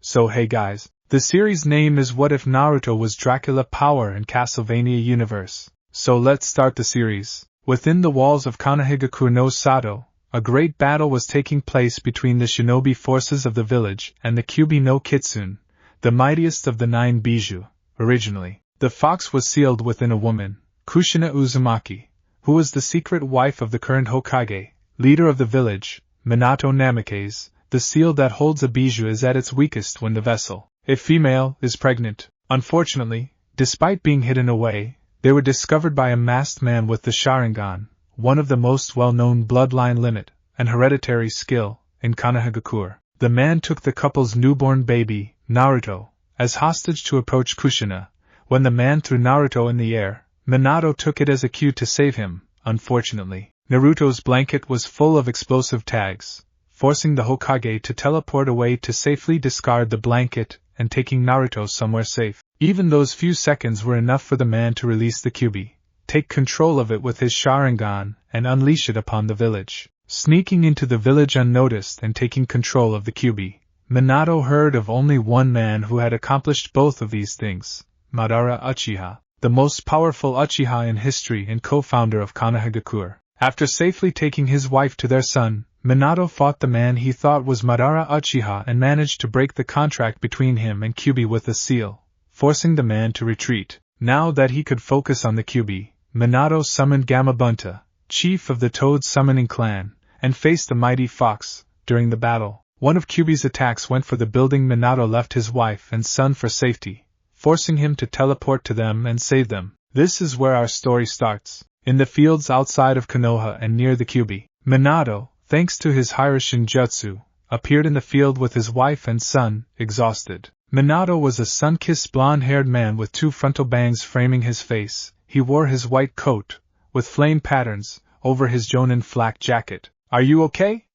So hey guys, the series name is What If Naruto Was Dracula Power in Castlevania Universe. So let's start the series. Within the walls of Kanehigakure no Sato, a great battle was taking place between the shinobi forces of the village and the Kyubi no Kitsune, the mightiest of the 9 Bijou. Originally, the fox was sealed within a woman, Kushina Uzumaki, who was the secret wife of the current Hokage, leader of the village, Minato Namikaze. The seal that holds a bijou is at its weakest when the vessel, if female, is pregnant. Unfortunately, despite being hidden away, they were discovered by a masked man with the Sharingan, one of the most well-known bloodline limit and hereditary skill in Kanehigakure. The man took the couple's newborn baby, Naruto, as hostage to approach Kushina. When the man threw Naruto in the air, Minato took it as a cue to save him. Unfortunately, Naruto's blanket was full of explosive tags, forcing the Hokage to teleport away to safely discard the blanket and taking Naruto somewhere safe. Even those few seconds were enough for the man to release the Kyubi, take control of it with his Sharingan, and unleash it upon the village. Sneaking into the village unnoticed and taking control of the Kyubi, Minato heard of only one man who had accomplished both of these things, Madara Uchiha, the most powerful Uchiha in history and co-founder of Kanehigakure. After safely taking his wife to their son, Minato fought the man he thought was Madara Uchiha and managed to break the contract between him and Kyubi with a seal, forcing the man to retreat. Now that he could focus on the Kyubi, Minato summoned Gamabunta, chief of the Toad summoning clan, and faced the mighty fox. During the battle, one of Kyubi's attacks went for the building. Minato left his wife and son for safety, forcing him to teleport to them and save them. This is where our story starts. In the fields outside of Konoha and near the Kyubi, Minato, thanks to his Hiraishin Jutsu, appeared in the field with his wife and son, exhausted. Minato was a sun-kissed blonde-haired man with 2 frontal bangs framing his face. He wore his white coat, with flame patterns, over his Jonin flak jacket. "Are you okay?"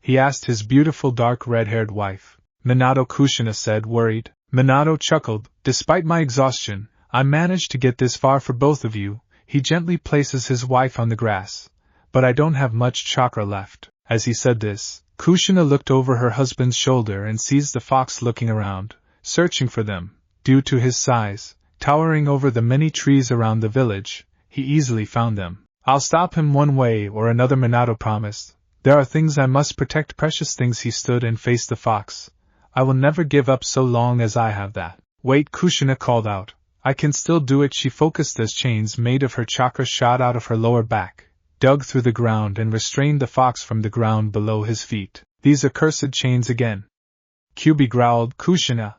he asked his beautiful dark red-haired wife. "Minato," Kushina said, worried. Minato chuckled. "Despite my exhaustion, I managed to get this far for both of you." He gently places his wife on the grass. "But I don't have much chakra left." As he said this, Kushina looked over her husband's shoulder and sees the fox looking around, searching for them. Due to his size, towering over the many trees around the village, he easily found them. "I'll stop him one way or another," Minato promised. "There are things I must protect, precious things." He stood and faced the fox. "I will never give up so long as I have that." "Wait," Kushina called out. "I can still do it." She focused as chains made of her chakra shot out of her lower back, dug through the ground and restrained the fox from the ground below his feet. "These accursed chains again!" Kyubi growled. "Kushina!"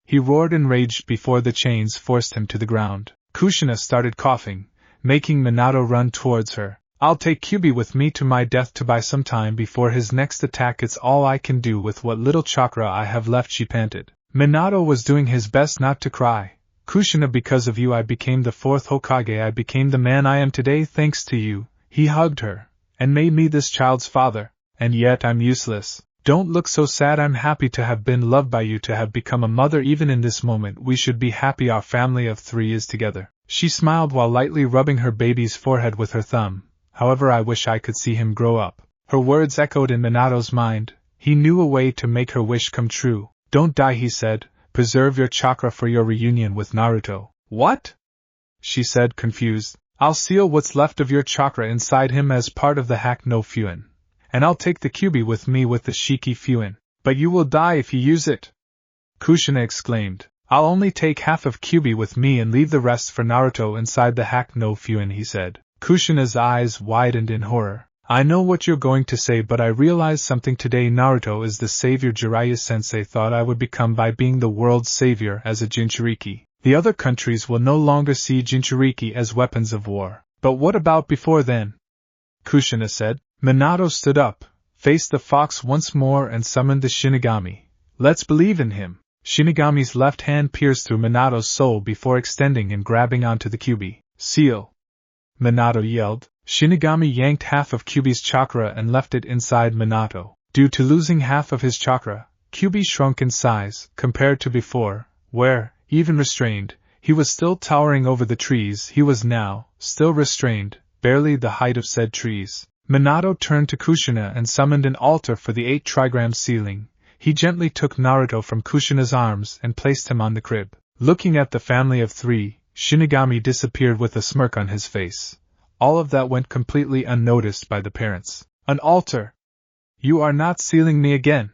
He roared enraged before the chains forced him to the ground. Kushina started coughing, making Minato run towards her. "I'll take Kyubi with me to my death to buy some time before his next attack. It's all I can do with what little chakra I have left," she panted. Minato was doing his best not to cry. "Kushina, because of you I became the 4th Hokage. I became the man I am today thanks to you." He hugged her, and made me this child's father. "And yet I'm useless." "Don't look so sad. I'm happy to have been loved by you, to have become a mother. Even in this moment we should be happy our family of 3 is together." She smiled while lightly rubbing her baby's forehead with her thumb. "However, I wish I could see him grow up." Her words echoed in Minato's mind. He knew a way to make her wish come true. "Don't die," he said. "Preserve your chakra for your reunion with Naruto." "What?" she said, confused. "I'll seal what's left of your chakra inside him as part of the Hack no Fuin. And I'll take the Kyubi with me with the Shiki Fuin." "But you will die if you use it!" Kushina exclaimed. "I'll only take half of Kyubi with me and leave the rest for Naruto inside the Hack no Fuin," he said. Kushina's eyes widened in horror. "I know what you're going to say, but I realized something today. Naruto is the savior Jiraiya-sensei thought I would become by being the world's savior as a Jinchuriki. The other countries will no longer see Jinchuriki as weapons of war." "But what about before then?" Kushina said. Minato stood up, faced the fox once more and summoned the Shinigami. "Let's believe in him." Shinigami's left hand pierced through Minato's soul before extending and grabbing onto the Kyubi. "Seal!" Minato yelled. Shinigami yanked half of Kyubi's chakra and left it inside Minato. Due to losing half of his chakra, Kyubi shrunk in size compared to before, where, even restrained, he was still towering over the trees. He was now, still restrained, barely the height of said trees. Minato turned to Kushina and summoned an altar for the 8 trigram ceiling. he gently took Naruto from Kushina's arms and placed him on the crib. Looking at the family of 3, Shinigami disappeared with a smirk on his face. All of that went completely unnoticed by the parents. An altar! You are not sealing me again!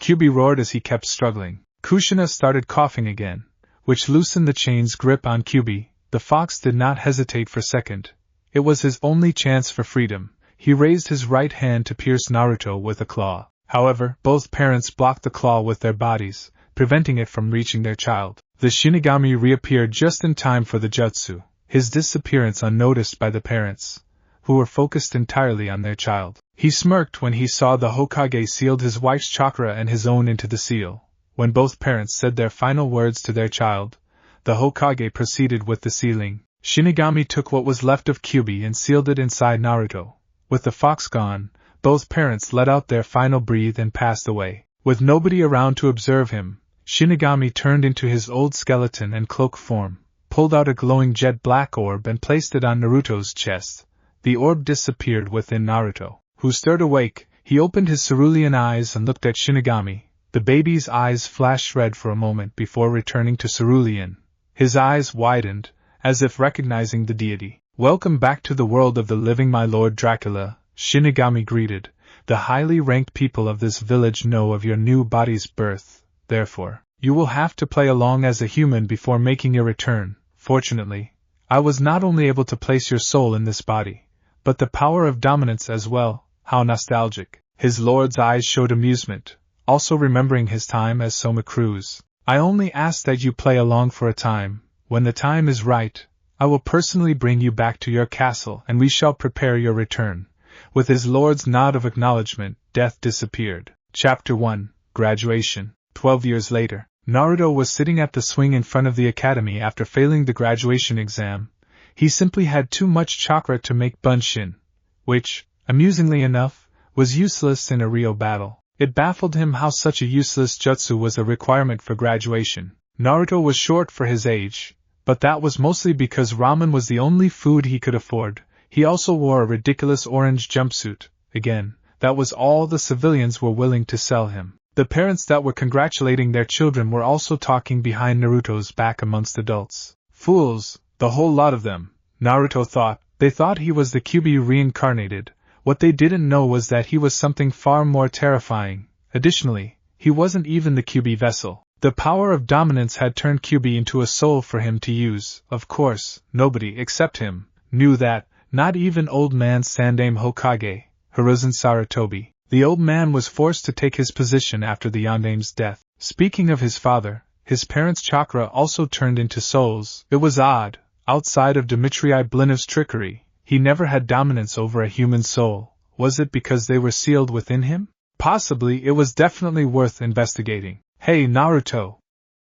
Kyubi roared as he kept struggling. Kushina started coughing again, which loosened the chain's grip on Kyubi. The fox did not hesitate for a second. It was his only chance for freedom. He raised his right hand to pierce Naruto with a claw. However, both parents blocked the claw with their bodies, preventing it from reaching their child. The Shinigami reappeared just in time for the jutsu, his disappearance unnoticed by the parents, who were focused entirely on their child. He smirked when he saw the Hokage sealed his wife's chakra and his own into the seal. When both parents said their final words to their child, the Hokage proceeded with the sealing. Shinigami took what was left of Kyubi and sealed it inside Naruto. With the fox gone, both parents let out their final breath and passed away. With nobody around to observe him, Shinigami turned into his old skeleton and cloak form, pulled out a glowing jet black orb and placed it on Naruto's chest. The orb disappeared within Naruto, who stirred awake. He opened his cerulean eyes and looked at Shinigami. The baby's eyes flashed red for a moment before returning to cerulean. His eyes widened, as if recognizing the deity. Welcome back to the world of the living, my lord Dracula, Shinigami greeted. The highly ranked people of this village know of your new body's birth, therefore, you will have to play along as a human before making your return. Fortunately, I was not only able to place your soul in this body, but the power of dominance as well. How nostalgic. His lord's eyes showed amusement, also remembering his time as Soma Cruz. I only ask that you play along for a time. When the time is right, I will personally bring you back to your castle and we shall prepare your return. With his lord's nod of acknowledgement, Death disappeared. Chapter 1, Graduation. 12 years later, Naruto was sitting at the swing in front of the academy after failing the graduation exam. He simply had too much chakra to make Bunshin, which, amusingly enough, was useless in a real battle. It baffled him how such a useless jutsu was a requirement for graduation. Naruto was short for his age, but that was mostly because ramen was the only food he could afford. He also wore a ridiculous orange jumpsuit. Again, that was all the civilians were willing to sell him. The parents that were congratulating their children were also talking behind Naruto's back amongst adults. Fools, the whole lot of them, Naruto thought. They thought he was the Kyubi reincarnated. What they didn't know was that he was something far more terrifying. Additionally, he wasn't even the Kyubi vessel. The power of dominance had turned Kyubi into a soul for him to use. Of course, nobody except him knew that, not even old man Sandaime Hokage, Hiruzen Sarutobi. The old man was forced to take his position after the Yandaime's death. Speaking of his father, his parents' chakra also turned into souls. It was odd. Outside of Dmitry Blinov's trickery, he never had dominance over a human soul. Was it because they were sealed within him? Possibly. It was definitely worth investigating. Hey Naruto!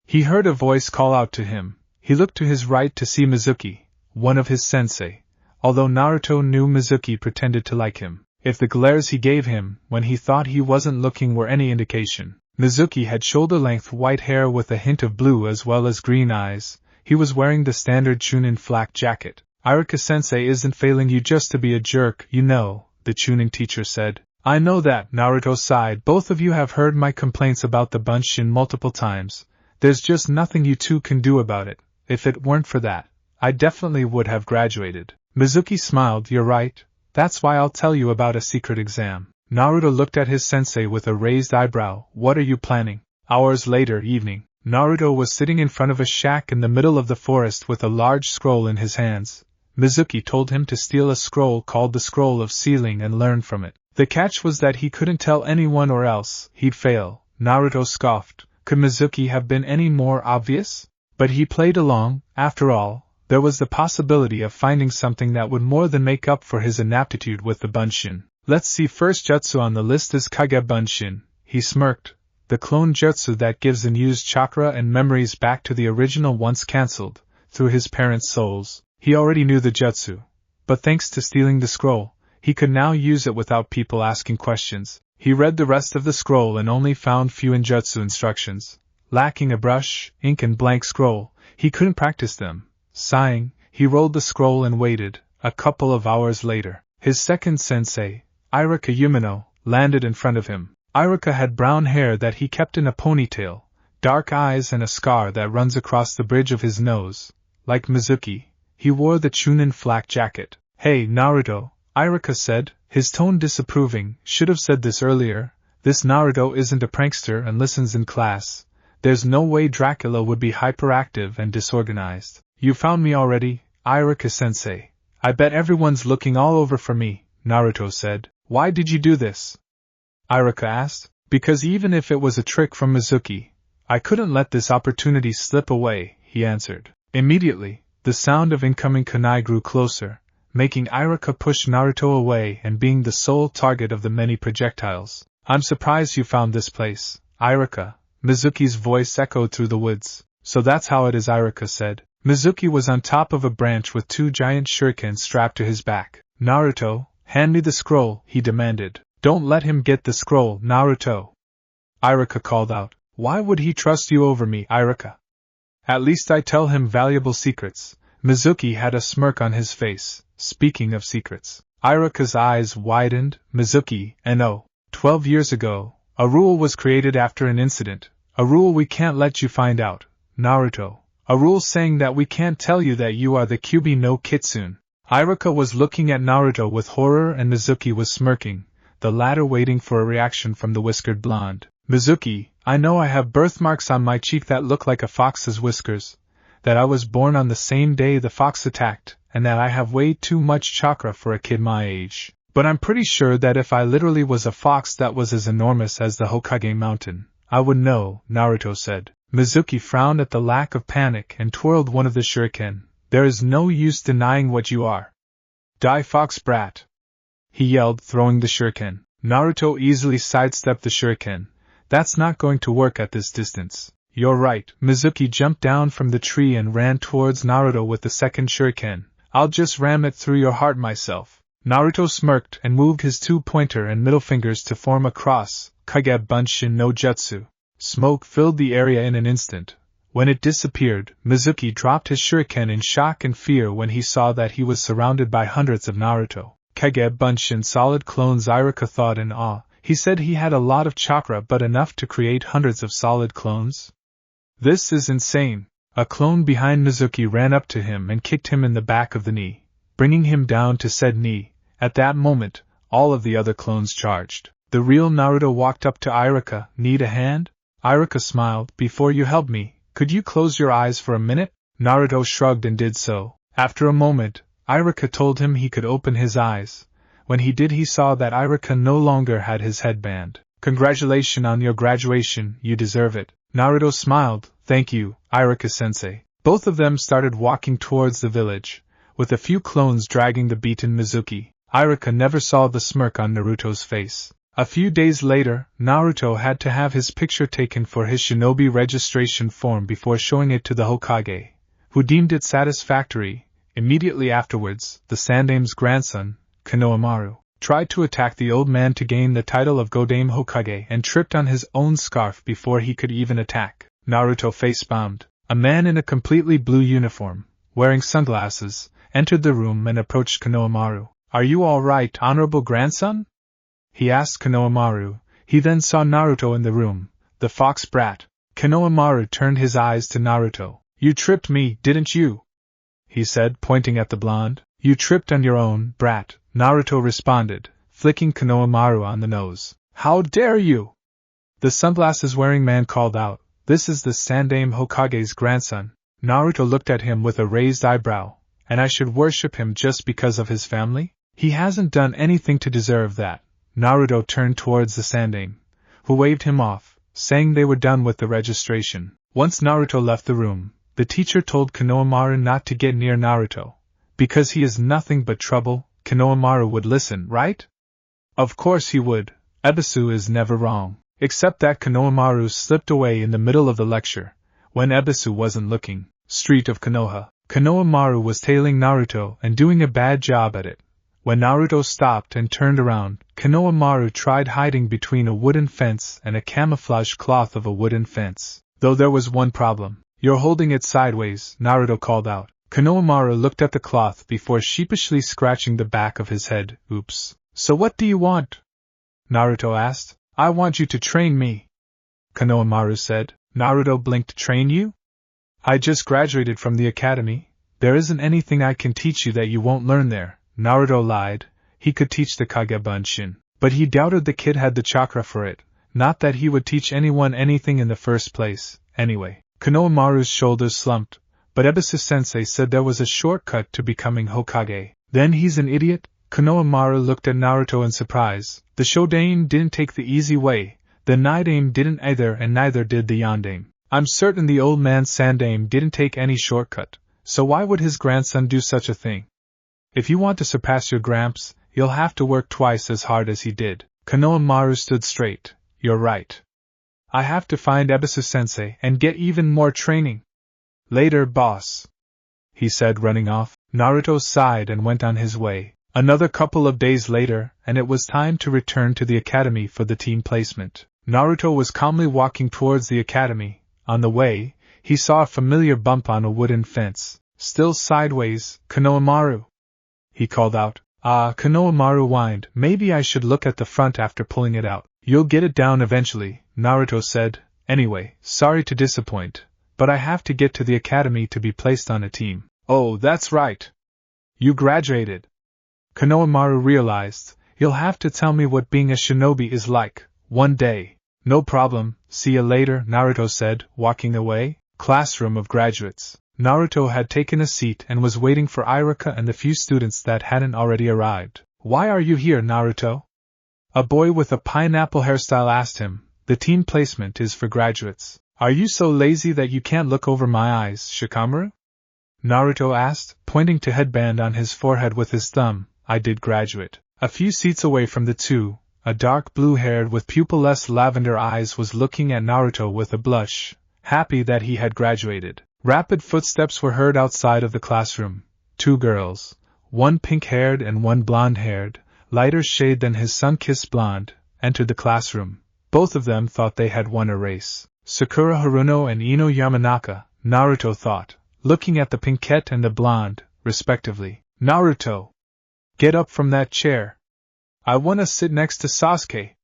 He heard a voice call out to him. He looked to his right to see Mizuki, one of his sensei. Although Naruto knew Mizuki pretended to like him, if the glares he gave him when he thought he wasn't looking were any indication, Mizuki had shoulder-length white hair with a hint of blue as well as green eyes. He was wearing the standard Chunin flak jacket. Iruka-sensei isn't failing you just to be a jerk, you know, the Chunin teacher said. I know that, Naruto sighed. Both of you have heard my complaints about the Bunshin multiple times. There's just nothing you two can do about it. If it weren't for that, I definitely would have graduated. Mizuki smiled. You're right. That's why I'll tell you about a secret exam. Naruto looked at his sensei with a raised eyebrow. What are you planning? Hours later, evening. Naruto was sitting in front of a shack in the middle of the forest with a large scroll in his hands. Mizuki told him to steal a scroll called the Scroll of Sealing and learn from it. The catch was that he couldn't tell anyone or else he'd fail. Naruto scoffed. Could Mizuki have been any more obvious? But he played along. After all, there was the possibility of finding something that would more than make up for his inaptitude with the Bunshin. Let's see, first jutsu on the list is Kage Bunshin. He smirked. The clone jutsu that gives unused chakra and memories back to the original once cancelled, through his parents' souls. He already knew the jutsu, but thanks to stealing the scroll, he could now use it without people asking questions. He read the rest of the scroll and only found few injutsu instructions. Lacking a brush, ink and blank scroll, he couldn't practice them. Sighing, he rolled the scroll and waited. A couple of hours later, his second sensei, Iruka Umino, landed in front of him. Iruka had brown hair that he kept in a ponytail, dark eyes and a scar that runs across the bridge of his nose. Like Mizuki, he wore the Chunin flak jacket. "Hey, Naruto," Iruka said, his tone disapproving. "Should have said this earlier. This Naruto isn't a prankster and listens in class. There's no way Dracula would be hyperactive and disorganized." "You found me already, Iruka-sensei. I bet everyone's looking all over for me," Naruto said. "Why did you do this?" Iruka asked. "Because even if it was a trick from Mizuki, I couldn't let this opportunity slip away," he answered. Immediately, the sound of incoming kunai grew closer, making Iruka push Naruto away and being the sole target of the many projectiles. "I'm surprised you found this place, Iruka," Mizuki's voice echoed through the woods. "So that's how it is," Iruka said. Mizuki was on top of a branch with 2 giant shurikens strapped to his back. "Naruto, hand me the scroll," he demanded. "Don't let him get the scroll, Naruto," Iruka called out. "Why would he trust you over me, Iruka? At least I tell him valuable secrets." Mizuki had a smirk on his face. "Speaking of secrets." Iruka's eyes widened. "Mizuki, and 12 years ago, a rule was created after an incident. A rule we can't let you find out, Naruto. A rule saying that we can't tell you that you are the Kyuubi no Kitsune." Iruka was looking at Naruto with horror and Mizuki was smirking, the latter waiting for a reaction from the whiskered blonde. "Mizuki, I know I have birthmarks on my cheek that look like a fox's whiskers, that I was born on the same day the fox attacked, and that I have way too much chakra for a kid my age. But I'm pretty sure that if I literally was a fox that was as enormous as the Hokage mountain, I would know," Naruto said. Mizuki frowned at the lack of panic and twirled one of the shuriken. "There is no use denying what you are. Die fox brat!" he yelled, throwing the shuriken. Naruto easily sidestepped the shuriken. "That's not going to work at this distance." "You're right." Mizuki jumped down from the tree and ran towards Naruto with the second shuriken. "I'll just ram it through your heart myself." Naruto smirked and moved his 2 pointer and middle fingers to form a cross, Kage Bunshin no Jutsu. Smoke filled the area in an instant. When it disappeared, Mizuki dropped his shuriken in shock and fear when he saw that he was surrounded by hundreds of Naruto Kage Bunshin solid clones. Iruka thought in awe. He said he had a lot of chakra but enough to create hundreds of solid clones? "This is insane." A clone behind Mizuki ran up to him and kicked him in the back of the knee, bringing him down to said knee. At that moment, all of the other clones charged. The real Naruto walked up to Iruka. "Need a hand?" Iruka smiled. "Before you help me, could you close your eyes for a minute?" Naruto shrugged and did so. After a moment, Iruka told him he could open his eyes. When he did, he saw that Iruka no longer had his headband. "Congratulations on your graduation, you deserve it." Naruto smiled. "Thank you, Iruka-sensei." Both of them started walking towards the village, with a few clones dragging the beaten Mizuki. Iruka never saw the smirk on Naruto's face. A few days later, Naruto had to have his picture taken for his shinobi registration form before showing it to the Hokage, who deemed it satisfactory. Immediately afterwards, the Sandame's grandson, Konohamaru, tried to attack the old man to gain the title of Godame Hokage and tripped on his own scarf before he could even attack. Naruto face-bombed. A man in a completely blue uniform, wearing sunglasses, entered the room and approached Konohamaru. "Are you all right, honorable grandson?" he asked Konohamaru. He then saw Naruto in the room. "The fox brat." Konohamaru turned his eyes to Naruto. "You tripped me, didn't you?" he said, pointing at the blonde. "You tripped on your own, brat," Naruto responded, flicking Konohamaru on the nose. "How dare you!" the sunglasses-wearing man called out. "This is the Sandame Hokage's grandson." Naruto looked at him with a raised eyebrow. "And I should worship him just because of his family? He hasn't done anything to deserve that." Naruto turned towards the Sandame, who waved him off, saying they were done with the registration. Once Naruto left the room, the teacher told Konohamaru not to get near Naruto, because he is nothing but trouble. Konohamaru would listen, right? Of course he would. Ebisu is never wrong. Except that Konohamaru slipped away in the middle of the lecture, when Ebisu wasn't looking. Street of Konoha. Konohamaru was tailing Naruto and doing a bad job at it. When Naruto stopped and turned around, Konohamaru tried hiding between a wooden fence and a camouflage cloth of a wooden fence. Though there was one problem. "You're holding it sideways," Naruto called out. Konohamaru looked at the cloth before sheepishly scratching the back of his head. "Oops. So what do you want?" Naruto asked. I want you to train me, Konohamaru said. Naruto blinked. Train you? I just graduated from the academy. There isn't anything I can teach you that you won't learn there. Naruto lied. He could teach the Kagebunshin, but he doubted the kid had the chakra for it. Not that he would teach anyone anything in the first place, anyway. Konohamaru's shoulders slumped, but Ebisu-sensei said there was a shortcut to becoming Hokage. Then he's an idiot? Konohamaru looked at Naruto in surprise. The Shodaime didn't take the easy way, the Nidaime didn't either, and neither did the Yondaime. I'm certain the old man Sandaime didn't take any shortcut, so why would his grandson do such a thing? If you want to surpass your gramps, you'll have to work twice as hard as he did. Konohamaru stood straight. You're right. I have to find Ebisu-sensei and get even more training. Later, boss, he said, running off. Naruto sighed and went on his way. Another couple of days later, and it was time to return to the academy for the team placement. Naruto was calmly walking towards the academy. On the way, he saw a familiar bump on a wooden fence. Still sideways, Konohamaru, he called out. Konohamaru whined. Maybe I should look at the front after pulling it out. You'll get it down eventually, Naruto said. Anyway, sorry to disappoint, but I have to get to the academy to be placed on a team. Oh, that's right. You graduated. Konohamaru realized. You'll have to tell me what being a shinobi is like, one day. No problem, see you later, Naruto said, walking away. Classroom of graduates. Naruto had taken a seat and was waiting for Iruka and the few students that hadn't already arrived. Why are you here, Naruto? A boy with a pineapple hairstyle asked him. The team placement is for graduates. Are you so lazy that you can't look over my eyes, Shikamaru? Naruto asked, pointing to headband on his forehead with his thumb. I did graduate. A few seats away from the two, a dark blue-haired with pupilless lavender eyes was looking at Naruto with a blush, happy that he had graduated. Rapid footsteps were heard outside of the classroom. Two girls, one pink-haired and one blonde-haired, lighter shade than his sun-kissed blonde, entered the classroom. Both of them thought they had won a race. Sakura Haruno and Ino Yamanaka, Naruto thought, looking at the pinkette and the blonde, respectively. Naruto! Get up from that chair. I want to sit next to Sasuke,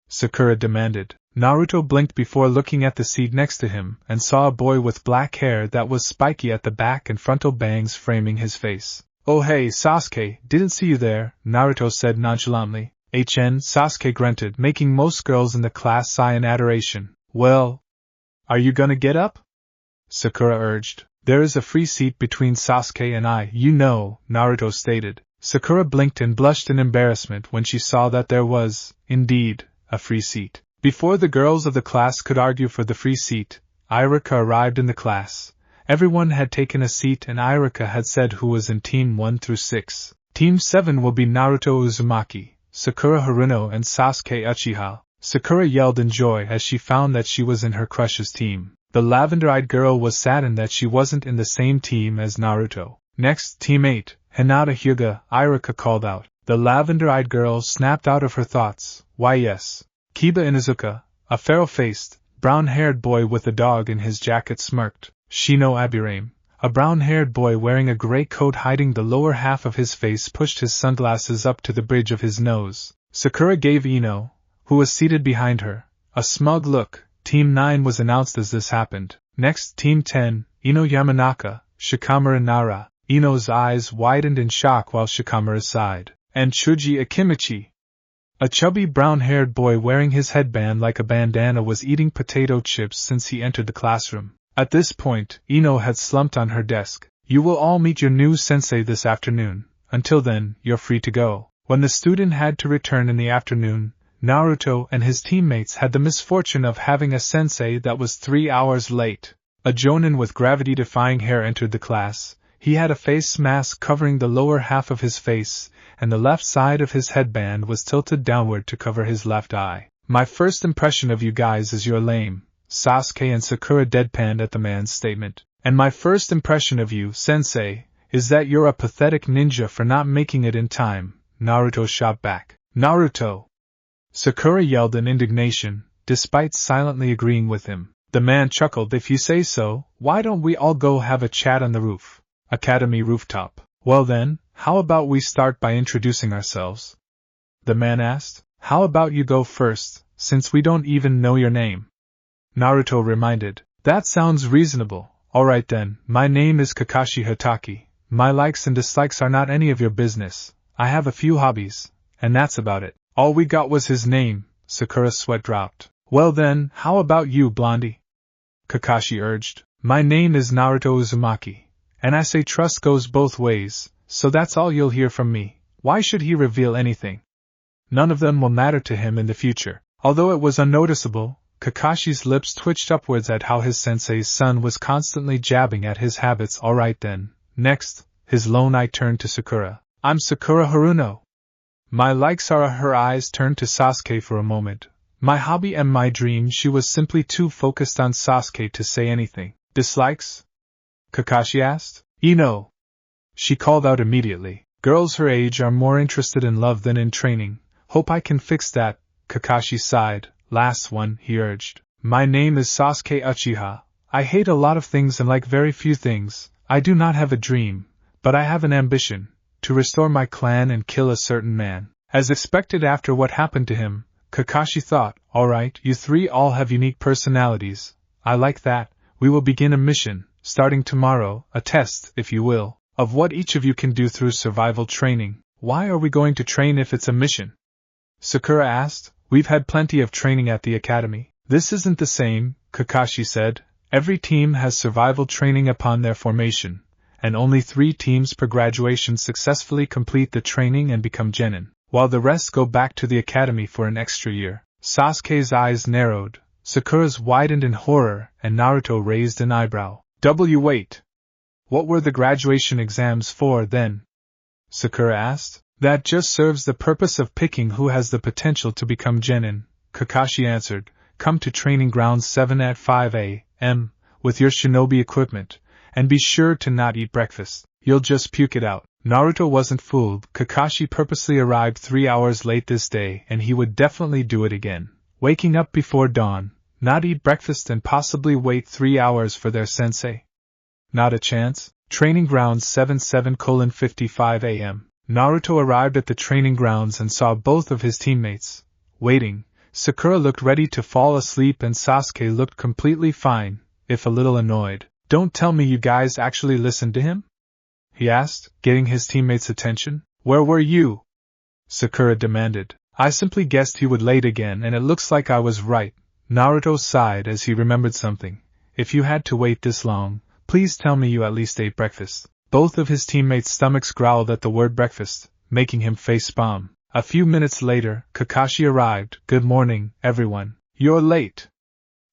Sakura demanded. Naruto blinked before looking at the seat next to him and saw a boy with black hair that was spiky at the back and frontal bangs framing his face. Oh hey, Sasuke, didn't see you there, Naruto said nonchalantly. Sasuke grunted, making most girls in the class sigh in adoration. Well, are you gonna get up? Sakura urged. There is a free seat between Sasuke and I, you know, Naruto stated. Sakura blinked and blushed in embarrassment when she saw that there was, indeed, a free seat. Before the girls of the class could argue for the free seat, Iruka arrived in the class. Everyone had taken a seat and Iruka had said who was in Team 1 through 6. Team 7 will be Naruto Uzumaki, Sakura Haruno and Sasuke Uchiha. Sakura yelled in joy as she found that she was in her crush's team. The lavender-eyed girl was saddened that she wasn't in the same team as Naruto. Next, Team 8, Hinata Hyuga, Iruka called out. The lavender-eyed girl snapped out of her thoughts. Why yes. Kiba Inuzuka, a feral-faced, brown-haired boy with a dog in his jacket smirked. Shino Abirame, a brown-haired boy wearing a gray coat hiding the lower half of his face, pushed his sunglasses up to the bridge of his nose. Sakura gave Ino, who was seated behind her, a smug look. Team 9 was announced as this happened. Next, Team 10, Ino Yamanaka, Shikamaru Nara. Ino's eyes widened in shock while Shikamaru sighed. And Chuji Akimichi. A chubby brown-haired boy wearing his headband like a bandana was eating potato chips since he entered the classroom. At this point, Ino had slumped on her desk. You will all meet your new sensei this afternoon. Until then, you're free to go. When the student had to return in the afternoon, Naruto and his teammates had the misfortune of having a sensei that was 3 hours late. A jonin with gravity-defying hair entered the class. He had a face mask covering the lower half of his face, and the left side of his headband was tilted downward to cover his left eye. My first impression of you guys is you're lame, Sasuke and Sakura deadpanned at the man's statement. And my first impression of you, sensei, is that you're a pathetic ninja for not making it in time, Naruto shot back. Naruto! Sakura yelled in indignation, despite silently agreeing with him. The man chuckled. If you say so, why don't we all go have a chat on the roof? Academy rooftop. Well then, how about we start by introducing ourselves? The man asked. How about you go first, since we don't even know your name. Naruto reminded. That sounds reasonable. Alright then, my name is Kakashi Hatake. My likes and dislikes are not any of your business. I have a few hobbies, and that's about it. All we got was his name. Sakura's sweat dropped. Well then, how about you, Blondie? Kakashi urged. My name is Naruto Uzumaki, and I say trust goes both ways, so that's all you'll hear from me. Why should he reveal anything? None of them will matter to him in the future. Although it was unnoticeable, Kakashi's lips twitched upwards at how his sensei's son was constantly jabbing at his habits. Alright then. Next, his lone eye turned to Sakura. I'm Sakura Haruno. My likes are. Her eyes turned to Sasuke for a moment. My hobby and my dream. She was simply too focused on Sasuke to say anything. Dislikes? Kakashi asked. Ino. She called out immediately. Girls her age are more interested in love than in training. Hope I can fix that. Kakashi sighed. Last one, he urged. My name is Sasuke Uchiha. I hate a lot of things and like very few things. I do not have a dream, but I have an ambition, to restore my clan and kill a certain man. As expected after what happened to him, Kakashi thought, alright, you three all have unique personalities. I like that. We will begin a mission, starting tomorrow, a test, if you will, of what each of you can do through survival training. Why are we going to train if it's a mission? Sakura asked. We've had plenty of training at the academy. This isn't the same, Kakashi said. Every team has survival training upon their formation, and only 3 teams per graduation successfully complete the training and become genin, while the rest go back to the academy for an extra year. Sasuke's eyes narrowed, Sakura's widened in horror, and Naruto raised an eyebrow. Wait. What were the graduation exams for then? Sakura asked. That just serves the purpose of picking who has the potential to become genin, Kakashi answered. Come to training grounds 7 at 5 a.m. with your shinobi equipment, and be sure to not eat breakfast. You'll just puke it out. Naruto wasn't fooled. Kakashi purposely arrived 3 hours late this day, and he would definitely do it again. Waking up before dawn, not eat breakfast and possibly wait 3 hours for their sensei. Not a chance. Training grounds 7:55 a.m. Naruto arrived at the training grounds and saw both of his teammates waiting. Sakura looked ready to fall asleep and Sasuke looked completely fine, if a little annoyed. Don't tell me you guys actually listened to him? He asked, getting his teammates' attention. Where were you? Sakura demanded. I simply guessed he would late again and it looks like I was right. Naruto sighed as he remembered something. If you had to wait this long, please tell me you at least ate breakfast. Both of his teammates' stomachs growled at the word breakfast, making him facepalm. A few minutes later, Kakashi arrived. Good morning, everyone. You're late,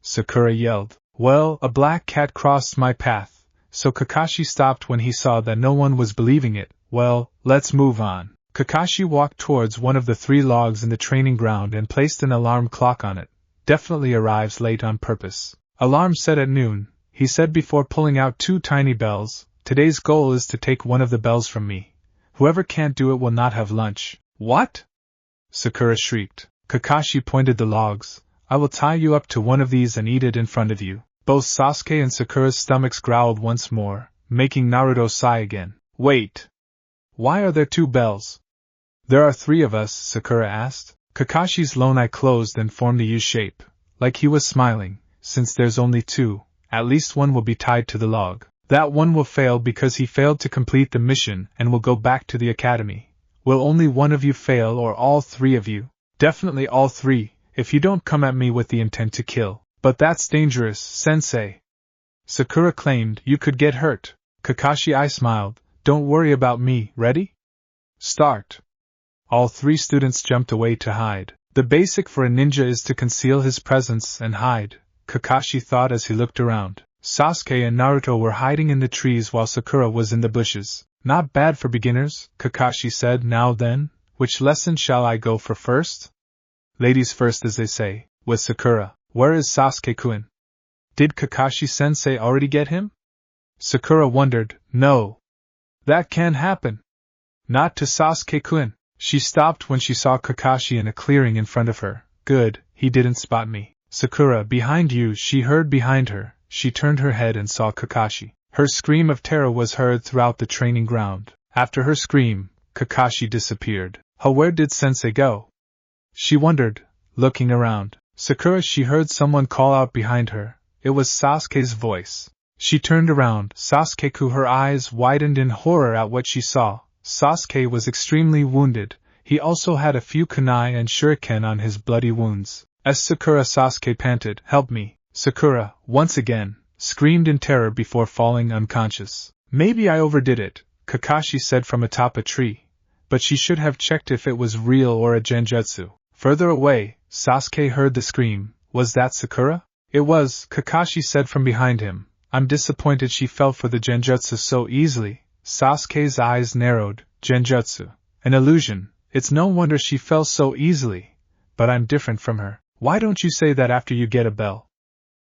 Sakura yelled. Well, a black cat crossed my path, so Kakashi stopped when he saw that no one was believing it. Well, let's move on. Kakashi walked towards one of the 3 logs in the training ground and placed an alarm clock on it. Definitely arrives late on purpose. Alarm set at noon, he said before pulling out 2 tiny bells. Today's goal is to take one of the bells from me. Whoever can't do it will not have lunch. What? Sakura shrieked. Kakashi pointed the logs. I will tie you up to one of these and eat it in front of you. Both Sasuke and Sakura's stomachs growled once more, making Naruto sigh again. Wait. Why are there 2 bells? There are 3 of us, Sakura asked. Kakashi's lone eye closed and formed a U shape, like he was smiling. Since there's only 2, at least one will be tied to the log. That one will fail because he failed to complete the mission and will go back to the academy. Will only one of you fail or all 3 of you? Definitely all 3, if you don't come at me with the intent to kill. But that's dangerous, sensei. Sakura claimed. You could get hurt. Kakashi I smiled. Don't worry about me. Ready? Start. All 3 students jumped away to hide. The basic for a ninja is to conceal his presence and hide, Kakashi thought as he looked around. Sasuke and Naruto were hiding in the trees while Sakura was in the bushes. Not bad for beginners, Kakashi said. Now then, which lesson shall I go for first? Ladies first, as they say, with Sakura. Where is Sasuke-kun? Did Kakashi-sensei already get him? Sakura wondered. No. That can't happen. Not to Sasuke-kun. She stopped when she saw Kakashi in a clearing in front of her. Good, he didn't spot me. Sakura, behind you, she heard behind her. She turned her head and saw Kakashi. Her scream of terror was heard throughout the training ground. After her scream, Kakashi disappeared. Where did Sensei go? She wondered, looking around. Sakura, she heard someone call out behind her. It was Sasuke's voice. She turned around. Sasuke-ku, her eyes widened in horror at what she saw. Sasuke was extremely wounded. He also had a few kunai and shuriken on his bloody wounds. As Sakura, Sasuke panted, "Help me!" Sakura, once again, screamed in terror before falling unconscious. "Maybe I overdid it," Kakashi said from atop a tree, but she should have checked if it was real or a genjutsu. Further away, Sasuke heard the scream. Was that Sakura? It was, Kakashi said from behind him. "I'm disappointed she fell for the genjutsu so easily." Sasuke's eyes narrowed. Genjutsu. An illusion. It's no wonder she fell so easily. But I'm different from her. Why don't you say that after you get a bell?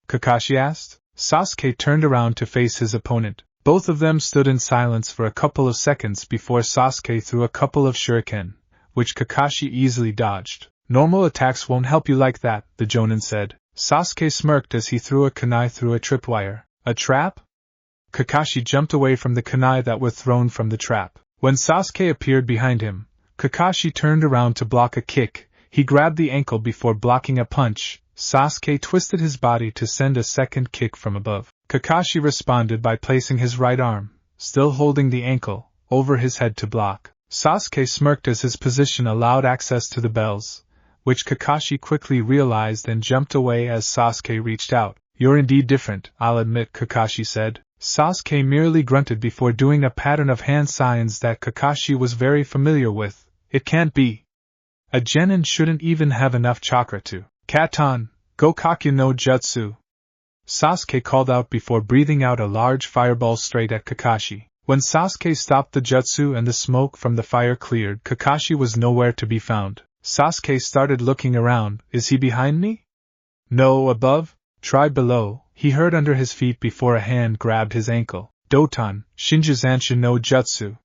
Kakashi asked. Sasuke turned around to face his opponent. Both of them stood in silence for a couple of seconds before Sasuke threw a couple of shuriken, which Kakashi easily dodged. "Normal attacks won't help you like that," the Jonin said. Sasuke smirked as he threw a kunai through a tripwire. "A trap?" Kakashi jumped away from the kunai that were thrown from the trap. When Sasuke appeared behind him, Kakashi turned around to block a kick. He grabbed the ankle before blocking a punch. Sasuke twisted his body to send a second kick from above. Kakashi responded by placing his right arm, still holding the ankle, over his head to block. Sasuke smirked as his position allowed access to the bells, which Kakashi quickly realized and jumped away as Sasuke reached out. "You're indeed different, I'll admit," Kakashi said. Sasuke merely grunted before doing a pattern of hand signs that Kakashi was very familiar with. "It can't be. A genin shouldn't even have enough chakra to." "Katon, Gokakyu no Jutsu," Sasuke called out before breathing out a large fireball straight at Kakashi. When Sasuke stopped the jutsu and the smoke from the fire cleared, Kakashi was nowhere to be found. Sasuke started looking around. "Is he behind me?" "No, above?" "Try below," he heard under his feet before a hand grabbed his ankle. "Doton, Shinjuzanshin no Jutsu,"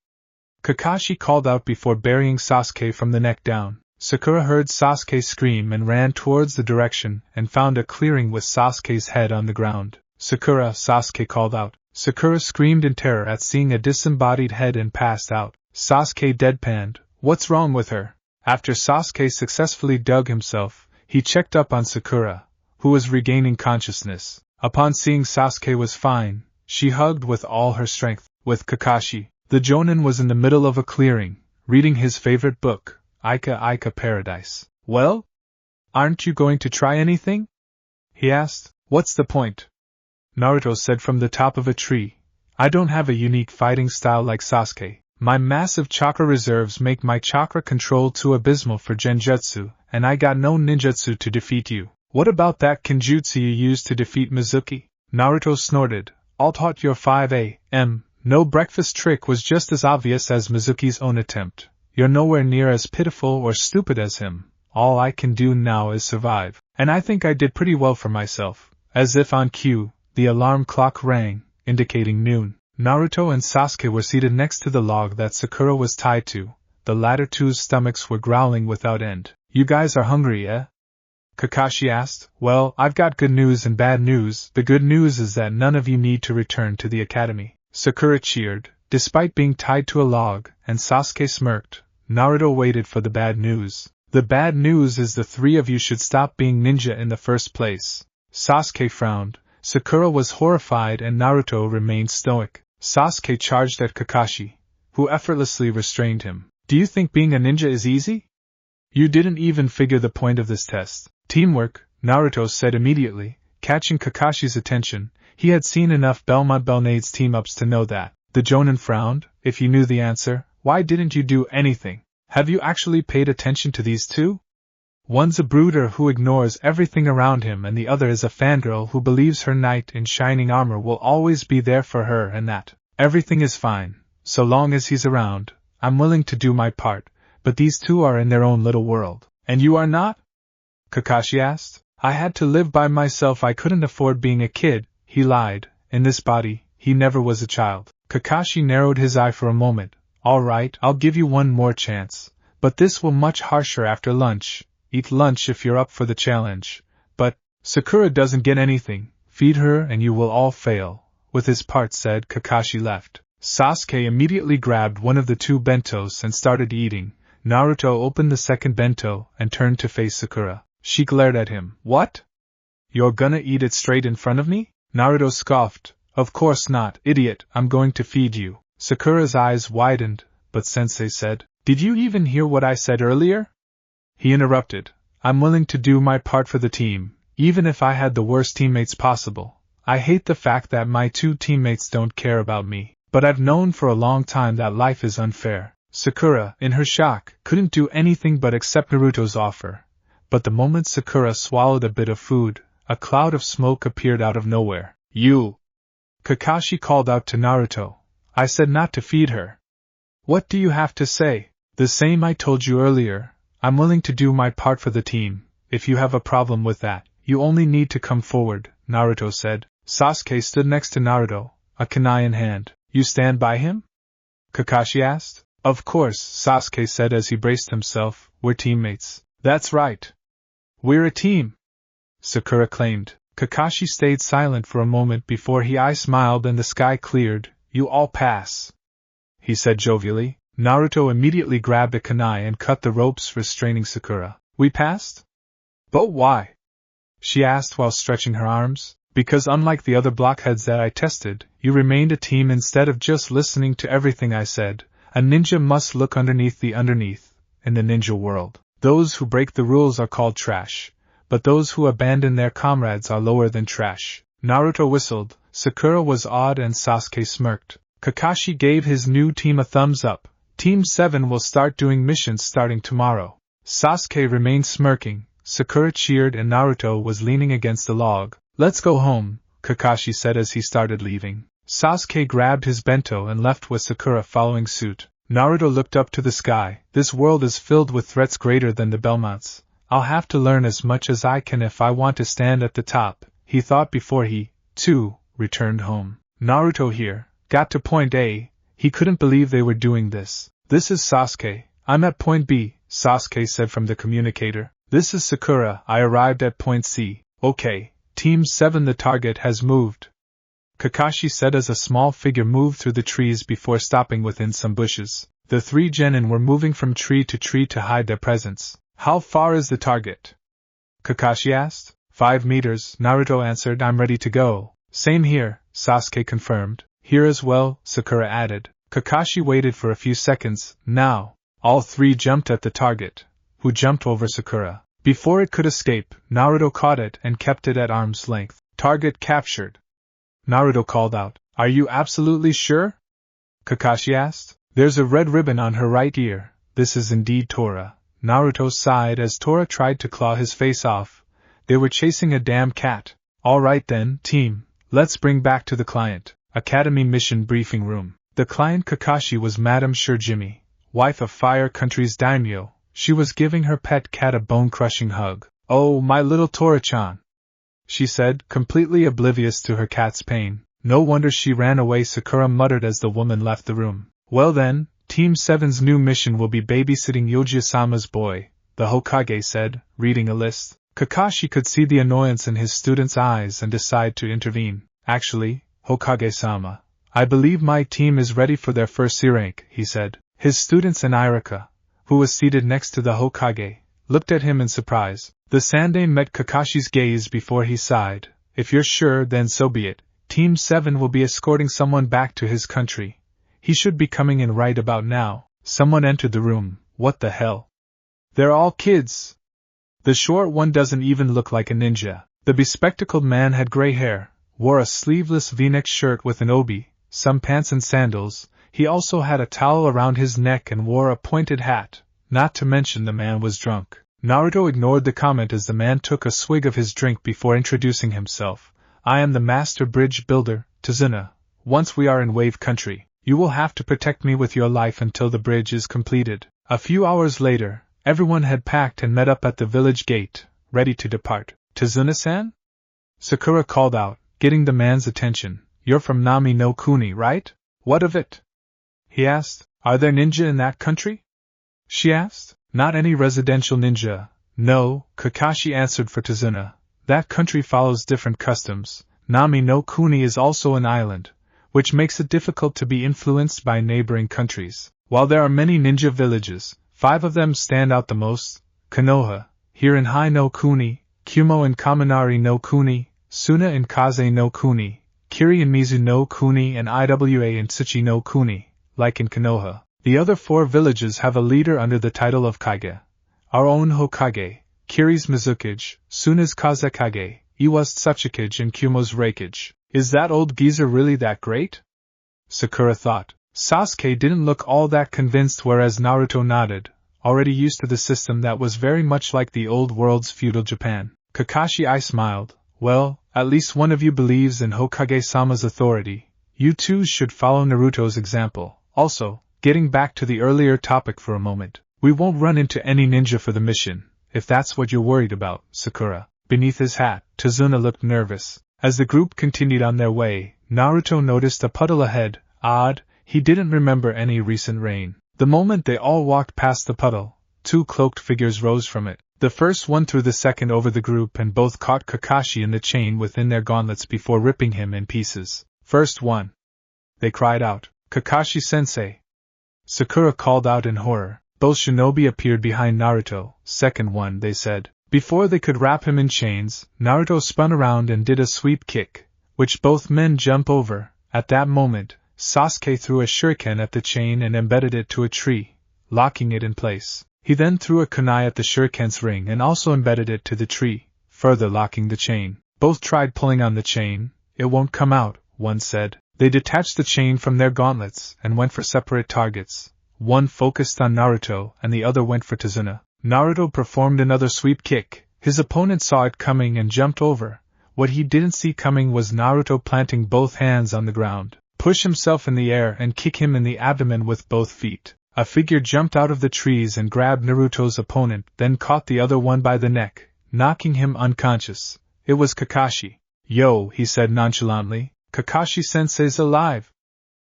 Kakashi called out before burying Sasuke from the neck down. Sakura heard Sasuke scream and ran towards the direction and found a clearing with Sasuke's head on the ground. "Sakura," Sasuke called out. Sakura screamed in terror at seeing a disembodied head and passed out. Sasuke deadpanned. "What's wrong with her?" After Sasuke successfully dug himself, he checked up on Sakura, who was regaining consciousness. Upon seeing Sasuke was fine, she hugged with all her strength. With Kakashi, the Jonin was in the middle of a clearing, reading his favorite book, Ika Ika Paradise. "Well? Aren't you going to try anything?" he asked. "What's the point?" Naruto said from the top of a tree. "I don't have a unique fighting style like Sasuke. My massive chakra reserves make my chakra control too abysmal for genjutsu, and I got no ninjutsu to defeat you." "What about that kenjutsu you used to defeat Mizuki?" Naruto snorted. "I'll taught your 5 a.m. no breakfast trick was just as obvious as Mizuki's own attempt. You're nowhere near as pitiful or stupid as him. All I can do now is survive. And I think I did pretty well for myself." As if on cue, the alarm clock rang, indicating noon. Naruto and Sasuke were seated next to the log that Sakura was tied to. The latter two's stomachs were growling without end. "You guys are hungry, eh?" Kakashi asked. "Well, I've got good news and bad news. The good news is that none of you need to return to the academy," Sakura cheered. Despite being tied to a log, and Sasuke smirked, Naruto waited for the bad news. "The bad news is the three of you should stop being ninja in the first place." Sasuke frowned. Sakura was horrified and Naruto remained stoic. Sasuke charged at Kakashi, who effortlessly restrained him. "Do you think being a ninja is easy? You didn't even figure the point of this test." "Teamwork," Naruto said immediately, catching Kakashi's attention. He had seen enough Belmont Belnades team-ups to know that. The Jonin frowned. "If you knew the answer, why didn't you do anything? Have you actually paid attention to these two? One's a brooder who ignores everything around him and the other is a fangirl who believes her knight in shining armor will always be there for her and that everything is fine, so long as he's around. I'm willing to do my part, but these two are in their own little world." "And you are not?" Kakashi asked. "I had to live by myself. I couldn't afford being a kid," he lied. "In this body, he never was a child." Kakashi narrowed his eye for a moment. "All right, I'll give you one more chance, but this will much harsher after lunch. Eat lunch if you're up for the challenge. But Sakura doesn't get anything. Feed her and you will all fail." With his part said, Kakashi left. Sasuke immediately grabbed one of the two bentos and started eating. Naruto opened the second bento and turned to face Sakura. She glared at him. What? You're gonna eat it straight in front of me? Naruto scoffed. Of course not, idiot, I'm going to feed you. Sakura's eyes widened, but Sensei said, Did you even hear what I said earlier? He interrupted. I'm willing to do my part for the team, even if I had the worst teammates possible. I hate the fact that my 2 teammates don't care about me, but I've known for a long time that life is unfair. Sakura, in her shock, couldn't do anything but accept Naruto's offer. But the moment Sakura swallowed a bit of food, a cloud of smoke appeared out of nowhere. You! Kakashi called out to Naruto. I said not to feed her. What do you have to say? The same I told you earlier. I'm willing to do my part for the team. If you have a problem with that, you only need to come forward, Naruto said. Sasuke stood next to Naruto, a kunai in hand. You stand by him? Kakashi asked. Of course, Sasuke said as he braced himself. We're teammates. That's right. We're a team, Sakura claimed. Kakashi stayed silent for a moment before he smiled and the sky cleared. You all pass, he said jovially. Naruto immediately grabbed a kunai and cut the ropes restraining Sakura. We passed? But why? She asked while stretching her arms. Because unlike the other blockheads that I tested, you remained a team instead of just listening to everything I said. A ninja must look underneath the underneath. In the ninja world, those who break the rules are called trash, but those who abandon their comrades are lower than trash. Naruto whistled, Sakura was awed and Sasuke smirked. Kakashi gave his new team a thumbs up. Team 7 will start doing missions starting tomorrow. Sasuke remained smirking, Sakura cheered and Naruto was leaning against the log. Let's go home, Kakashi said as he started leaving. Sasuke grabbed his bento and left with Sakura following suit. Naruto looked up to the sky. This world is filled with threats greater than the Belmonts. I'll have to learn as much as I can if I want to stand at the top, he thought before he, too, returned home. Naruto here, got to point A. He couldn't believe they were doing this. This is Sasuke. I'm at point B, Sasuke said from the communicator. This is Sakura. I arrived at point C. Okay, Team 7, the target has moved, Kakashi said as a small figure moved through the trees before stopping within some bushes. The 3 genin were moving from tree to hide their presence. How far is the target? Kakashi asked. 5 meters, Naruto answered. I'm ready to go. Same here, Sasuke confirmed. Here as well, Sakura added. Kakashi waited for a few seconds. Now, all 3 jumped at the target, who jumped over Sakura. Before it could escape, Naruto caught it and kept it at arm's length. Target captured, Naruto called out. Are you absolutely sure? Kakashi asked. There's a red ribbon on her right ear. This is indeed Tora. Naruto sighed as Tora tried to claw his face off. They were chasing a damn cat. All right then, team, let's bring back to the client. Academy Mission Briefing Room. The client Kakashi was Madame Shirjimi, wife of Fire Country's daimyo. She was giving her pet cat a bone-crushing hug. Oh, my little Tora-chan, she said, completely oblivious to her cat's pain. No wonder she ran away, Sakura muttered as the woman left the room. Well then, Team 7's new mission will be babysitting Yoji-sama's boy, the Hokage said, reading a list. Kakashi could see the annoyance in his student's eyes and decided to intervene. Actually, Hokage-sama, I believe my team is ready for their first C rank, he said. His students and Irika, who was seated next to the Hokage, looked at him in surprise. The Sandaime met Kakashi's gaze before he sighed. If you're sure, then so be it. Team 7 will be escorting someone back to his country. He should be coming in right about now. Someone entered the room. What the hell? They're all kids. The short one doesn't even look like a ninja. The bespectacled man had gray hair, wore a sleeveless V-neck shirt with an obi, some pants and sandals. He also had a towel around his neck and wore a pointed hat. Not to mention the man was drunk. Naruto ignored the comment as the man took a swig of his drink before introducing himself. I am the master bridge builder, Tazuna. Once we are in Wave Country, you will have to protect me with your life until the bridge is completed. A few hours later, everyone had packed and met up at the village gate, ready to depart. Tazuna-san? Sakura called out, getting the man's attention. You're from Nami no Kuni, right? What of it? He asked. Are there ninja in that country? She asked. Not any residential ninja. No, Kakashi answered for Tazuna. That country follows different customs. Nami no Kuni is also an island, which makes it difficult to be influenced by neighboring countries. While there are many ninja villages, 5 of them stand out the most. Konoha, here in Hai no Kuni, Kumo in Kaminari no Kuni, Suna in Kaze no Kuni, Kiri in Mizu no Kuni, and Iwa in Tsuchi no Kuni, like in Konoha. The other 4 villages have a leader under the title of Kage. Our own Hokage, Kiri's Mizukage, Suna's Kazekage, Iwa's Tsuchikage, and Kumo's Reikage. Is that old geezer really that great? Sakura thought. Sasuke didn't look all that convinced, whereas Naruto nodded, already used to the system that was very much like the old world's feudal Japan. Kakashi I smiled. Well, at least one of you believes in Hokage-sama's authority. You too should follow Naruto's example. Also, getting back to the earlier topic for a moment, we won't run into any ninja for the mission, if that's what you're worried about, Sakura. Beneath his hat, Tazuna looked nervous. As the group continued on their way, Naruto noticed a puddle ahead. Odd, he didn't remember any recent rain. The moment they all walked past the puddle, 2 cloaked figures rose from it. The first one threw the second over the group, and both caught Kakashi in the chain within their gauntlets before ripping him in pieces. First one! They cried out. Kakashi-sensei! Sakura called out in horror. Both shinobi appeared behind Naruto. Second one, they said. Before they could wrap him in chains, Naruto spun around and did a sweep kick, which both men jumped over. At that moment, Sasuke threw a shuriken at the chain and embedded it to a tree, locking it in place. He then threw a kunai at the shuriken's ring and also embedded it to the tree, further locking the chain. Both tried pulling on the chain. It won't come out, one said. They detached the chain from their gauntlets and went for separate targets. One focused on Naruto and the other went for Tazuna. Naruto performed another sweep kick. His opponent saw it coming and jumped over. What he didn't see coming was Naruto planting both hands on the ground, push himself in the air and kick him in the abdomen with both feet. A figure jumped out of the trees and grabbed Naruto's opponent, then caught the other one by the neck, knocking him unconscious. It was Kakashi. Yo, he said nonchalantly. Kakashi-sensei's alive!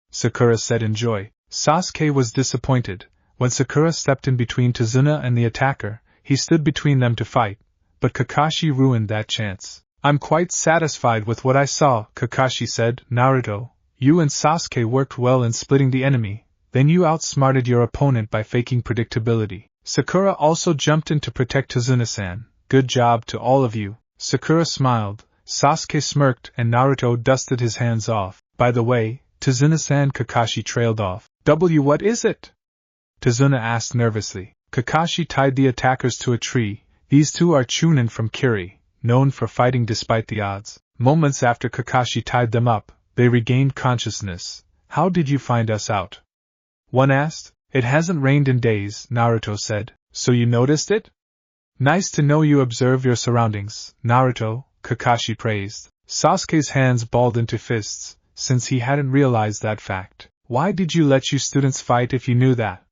Sakura said in joy. Sasuke was disappointed. When Sakura stepped in between Tazuna and the attacker, he stood between them to fight, but Kakashi ruined that chance. I'm quite satisfied with what I saw, Kakashi said. Naruto, you and Sasuke worked well in splitting the enemy, then you outsmarted your opponent by faking predictability. Sakura also jumped in to protect Tazuna-san. Good job to all of you. Sakura smiled, Sasuke smirked, and Naruto dusted his hands off. By the way, Tazuna-san, Kakashi trailed off. What is it? Tazuna asked nervously. Kakashi tied the attackers to a tree. These 2 are Chunin from Kiri, known for fighting despite the odds. Moments after Kakashi tied them up, they regained consciousness. How did you find us out? One asked. It hasn't rained in days, Naruto said. So you noticed it? Nice to know you observe your surroundings, Naruto, Kakashi praised. Sasuke's hands balled into fists, since he hadn't realized that fact. Why did you let you students fight if you knew that?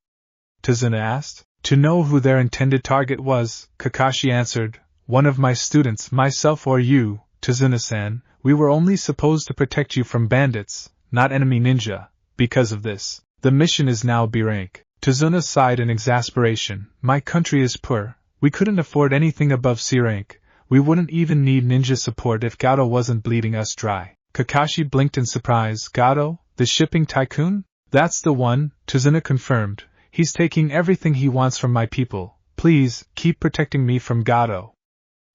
Tazuna asked. To know who their intended target was, Kakashi answered. One of my students, myself or you, Tazuna-san. We were only supposed to protect you from bandits, not enemy ninja. Because of this, the mission is now B rank. Tazuna sighed in exasperation. My country is poor. We couldn't afford anything above C rank. We wouldn't even need ninja support if Gato wasn't bleeding us dry. Kakashi blinked in surprise. Gato, the shipping tycoon? That's the one, Tazuna confirmed. He's taking everything he wants from my people. Please, keep protecting me from Gato.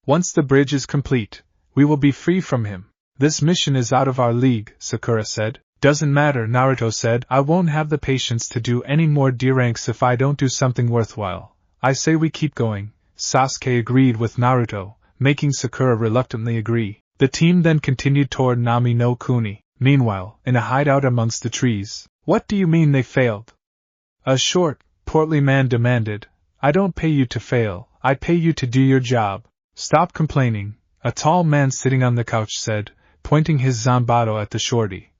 Once the bridge is complete, we will be free from him. This mission is out of our league, Sakura said. Doesn't matter, Naruto said. I won't have the patience to do any more D ranks if I don't do something worthwhile. I say we keep going. Sasuke agreed with Naruto, making Sakura reluctantly agree. The team then continued toward Nami no Kuni. Meanwhile, in a hideout amongst the trees. What do you mean they failed? A short, portly man demanded. I don't pay you to fail, I pay you to do your job. Stop complaining, a tall man sitting on the couch said, pointing his zanbato at the shorty.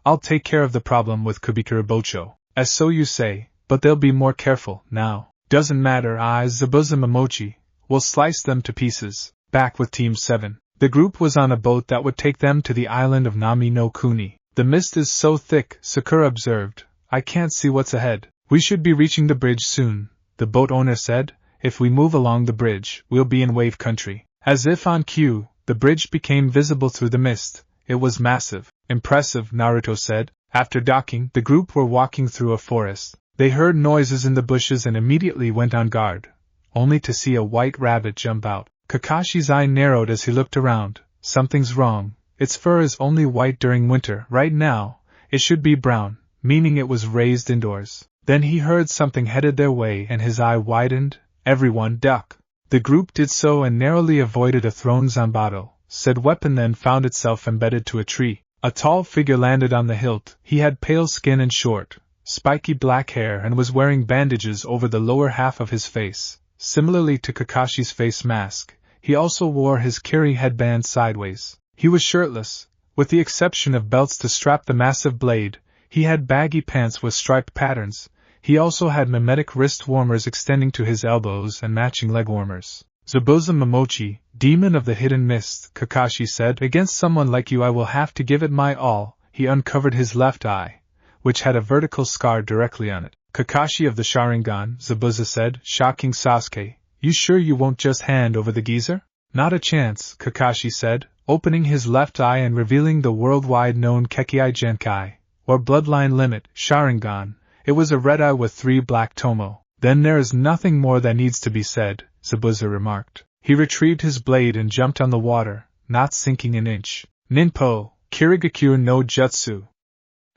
I'll take care of the problem with Kubikurabocho. As so you say, but they'll be more careful, now. Doesn't matter, Zabuza Momochi. We'll slice them to pieces. Back with Team 7. The group was on a boat that would take them to the island of Nami no Kuni. The mist is so thick, Sakura observed. I can't see what's ahead. We should be reaching the bridge soon, the boat owner said. If we move along the bridge, we'll be in wave country. As if on cue, the bridge became visible through the mist. It was massive. Impressive, Naruto said. After docking, the group were walking through a forest. They heard noises in the bushes and immediately went on guard. only to see a white rabbit jump out. Kakashi's eye narrowed as he looked around. Something's wrong. Its fur is only white during winter. Right now, it should be brown, meaning it was raised indoors. Then he heard something headed their way and his eye widened. Everyone duck. The group did so and narrowly avoided a thrown zanbato. Said weapon then found itself embedded to a tree. A tall figure landed on the hilt. He had pale skin and short, spiky black hair and was wearing bandages over the lower half of his face. Similarly to Kakashi's face mask, he also wore his kiri headband sideways. He was shirtless, with the exception of belts to strap the massive blade. He had baggy pants with striped patterns. He also had mimetic wrist warmers extending to his elbows and matching leg warmers. Zabuza Momochi, demon of the hidden mist, Kakashi said, against someone like you I will have to give it my all. He uncovered his left eye, which had a vertical scar directly on it. Kakashi of the Sharingan, Zabuza said, shocking Sasuke, you sure you won't just hand over the geezer? Not a chance, Kakashi said, opening his left eye and revealing the worldwide known Kekkei Genkai, or bloodline limit, Sharingan. It was a red eye with 3 black tomo. Then there is nothing more that needs to be said, Zabuza remarked. He retrieved his blade and jumped on the water, not sinking an inch. Ninpo, Kirigakure no Jutsu.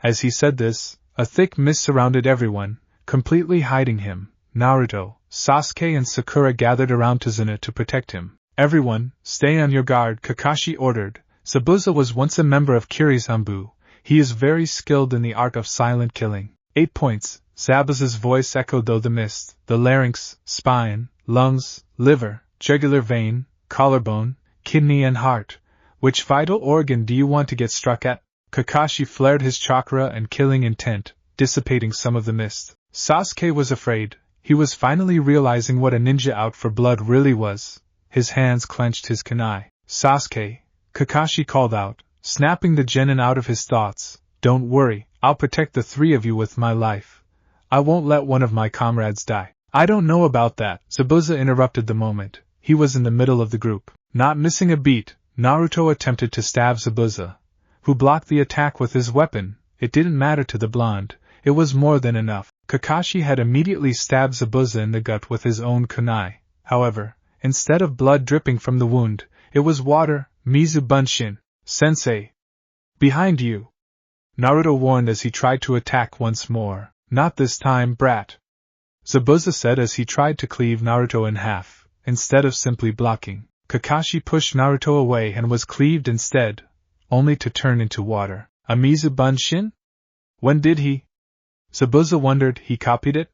As he said this, a thick mist surrounded everyone, completely hiding him. Naruto, Sasuke and Sakura gathered around Tazuna to protect him. Everyone, stay on your guard, Kakashi ordered. Zabuza was once a member of Kirizanbu. He is very skilled in the art of silent killing. 8 points, Zabuza's voice echoed through the mist. The larynx, spine, lungs, liver, jugular vein, collarbone, kidney and heart. Which vital organ do you want to get struck at? Kakashi flared his chakra and killing intent, dissipating some of the mist. Sasuke was afraid. He was finally realizing what a ninja out for blood really was. His hands clenched his kunai. Sasuke, Kakashi called out, snapping the genin out of his thoughts. Don't worry, I'll protect the 3 of you with my life. I won't let one of my comrades die. I don't know about that, Zabuza interrupted the moment. He was in the middle of the group. Not missing a beat, Naruto attempted to stab Zabuza, who blocked the attack with his weapon. It didn't matter to the blonde. It was more than enough. Kakashi had immediately stabbed Zabuza in the gut with his own kunai. However, instead of blood dripping from the wound, it was water. Mizu Bunshin. Sensei. Behind you. Naruto warned as he tried to attack once more. Not this time, brat. Zabuza said as he tried to cleave Naruto in half, instead of simply blocking. Kakashi pushed Naruto away and was cleaved instead, only to turn into water. A Mizu Bunshin? When did he? Zabuza wondered. He copied it?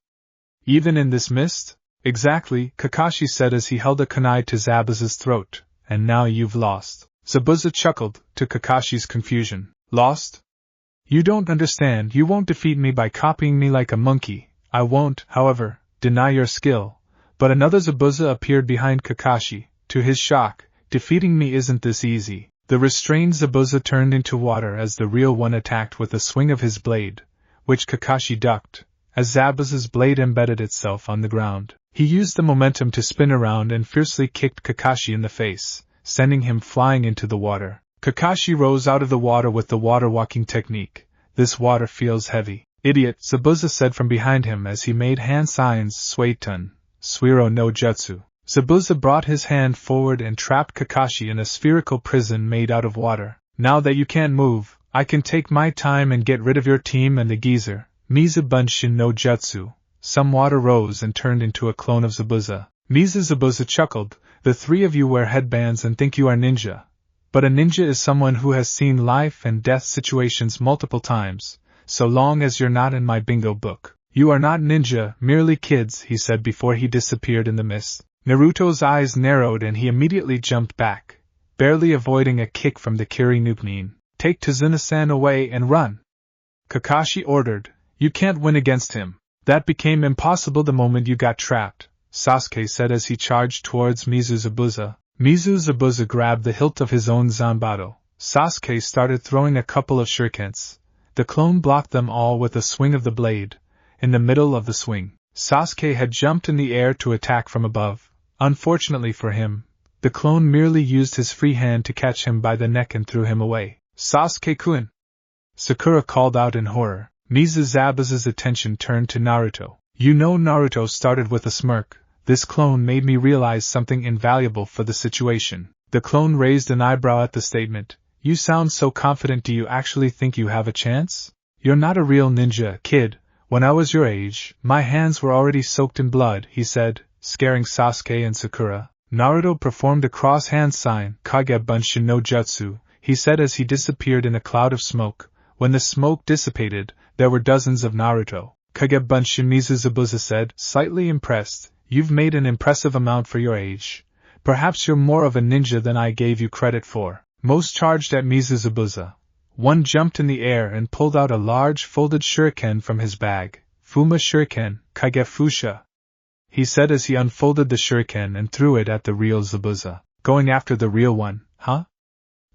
Even in this mist? Exactly, Kakashi said as he held a kunai to Zabuza's throat. And now you've lost. Zabuza chuckled, to Kakashi's confusion. Lost? You don't understand. You won't defeat me by copying me like a monkey. I won't, however, deny your skill. But another Zabuza appeared behind Kakashi. To his shock, defeating me isn't this easy. The restrained Zabuza turned into water as the real one attacked with a swing of his blade, which Kakashi ducked. As Zabuza's blade embedded itself on the ground, he used the momentum to spin around and fiercely kicked Kakashi in the face, sending him flying into the water. Kakashi rose out of the water with the water walking technique. This water feels heavy. Idiot, Zabuza said from behind him as he made hand signs. Suetun, Suiro no Jutsu. Zabuza brought his hand forward and trapped Kakashi in a spherical prison made out of water. Now that you can't move, I can take my time and get rid of your team and the geezer. Mizu Bunshin no Jutsu. Some water rose and turned into a clone of Zabuza. Mizu Zabuza chuckled. The 3 of you wear headbands and think you are ninja. But a ninja is someone who has seen life and death situations multiple times, so long as you're not in my bingo book. You are not ninja, merely kids, he said before he disappeared in the mist. Naruto's eyes narrowed and he immediately jumped back, barely avoiding a kick from the Kiri Nukenin. Take Tazuna-san away and run. Kakashi ordered. You can't win against him. That became impossible the moment you got trapped, Sasuke said as he charged towards Mizu Zabuza. Mizu Zabuza grabbed the hilt of his own zanbato. Sasuke started throwing a couple of shurikens. The clone blocked them all with a swing of the blade. In the middle of the swing, Sasuke had jumped in the air to attack from above. Unfortunately for him, the clone merely used his free hand to catch him by the neck and threw him away. Sasuke-kun! Sakura called out in horror. Mizu Zabuza's attention turned to Naruto. You know, Naruto started with a smirk. This clone made me realize something invaluable for the situation. The clone raised an eyebrow at the statement. You sound so confident. Do you actually think you have a chance? You're not a real ninja, kid. When I was your age, my hands were already soaked in blood, he said, scaring Sasuke and Sakura. Naruto performed a cross-hand sign, Kage Bunshin no Jutsu, he said as he disappeared in a cloud of smoke. When the smoke dissipated, there were dozens of Naruto. Kage Bunshin, Zabuza said, slightly impressed. You've made an impressive amount for your age. Perhaps you're more of a ninja than I gave you credit for. Most charged at Zabuza. One jumped in the air and pulled out a large folded shuriken from his bag. Fuma shuriken, Kage Fusha, he said as he unfolded the shuriken and threw it at the real Zabuza. Going after the real one, huh?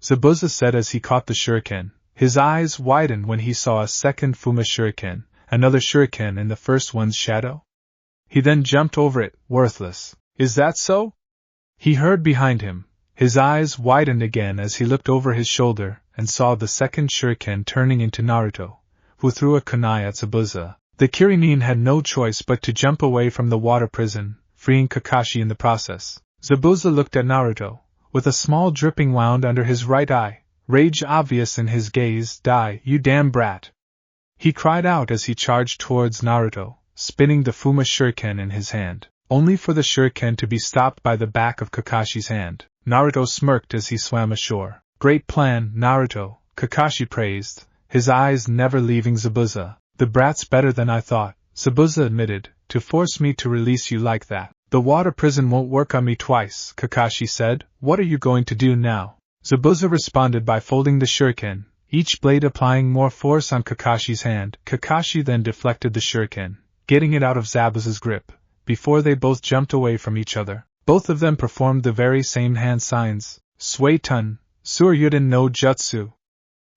Zabuza said as he caught the shuriken. His eyes widened when he saw a second Fuma shuriken, another shuriken in the first one's shadow. He then jumped over it, worthless. Is that so? He heard behind him. His eyes widened again as he looked over his shoulder and saw the second shuriken turning into Naruto, who threw a kunai at Zabuza. The Kirinin had no choice but to jump away from the water prison, freeing Kakashi in the process. Zabuza looked at Naruto, with a small dripping wound under his right eye, rage obvious in his gaze. Die, you damn brat! He cried out as he charged towards Naruto, spinning the Fuma shuriken in his hand, only for the shuriken to be stopped by the back of Kakashi's hand. Naruto smirked as he swam ashore. Great plan, Naruto, Kakashi praised, his eyes never leaving Zabuza. The brat's better than I thought, Zabuza admitted, to force me to release you like that. The water prison won't work on me twice, Kakashi said. What are you going to do now? Zabuza responded by folding the shuriken, each blade applying more force on Kakashi's hand. Kakashi then deflected the shuriken, getting it out of Zabuza's grip, before they both jumped away from each other. Both of them performed the very same hand signs. Suetun, Suryuden no Jutsu.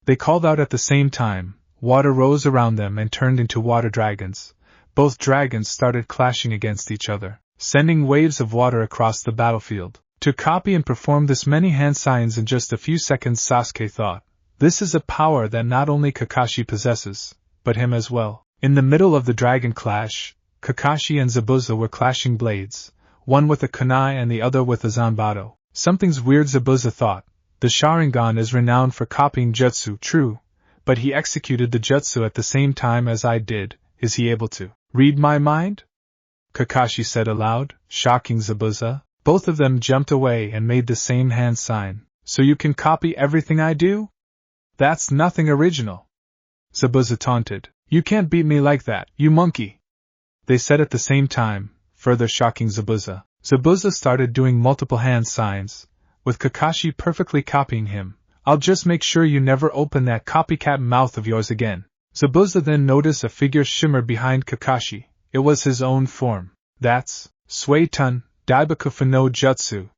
They called out at the same time. Water rose around them and turned into water dragons. Both dragons started clashing against each other, sending waves of water across the battlefield. To copy and perform this many hand signs in just a few seconds, Sasuke thought. This is a power that not only Kakashi possesses, but him as well. In the middle of the dragon clash, Kakashi and Zabuza were clashing blades, one with a kunai and the other with a zanbato. Something's weird, Zabuza thought. The Sharingan is renowned for copying jutsu, true, but he executed the jutsu at the same time as I did. Is he able to read my mind? Kakashi said aloud, shocking Zabuza. Both of them jumped away and made the same hand sign. So you can copy everything I do? That's nothing original. Zabuza taunted. You can't beat me like that, you monkey. They said at the same time, further shocking Zabuza. Zabuza started doing multiple hand signs, with Kakashi perfectly copying him. I'll just make sure you never open that copycat mouth of yours again. Zabuza then noticed a figure shimmer behind Kakashi. It was his own form. That's Suetun, Daibakufu no Jutsu.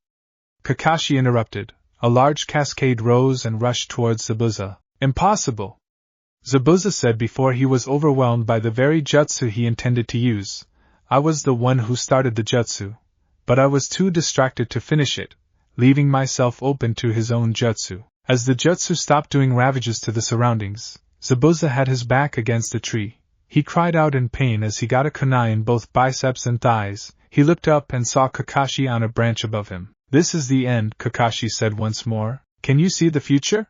Kakashi interrupted. A large cascade rose and rushed towards Zabuza. Impossible! Zabuza said before he was overwhelmed by the very jutsu he intended to use. I was the one who started the jutsu, but I was too distracted to finish it, leaving myself open to his own jutsu. As the jutsu stopped doing ravages to the surroundings, Zabuza had his back against a tree. He cried out in pain as he got a kunai in both biceps and thighs. He looked up and saw Kakashi on a branch above him. This is the end, Kakashi said once more. Can you see the future?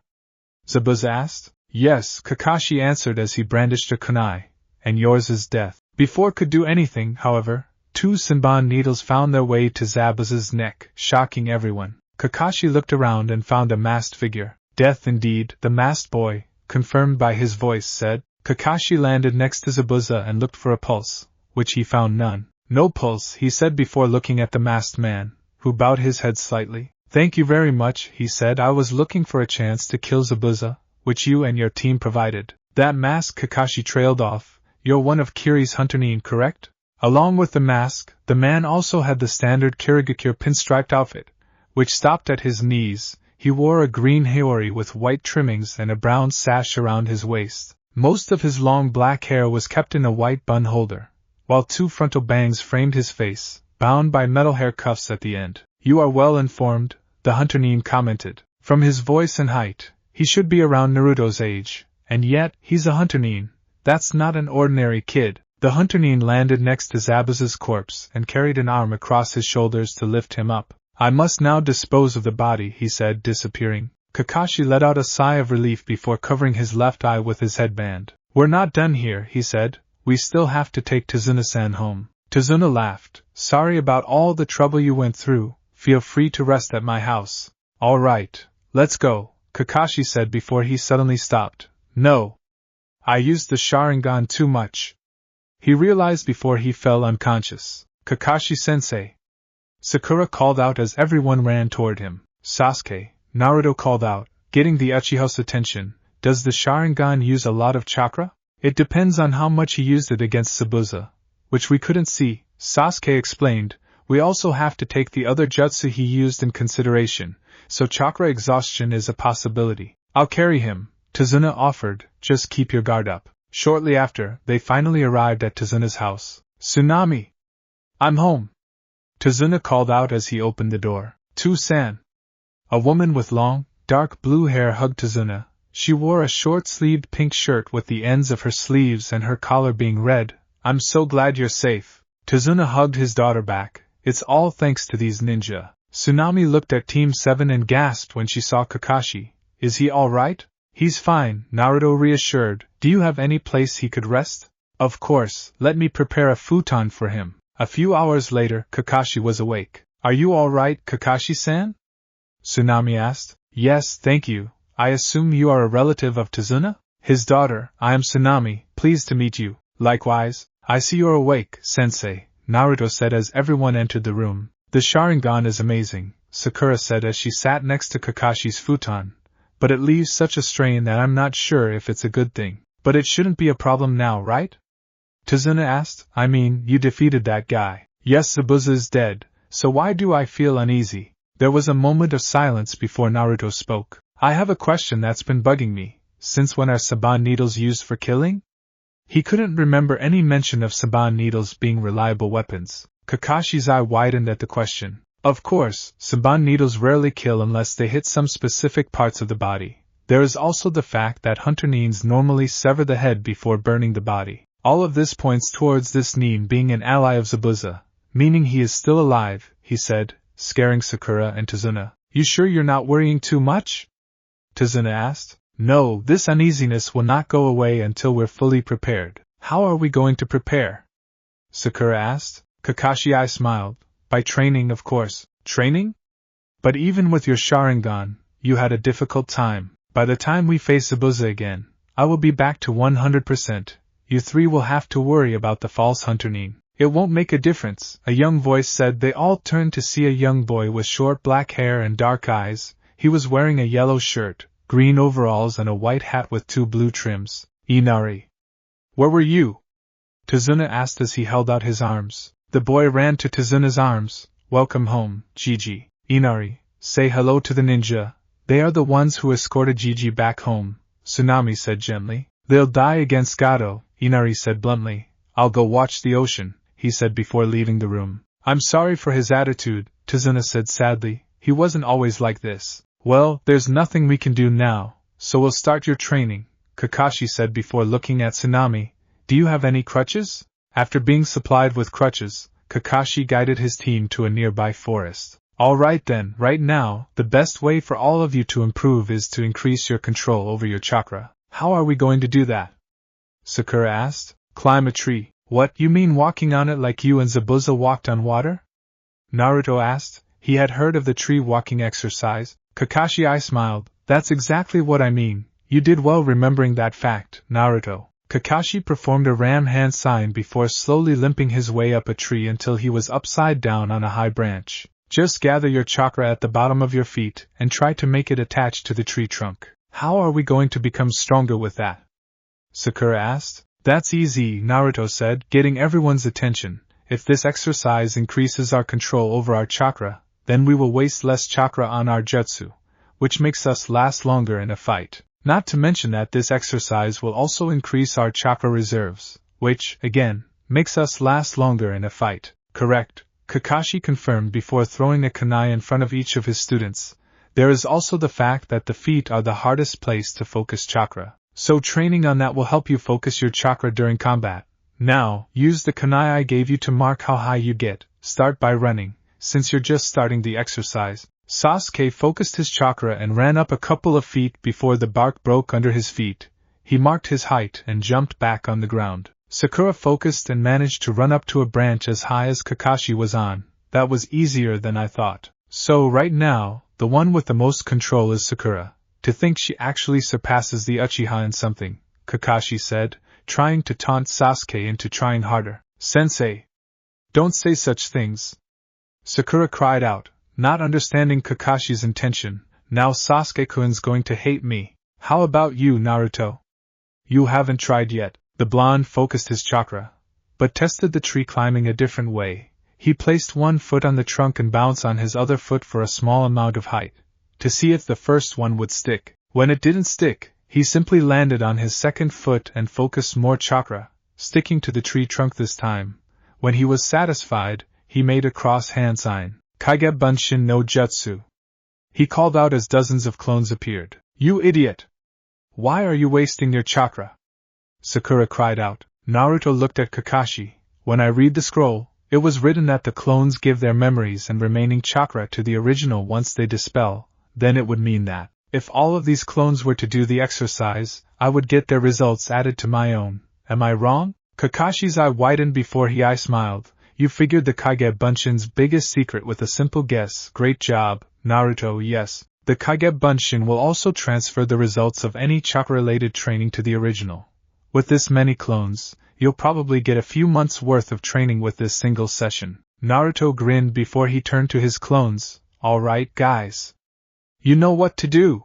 Zabuza asked. Yes, Kakashi answered as he brandished a kunai. And yours is death. Before could do anything, however, two Senbon needles found their way to Zabuza's neck, shocking everyone. Kakashi looked around and found a masked figure. Death indeed, the masked boy, confirmed by his voice, said. Kakashi landed next to Zabuza and looked for a pulse, which he found none. No pulse, he said before looking at the masked man, who bowed his head slightly. Thank you very much, he said. I was looking for a chance to kill Zabuza, which you and your team provided. That mask, Kakashi trailed off. You're one of Kiri's Hunternin, correct? Along with the mask, the man also had the standard Kirigakure pinstriped outfit, which stopped at his knees. He wore a green haori with white trimmings and a brown sash around his waist. Most of his long black hair was kept in a white bun holder, while two frontal bangs framed his face, bound by metal hair cuffs at the end. You are well informed, the Hunternin commented. From his voice and height, he should be around Naruto's age, and yet, he's a Hunternin. That's not an ordinary kid. The hunter-nin landed next to Zabuza's corpse and carried an arm across his shoulders to lift him up. I must now dispose of the body, he said, disappearing. Kakashi let out a sigh of relief before covering his left eye with his headband. We're not done here, he said. We still have to take Tazuna-san home. Tazuna laughed. Sorry about all the trouble you went through. Feel free to rest at my house. All right, let's go, Kakashi said before he suddenly stopped. No. I used the Sharingan too much. He realized before he fell unconscious. Kakashi-sensei. Sakura called out as everyone ran toward him. Sasuke, Naruto called out, getting the Uchiha's attention. Does the Sharingan use a lot of chakra? It depends on how much he used it against Zabuza, which we couldn't see, Sasuke explained. We also have to take the other jutsu he used in consideration, so chakra exhaustion is a possibility. I'll carry him, Tazuna offered, just keep your guard up. Shortly after, they finally arrived at Tazuna's house. Tsunami! I'm home! Tazuna called out as he opened the door. Tu-san! A woman with long, dark blue hair hugged Tazuna. She wore a short-sleeved pink shirt with the ends of her sleeves and her collar being red. I'm so glad you're safe. Tazuna hugged his daughter back. It's all thanks to these ninja. Tsunami looked at Team 7 and gasped when she saw Kakashi. Is he all right? He's fine, Naruto reassured. Do you have any place he could rest? Of course, let me prepare a futon for him. A few hours later, Kakashi was awake. Are you all right, Kakashi-san? Tsunami asked. Yes, thank you. I assume you are a relative of Tazuna? His daughter. I am Tsunami, pleased to meet you. Likewise. I see you're awake, sensei, Naruto said as everyone entered the room. The Sharingan is amazing, Sakura said as she sat next to Kakashi's futon. But it leaves such a strain that I'm not sure if it's a good thing. But it shouldn't be a problem now, right? Tazuna asked. I mean, you defeated that guy. Yes, Zabuza is dead, so why do I feel uneasy? There was a moment of silence before Naruto spoke. I have a question that's been bugging me. Since when are Saban needles used for killing? He couldn't remember any mention of Saban needles being reliable weapons. Kakashi's eye widened at the question. Of course, Saban needles rarely kill unless they hit some specific parts of the body. There is also the fact that hunter nins normally sever the head before burning the body. All of this points towards this nin being an ally of Zabuza, meaning he is still alive, he said, scaring Sakura and Tazuna. You sure you're not worrying too much? Tazuna asked. No, this uneasiness will not go away until we're fully prepared. How are we going to prepare? Sakura asked. Kakashi smiled. By training, of course. Training? But even with your Sharingan, you had a difficult time. By the time we face Zabuza again, I will be back to 100%. You three will have to worry about the false hunter nin. It won't make a difference, a young voice said. They all turned to see a young boy with short black hair and dark eyes. He was wearing a yellow shirt, green overalls and a white hat with 2 blue trims. Inari. Where were you? Tazuna asked as he held out his arms. The boy ran to Tazuna's arms. Welcome home, Gigi. Inari, say hello to the ninja. They are the ones who escorted Gigi back home, Tsunami said gently. They'll die against Gato, Inari said bluntly. I'll go watch the ocean, he said before leaving the room. I'm sorry for his attitude, Tazuna said sadly. He wasn't always like this. Well, there's nothing we can do now, so we'll start your training, Kakashi said before looking at Tsunami. Do you have any crutches? After being supplied with crutches, Kakashi guided his team to a nearby forest. All right then, right now, the best way for all of you to improve is to increase your control over your chakra. How are we going to do that? Sakura asked. Climb a tree. What, you mean walking on it like you and Zabuza walked on water? Naruto asked. He had heard of the tree walking exercise. Kakashi smiled. That's exactly what I mean. You did well remembering that fact, Naruto. Kakashi performed a ram hand sign before slowly limping his way up a tree until he was upside down on a high branch. Just gather your chakra at the bottom of your feet and try to make it attach to the tree trunk. How are we going to become stronger with that? Sakura asked. That's easy, Naruto said, getting everyone's attention. If this exercise increases our control over our chakra, then we will waste less chakra on our jutsu, which makes us last longer in a fight. Not to mention that this exercise will also increase our chakra reserves, which, again, makes us last longer in a fight. Correct, Kakashi confirmed before throwing a kunai in front of each of his students. There is also the fact that the feet are the hardest place to focus chakra, so training on that will help you focus your chakra during combat, Now, use the kunai I gave you to mark how high you get. Start by running, since you're just starting the exercise. Sasuke focused his chakra and ran up a couple of feet before the bark broke under his feet. He marked his height and jumped back on the ground. Sakura focused and managed to run up to a branch as high as Kakashi was on. That was easier than I thought. So right now, the one with the most control is Sakura. To think she actually surpasses the Uchiha in something, Kakashi said, trying to taunt Sasuke into trying harder. Sensei! Don't say such things! Sakura cried out, not understanding Kakashi's intention. Now Sasuke-kun's going to hate me. How about you, Naruto? You haven't tried yet. The blonde focused his chakra, but tested the tree climbing a different way. He placed one foot on the trunk and bounced on his other foot for a small amount of height, to see if the first one would stick. When it didn't stick, he simply landed on his second foot and focused more chakra, sticking to the tree trunk this time. When he was satisfied, he made a cross hand sign. Kage Bunshin no Jutsu. He called out as dozens of clones appeared. You idiot! Why are you wasting your chakra? Sakura cried out. Naruto looked at Kakashi. When I read the scroll, it was written that the clones give their memories and remaining chakra to the original once they dispel. Then it would mean that, if all of these clones were to do the exercise, I would get their results added to my own. Am I wrong? Kakashi's eye widened before he smiled. You figured the Kage Bunshin's biggest secret with a simple guess. Great job, Naruto. Yes, the Kage Bunshin will also transfer the results of any chakra-related training to the original. With this many clones, you'll probably get a few months' worth of training with this single session. Naruto grinned before he turned to his clones. All right, guys. You know what to do.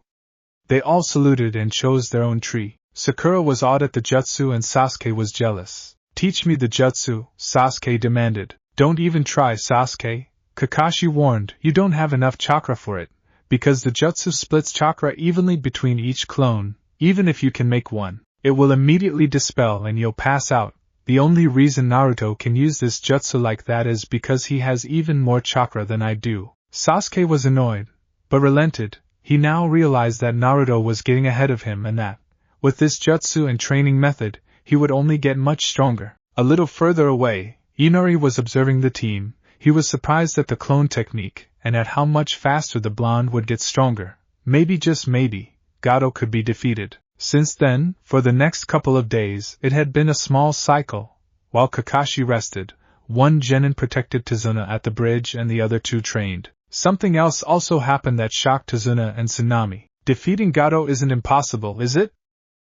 They all saluted and chose their own tree. Sakura was awed at the jutsu and Sasuke was jealous. Teach me the jutsu, Sasuke demanded. Don't even try, Sasuke. Kakashi warned. You don't have enough chakra for it, because the jutsu splits chakra evenly between each clone. Even if you can make one, it will immediately dispel and you'll pass out. The only reason Naruto can use this jutsu like that is because he has even more chakra than I do. Sasuke was annoyed, but relented. He now realized that Naruto was getting ahead of him and that, with this jutsu and training method, he would only get much stronger. A little further away, Inari was observing the team. He was surprised at the clone technique and at how much faster the blonde would get stronger. Maybe, just maybe, Gato could be defeated. Since then, for the next couple of days, it had been a small cycle. While Kakashi rested, one genin protected Tazuna at the bridge and the other two trained. Something else also happened that shocked Tazuna and Tsunami. Defeating Gato isn't impossible, is it?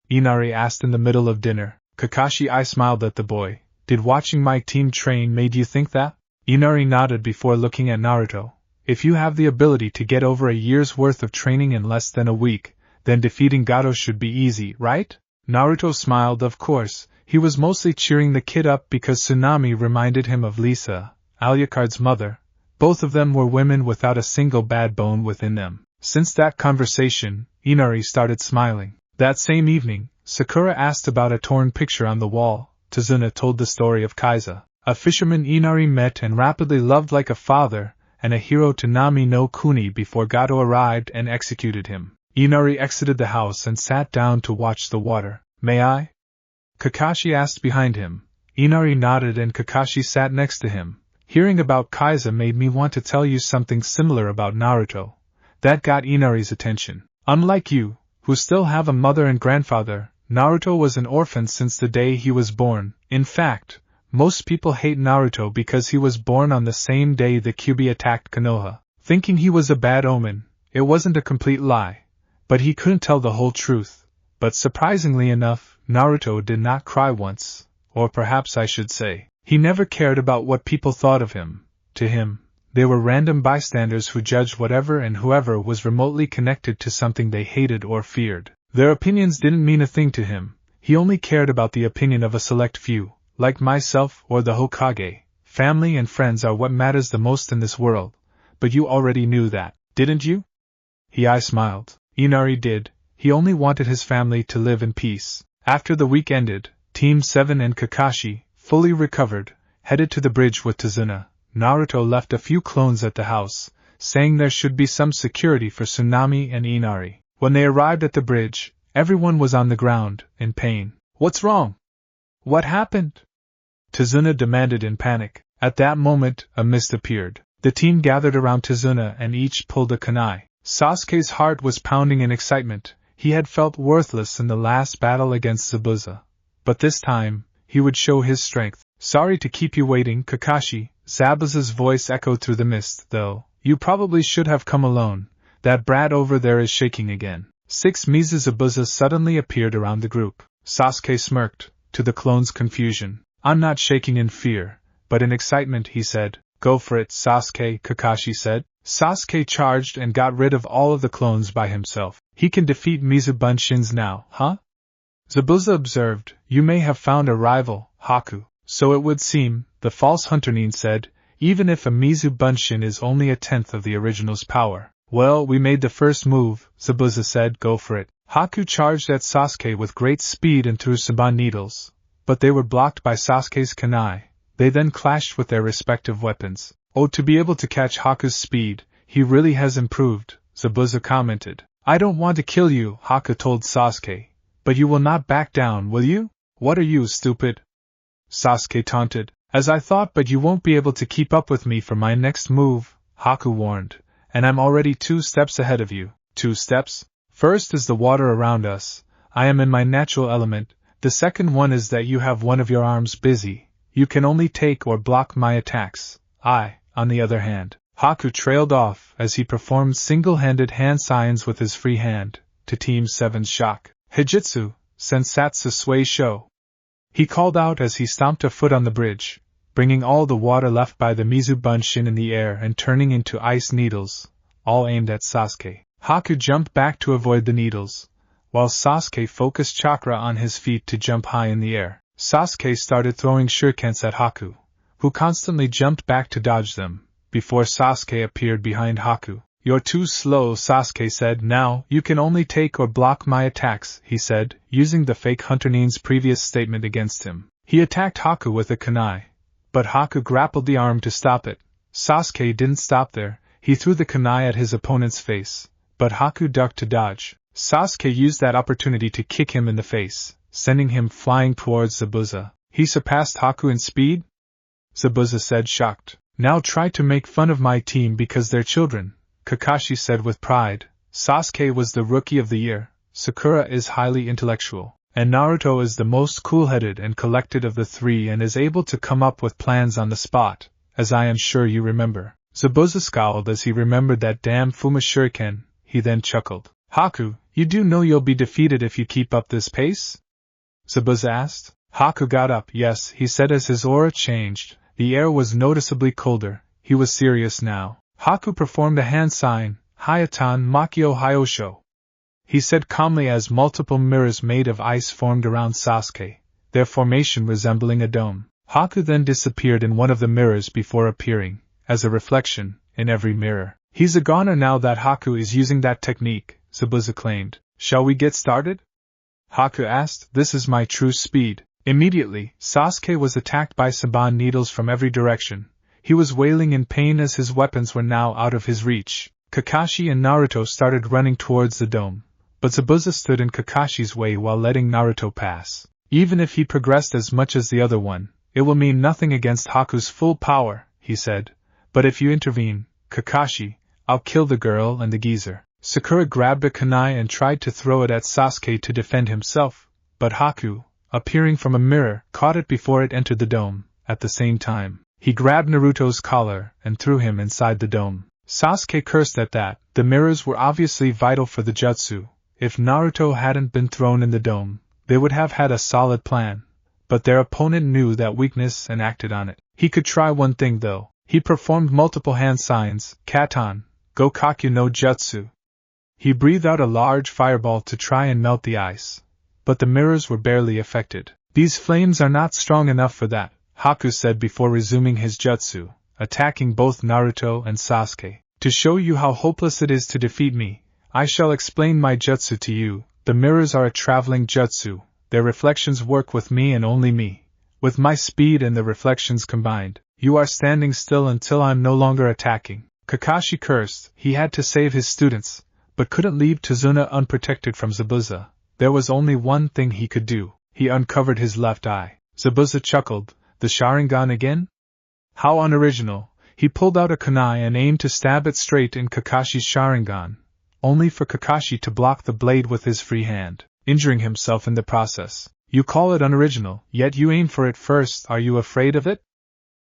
Inari asked in the middle of dinner. Kakashi smiled at the boy. Did watching my team train made you think that? Inari nodded before looking at Naruto. If you have the ability to get over a year's worth of training in less than a week, then defeating Gato should be easy, right? Naruto smiled. Of course. He was mostly cheering the kid up because Tsunami reminded him of Lisa, Alucard's mother. Both of them were women without a single bad bone within them. Since that conversation, Inari started smiling. That same evening, Sakura asked about a torn picture on the wall. Tazuna told the story of Kaiza, a fisherman Inari met and rapidly loved like a father, and a hero to Nami no Kuni before Gato arrived and executed him. Inari exited the house and sat down to watch the water. May I? Kakashi asked behind him. Inari nodded and Kakashi sat next to him. Hearing about Kaiza made me want to tell you something similar about Naruto. That got Inari's attention. Unlike you, who still have a mother and grandfather, Naruto was an orphan since the day he was born. In fact, most people hate Naruto because he was born on the same day the Kyuubi attacked Konoha. Thinking he was a bad omen, it wasn't a complete lie. But he couldn't tell the whole truth. But surprisingly enough, Naruto did not cry once. Or perhaps I should say, he never cared about what people thought of him. To him, they were random bystanders who judged whatever and whoever was remotely connected to something they hated or feared. Their opinions didn't mean a thing to him. He only cared about the opinion of a select few, like myself or the Hokage. Family and friends are what matters the most in this world. But you already knew that, didn't you? He smiled. Inari did. He only wanted his family to live in peace. After the week ended, Team 7 and Kakashi, fully recovered, headed to the bridge with Tazuna. Naruto left a few clones at the house, saying there should be some security for Tsunami and Inari. When they arrived at the bridge, everyone was on the ground, in pain. What's wrong? What happened? Tizuna demanded in panic. At that moment, a mist appeared. The team gathered around Tizuna and each pulled a kunai. Sasuke's heart was pounding in excitement. He had felt worthless in the last battle against Zabuza. But this time, he would show his strength. Sorry to keep you waiting, Kakashi, Zabuza's voice echoed through the mist, though. You probably should have come alone. That brat over there is shaking again. 6 Mizu Zabuza suddenly appeared around the group. Sasuke smirked, to the clone's confusion. I'm not shaking in fear, but in excitement, he said. Go for it, Sasuke, Kakashi said. Sasuke charged and got rid of all of the clones by himself. He can defeat Mizu Bunshins now, huh? Zabuza observed. You may have found a rival, Haku. So it would seem, the false Hunternin said, even if a Mizu Bunshin is only a tenth of the original's power. Well, we made the first move, Zabuza said. Go for it. Haku charged at Sasuke with great speed and threw Saban needles. But they were blocked by Sasuke's kunai. They then clashed with their respective weapons. Oh, to be able to catch Haku's speed, he really has improved, Zabuza commented. I don't want to kill you, Haku told Sasuke. But you will not back down, will you? What are you, stupid? Sasuke taunted. As I thought, but you won't be able to keep up with me for my next move, Haku warned. And I'm already 2 steps ahead of you. 2 steps? First is the water around us. I am in my natural element. The second one is that you have one of your arms busy. You can only take or block my attacks. I, on the other hand. Haku trailed off as he performed single-handed hand signs with his free hand, to Team 7's shock. Hijitsu, Sensatsu Sway Sho. He called out as he stomped a foot on the bridge, bringing all the water left by the Mizu Bunshin in the air and turning into ice needles, all aimed at Sasuke. Haku jumped back to avoid the needles, while Sasuke focused chakra on his feet to jump high in the air. Sasuke started throwing shurikens at Haku, who constantly jumped back to dodge them, before Sasuke appeared behind Haku. You're too slow, Sasuke said. Now, you can only take or block my attacks, he said, using the fake Hunternin's previous statement against him. He attacked Haku with a kunai, but Haku grappled the arm to stop it. Sasuke didn't stop there. He threw the kunai at his opponent's face, but Haku ducked to dodge. Sasuke used that opportunity to kick him in the face, sending him flying towards Zabuza. He surpassed Haku in speed? Zabuza said, shocked. Now try to make fun of my team because they're children, Kakashi said with pride. Sasuke was the rookie of the year, Sakura is highly intellectual, and Naruto is the most cool-headed and collected of the 3 and is able to come up with plans on the spot, as I am sure you remember. Zabuza scowled as he remembered that damn Fuma Shuriken. He then chuckled. Haku, you do know you'll be defeated if you keep up this pace? Zabuza asked. Haku got up. Yes, he said as his aura changed. The air was noticeably colder. He was serious now. Haku performed a hand sign, Hayatan Makio Hyosho. He said calmly as multiple mirrors made of ice formed around Sasuke, their formation resembling a dome. Haku then disappeared in one of the mirrors before appearing, as a reflection, in every mirror. He's a goner now that Haku is using that technique, Zabuza claimed. Shall we get started? Haku asked. This is my true speed. Immediately, Sasuke was attacked by Saban needles from every direction. He was wailing in pain as his weapons were now out of his reach. Kakashi and Naruto started running towards the dome, but Zabuza stood in Kakashi's way while letting Naruto pass. Even if he progressed as much as the other one, it will mean nothing against Haku's full power, he said. But if you intervene, Kakashi, I'll kill the girl and the geezer. Sakura grabbed a kunai and tried to throw it at Sasuke to defend himself, but Haku, appearing from a mirror, caught it before it entered the dome. At the same time, he grabbed Naruto's collar and threw him inside the dome. Sasuke cursed at that. The mirrors were obviously vital for the jutsu. If Naruto hadn't been thrown in the dome, they would have had a solid plan. But their opponent knew that weakness and acted on it. He could try one thing though. He performed multiple hand signs, Katan, Gokakyu no Jutsu. He breathed out a large fireball to try and melt the ice. But the mirrors were barely affected. These flames are not strong enough for that, Haku said before resuming his jutsu, attacking both Naruto and Sasuke. To show you how hopeless it is to defeat me, I shall explain my jutsu to you. The mirrors are a traveling jutsu. Their reflections work with me and only me. With my speed and the reflections combined, you are standing still until I'm no longer attacking. Kakashi cursed. He had to save his students, but couldn't leave Tizuna unprotected from Zabuza. There was only one thing he could do. He uncovered his left eye. Zabuza chuckled. The Sharingan again? How unoriginal. He pulled out a kunai and aimed to stab it straight in Kakashi's Sharingan, only for Kakashi to block the blade with his free hand, injuring himself in the process. You call it unoriginal, yet you aim for it first. Are you afraid of it?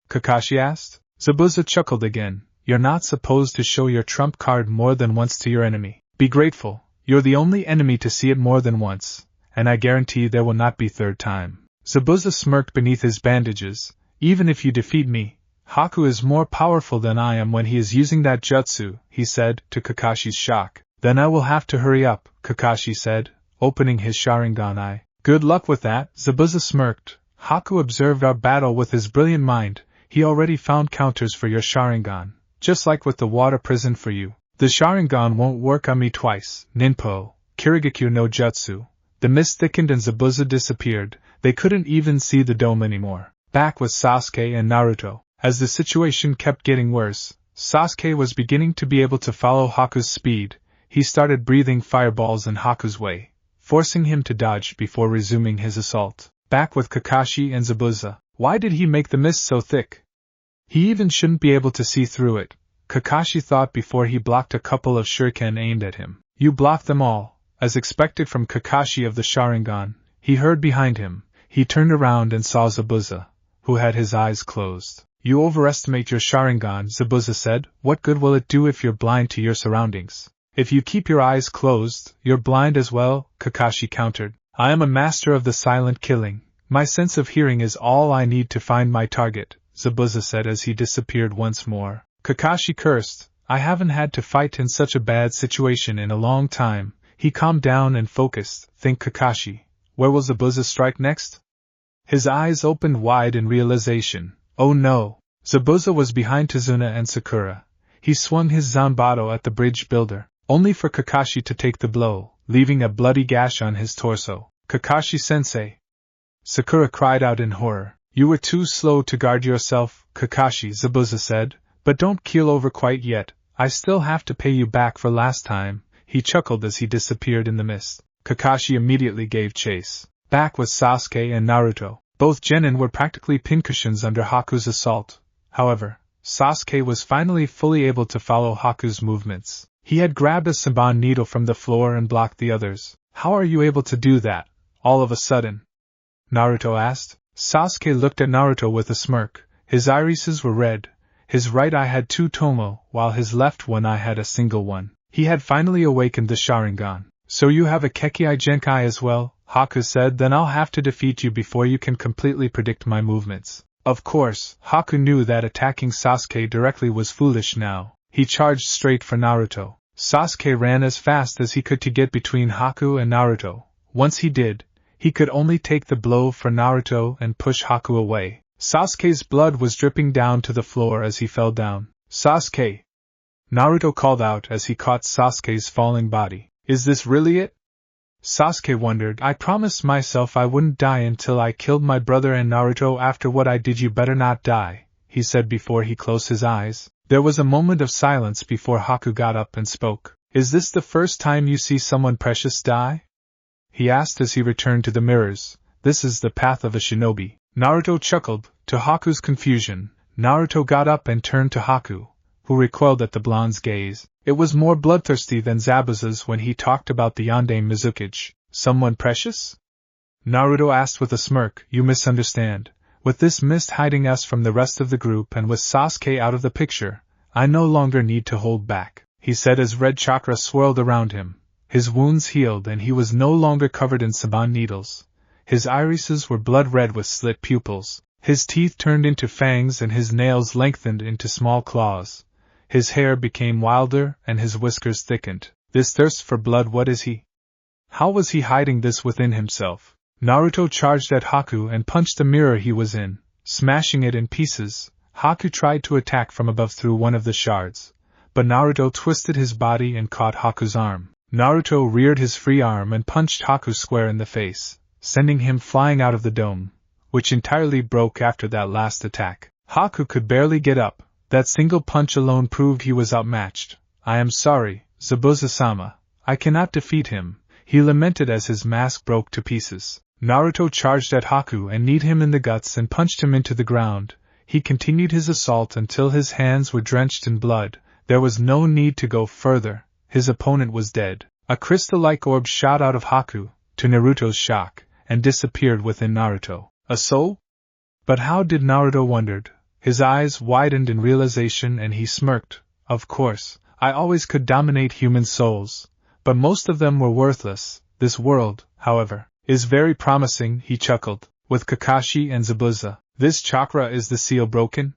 Kakashi asked. Zabuza chuckled again. You're not supposed to show your trump card more than once to your enemy. Be grateful, you're the only enemy to see it more than once, and I guarantee there will not be third time. Zabuza smirked beneath his bandages. Even if you defeat me, Haku is more powerful than I am when he is using that jutsu, he said, to Kakashi's shock. Then I will have to hurry up, Kakashi said, opening his Sharingan eye. Good luck with that, Zabuza smirked. Haku observed our battle with his brilliant mind. He already found counters for your Sharingan, just like with the water prison for you. The Sharingan won't work on me twice. Ninpo, Kirigakyu no Jutsu. The mist thickened and Zabuza disappeared. They couldn't even see the dome anymore. Back with Sasuke and Naruto. As the situation kept getting worse, Sasuke was beginning to be able to follow Haku's speed. He started breathing fireballs in Haku's way, forcing him to dodge before resuming his assault. Back with Kakashi and Zabuza. Why did he make the mist so thick? He even shouldn't be able to see through it, Kakashi thought before he blocked a couple of shuriken aimed at him. You blocked them all, as expected from Kakashi of the Sharingan. He heard behind him. He turned around and saw Zabuza, who had his eyes closed. You overestimate your Sharingan, Zabuza said. What good will it do if you're blind to your surroundings? If you keep your eyes closed, you're blind as well, Kakashi countered. I am a master of the silent killing. My sense of hearing is all I need to find my target, Zabuza said as he disappeared once more. Kakashi cursed. I haven't had to fight in such a bad situation in a long time. He calmed down and focused. Think Kakashi. Where will Zabuza strike next? His eyes opened wide in realization. Oh no! Zabuza was behind Tazuna and Sakura. He swung his Zanbato at the bridge builder, only for Kakashi to take the blow, leaving a bloody gash on his torso. Kakashi-sensei! Sakura cried out in horror. You were too slow to guard yourself, Kakashi, Zabuza said, but don't keel over quite yet. I still have to pay you back for last time. He chuckled as he disappeared in the mist. Kakashi immediately gave chase. Back with Sasuke and Naruto. Both genin were practically pincushions under Haku's assault. However, Sasuke was finally fully able to follow Haku's movements. He had grabbed a Saban needle from the floor and blocked the others. How are you able to do that, all of a sudden? Naruto asked. Sasuke looked at Naruto with a smirk. His irises were red. His right eye had 2 tomo, while his left one eye had a single one. He had finally awakened the Sharingan. So you have a Kekkei Genkai as well, Haku said. Then I'll have to defeat you before you can completely predict my movements. Of course, Haku knew that attacking Sasuke directly was foolish now. He charged straight for Naruto. Sasuke ran as fast as he could to get between Haku and Naruto. Once he did, he could only take the blow for Naruto and push Haku away. Sasuke's blood was dripping down to the floor as he fell down. Sasuke! Naruto called out as he caught Sasuke's falling body. Is this really it? Sasuke wondered. I promised myself I wouldn't die until I killed my brother and Naruto. After what I did, you better not die, he said before he closed his eyes. There was a moment of silence before Haku got up and spoke. Is this the first time you see someone precious die? He asked as he returned to the mirrors. This is the path of a shinobi. Naruto chuckled. To Haku's confusion, Naruto got up and turned to Haku, who recoiled at the blonde's gaze. It was more bloodthirsty than Zabuza's when he talked about the Yondaime Mizukage. Someone precious? Naruto asked with a smirk. You misunderstand. With this mist hiding us from the rest of the group and with Sasuke out of the picture, I no longer need to hold back, he said as red chakra swirled around him. His wounds healed and he was no longer covered in Saban needles. His irises were blood red with slit pupils. His teeth turned into fangs and his nails lengthened into small claws. His hair became wilder and his whiskers thickened. This thirst for blood, what is he? How was he hiding this within himself? Naruto charged at Haku and punched the mirror he was in, smashing it in pieces. Haku tried to attack from above through one of the shards, but Naruto twisted his body and caught Haku's arm. Naruto reared his free arm and punched Haku square in the face, sending him flying out of the dome, which entirely broke after that last attack. Haku could barely get up. That single punch alone proved he was outmatched. I am sorry, Zabuza-sama. I cannot defeat him, he lamented as his mask broke to pieces. Naruto charged at Haku and kneed him in the guts and punched him into the ground. He continued his assault until his hands were drenched in blood. There was no need to go further. His opponent was dead. A crystal-like orb shot out of Haku, to Naruto's shock, and disappeared within Naruto. A soul? But how did Naruto wondered? His eyes widened in realization and he smirked. Of course, I always could dominate human souls, but most of them were worthless. This world, however, is very promising, he chuckled. With Kakashi and Zabuza, this chakra is the seal broken?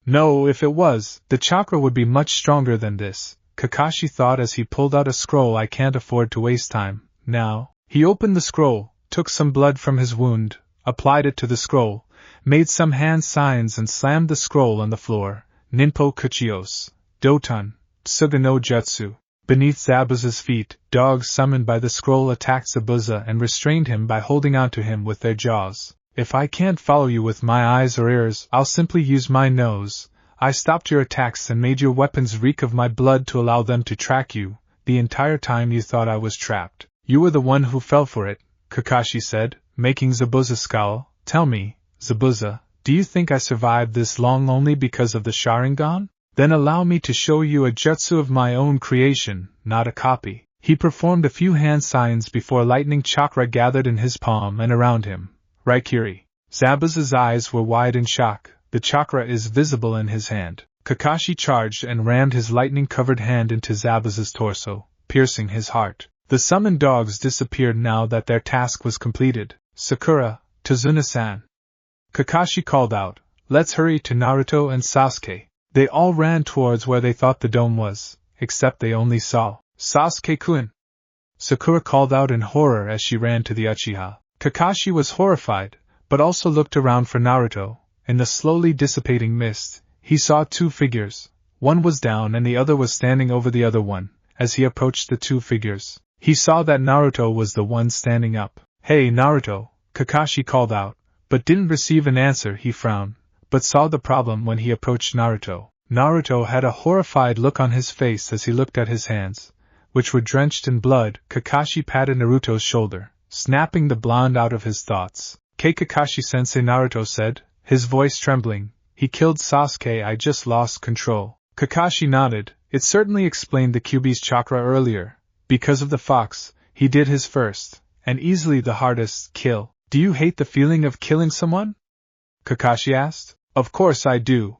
No, if it was, the chakra would be much stronger than this, Kakashi thought as he pulled out a scroll. I can't afford to waste time, now. He opened the scroll, took some blood from his wound, applied it to the scroll, made some hand signs and slammed the scroll on the floor. Ninpo Kuchios, Doton, Tsuga no Jutsu. Beneath Zabuza's feet, dogs summoned by the scroll attacked Zabuza and restrained him by holding onto him with their jaws. If I can't follow you with my eyes or ears, I'll simply use my nose. I stopped your attacks and made your weapons reek of my blood to allow them to track you. The entire time you thought I was trapped. You were the one who fell for it, Kakashi said, making Zabuza scowl. Tell me, Zabuza, do you think I survived this long only because of the Sharingan? Then allow me to show you a jutsu of my own creation, not a copy. He performed a few hand signs before lightning chakra gathered in his palm and around him. Raikiri. Zabuza's eyes were wide in shock. The chakra is visible in his hand. Kakashi charged and rammed his lightning-covered hand into Zabuza's torso, piercing his heart. The summoned dogs disappeared now that their task was completed. Sakura, Tazuna-san. Kakashi called out, let's hurry to Naruto and Sasuke. They all ran towards where they thought the dome was, except they only saw Sasuke-kun. Sakura called out in horror as she ran to the Uchiha. Kakashi was horrified, but also looked around for Naruto. In the slowly dissipating mist, he saw two figures. One was down and the other was standing over the other one. As he approached the two figures, he saw that Naruto was the one standing up. Hey Naruto, Kakashi called out, but didn't receive an answer. He frowned, but saw the problem when he approached Naruto. Naruto had a horrified look on his face as he looked at his hands, which were drenched in blood. Kakashi patted Naruto's shoulder, snapping the blonde out of his thoughts. Kakashi-sensei, Naruto said, his voice trembling. He killed Sasuke. I just lost control. Kakashi nodded. It certainly explained the Kyuubi's chakra earlier. Because of the fox, he did his first, and easily the hardest, kill. Do you hate the feeling of killing someone? Kakashi asked. Of course I do.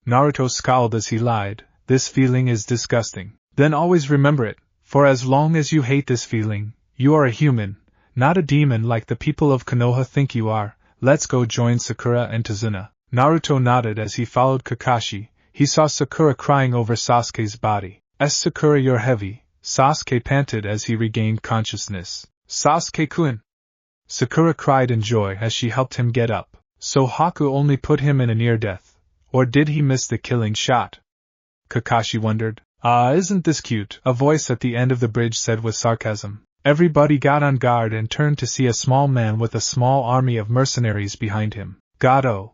Naruto scowled as he lied. This feeling is disgusting. Then always remember it, for as long as you hate this feeling, you are a human, not a demon like the people of Konoha think you are. Let's go join Sakura and Tazuna. Naruto nodded as he followed Kakashi. He saw Sakura crying over Sasuke's body. Sakura, you're heavy, Sasuke panted as he regained consciousness. Sasuke-kun! Sakura cried in joy as she helped him get up. So Haku only put him in a near death. Or did he miss the killing shot? Kakashi wondered. Isn't this cute? A voice at the end of the bridge said with sarcasm. Everybody got on guard and turned to see a small man with a small army of mercenaries behind him. Gato,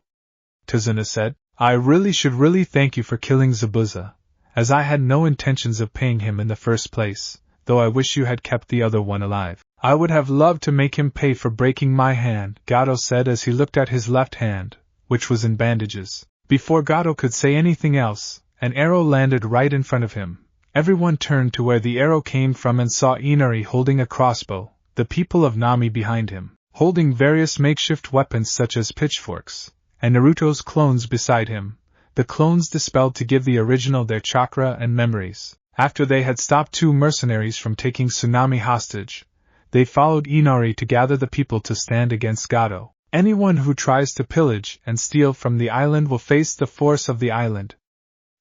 Tazuna said, I should thank you for killing Zabuza, as I had no intentions of paying him in the first place, though I wish you had kept the other one alive. I would have loved to make him pay for breaking my hand, Gato said as he looked at his left hand, which was in bandages. Before Gato could say anything else, an arrow landed right in front of him. Everyone turned to where the arrow came from and saw Inari holding a crossbow, the people of Nami behind him, holding various makeshift weapons such as pitchforks, and Naruto's clones beside him. The clones dispelled to give the original their chakra and memories. After they had stopped two mercenaries from taking Tsunami hostage, they followed Inari to gather the people to stand against Gato. Anyone who tries to pillage and steal from the island will face the force of the island.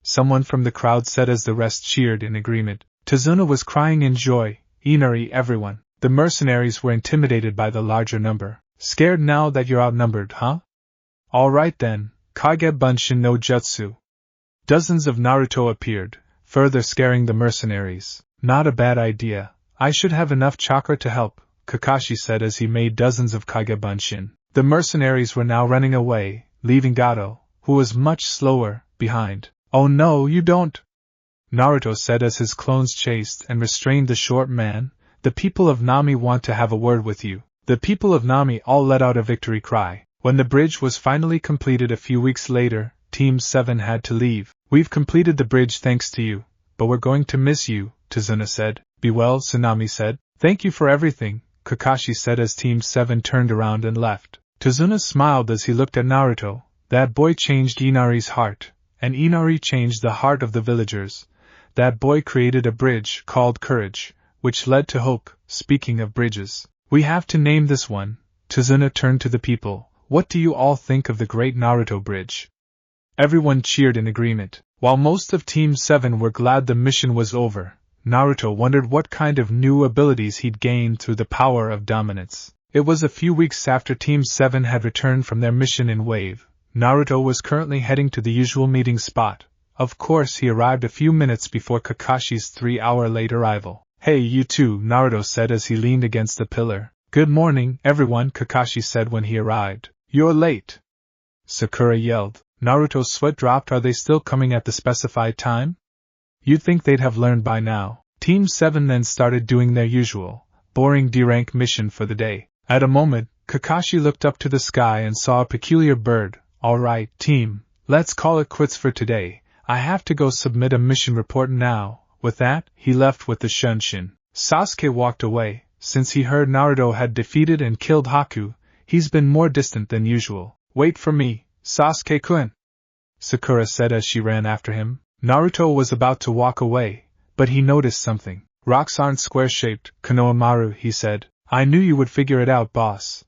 Someone from the crowd said as the rest cheered in agreement. Tazuna was crying in joy. Inari, everyone. The mercenaries were intimidated by the larger number. Scared now that you're outnumbered, huh? Alright then, Kage Bunshin no Jutsu. Dozens of Naruto appeared, further scaring the mercenaries. Not a bad idea. I should have enough chakra to help, Kakashi said as he made dozens of Kage Bunshin. The mercenaries were now running away, leaving Gato, who was much slower, behind. Oh no, you don't! Naruto said as his clones chased and restrained the short man. The people of Nami want to have a word with you. The people of Nami all let out a victory cry. When the bridge was finally completed a few weeks later, Team 7 had to leave. We've completed the bridge thanks to you, but we're going to miss you, Tazuna said. Be well, Tsunami said. Thank you for everything, Kakashi said as Team 7 turned around and left. Tazuna smiled as he looked at Naruto. That boy changed Inari's heart, and Inari changed the heart of the villagers. That boy created a bridge called Courage, which led to hope. Speaking of bridges, we have to name this one. Tazuna turned to the people. What do you all think of the great Naruto bridge? Everyone cheered in agreement. While most of Team 7 were glad the mission was over, Naruto wondered what kind of new abilities he'd gained through the power of dominance. It was a few weeks after Team 7 had returned from their mission in Wave. Naruto was currently heading to the usual meeting spot. Of course, he arrived a few minutes before Kakashi's 3-hour late arrival. Hey, you two, Naruto said as he leaned against the pillar. Good morning, everyone, Kakashi said when he arrived. You're late, Sakura yelled. Naruto's sweat dropped. Are they still coming at the specified time? You'd think they'd have learned by now. Team 7 then started doing their usual, boring D-rank mission for the day. At a moment, Kakashi looked up to the sky and saw a peculiar bird. Alright, team, let's call it quits for today. I have to go submit a mission report now. With that, he left with the Shunshin. Sasuke walked away. Since he heard Naruto had defeated and killed Haku, he's been more distant than usual. Wait for me, Sasuke-kun, Sakura said as she ran after him. Naruto was about to walk away, but he noticed something. Rocks aren't square-shaped, Konohamaru, he said. I knew you would figure it out, boss,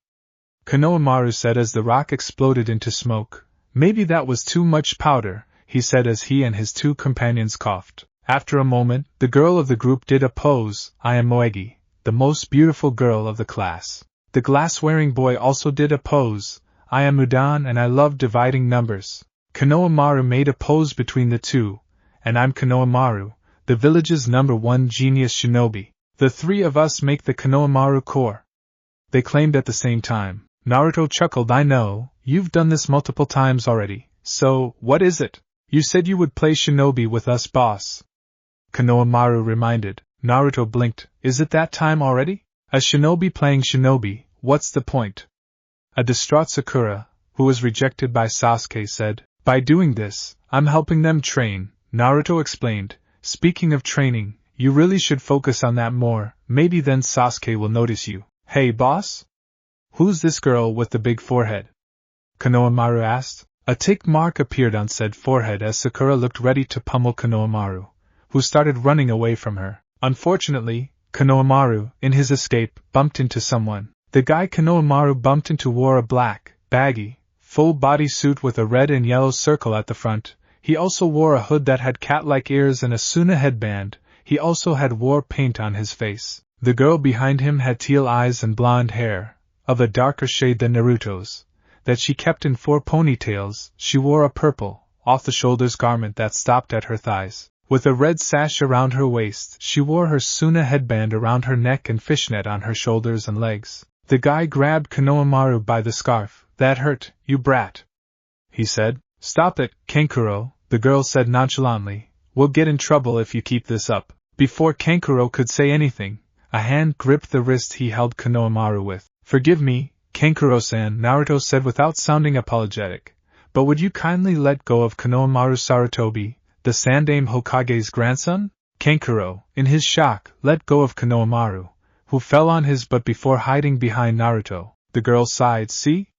Konohamaru said as the rock exploded into smoke. Maybe that was too much powder, he said as he and his two companions coughed. After a moment, the girl of the group did a pose. I am Moegi, the most beautiful girl of the class. The glass-wearing boy also did a pose. I am Udan and I love dividing numbers. Konohamaru made a pose between the two. And I'm Konohamaru, the village's #1 genius shinobi. The three of us make the Konohamaru Corps, they claimed at the same time. Naruto chuckled. I know, you've done this multiple times already. So, what is it? You said you would play shinobi with us, boss, Konohamaru reminded. Naruto blinked. Is it that time already? A shinobi playing shinobi, what's the point? A distraught Sakura, who was rejected by Sasuke, said, by doing this, I'm helping them train, Naruto explained. Speaking of training, you really should focus on that more, maybe then Sasuke will notice you. Hey boss? Who's this girl with the big forehead? Konohamaru asked. A tick mark appeared on said forehead as Sakura looked ready to pummel Konohamaru, who started running away from her. Unfortunately, Konohamaru, in his escape, bumped into someone. The guy Konohamaru bumped into wore a black, baggy, full-body suit with a red and yellow circle at the front. He also wore a hood that had cat-like ears and a Suna headband. He also had war paint on his face. The girl behind him had teal eyes and blonde hair, of a darker shade than Naruto's, that she kept in 4 ponytails. She wore a purple, off-the-shoulders garment that stopped at her thighs. With a red sash around her waist, she wore her Suna headband around her neck and fishnet on her shoulders and legs. The guy grabbed Konohamaru by the scarf. That hurt, you brat, he said. Stop it, Kankuro, the girl said nonchalantly. We'll get in trouble if you keep this up. Before Kankuro could say anything, a hand gripped the wrist he held Konohamaru with. Forgive me, Kankuro-san, Naruto said without sounding apologetic, but would you kindly let go of Konohamaru Sarutobi, the Sandaime Hokage's grandson? Kankuro, in his shock, let go of Konohamaru, who fell on his butt before hiding behind Naruto. The girl sighed. See?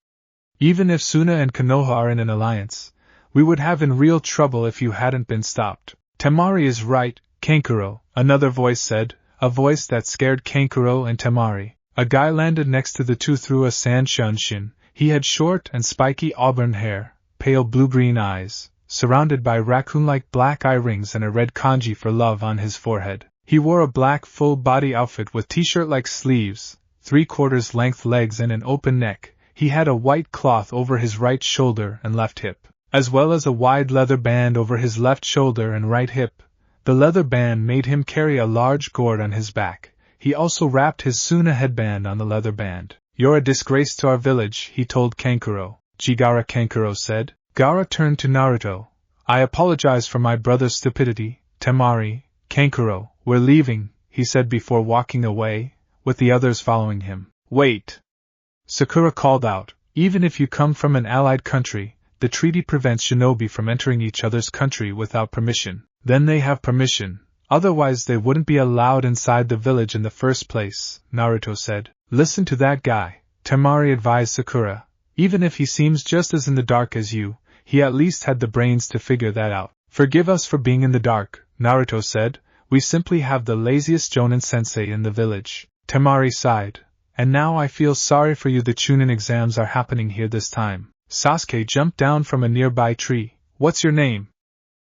Even if Suna and Konoha are in an alliance, we would have in real trouble if you hadn't been stopped. Temari is right, Kankuro, another voice said, a voice that scared Kankuro and Temari. A guy landed next to the two through a sand shunshin. He had short and spiky auburn hair, pale blue-green eyes, surrounded by raccoon-like black eye rings and a red kanji for love on his forehead. He wore a black full-body outfit with t-shirt-like sleeves, 3/4 length legs and an open neck. He had a white cloth over his right shoulder and left hip, as well as a wide leather band over his left shoulder and right hip. The leather band made him carry a large gourd on his back. He also wrapped his Suna headband on the leather band. You're a disgrace to our village, he told Kankuro. Jigara, Kankuro said. Gaara turned to Naruto. I apologize for my brother's stupidity. Temari, Kankuro, we're leaving, he said before walking away, with the others following him. Wait, Sakura called out. Even if you come from an allied country, the treaty prevents shinobi from entering each other's country without permission. Then they have permission, otherwise they wouldn't be allowed inside the village in the first place, Naruto said. Listen to that guy, Temari advised Sakura. Even if he seems just as in the dark as you, he at least had the brains to figure that out. Forgive us for being in the dark, Naruto said. We simply have the laziest Jonin sensei in the village. Temari sighed. And now I feel sorry for you. The Chunin exams are happening here this time. Sasuke jumped down from a nearby tree. What's your name?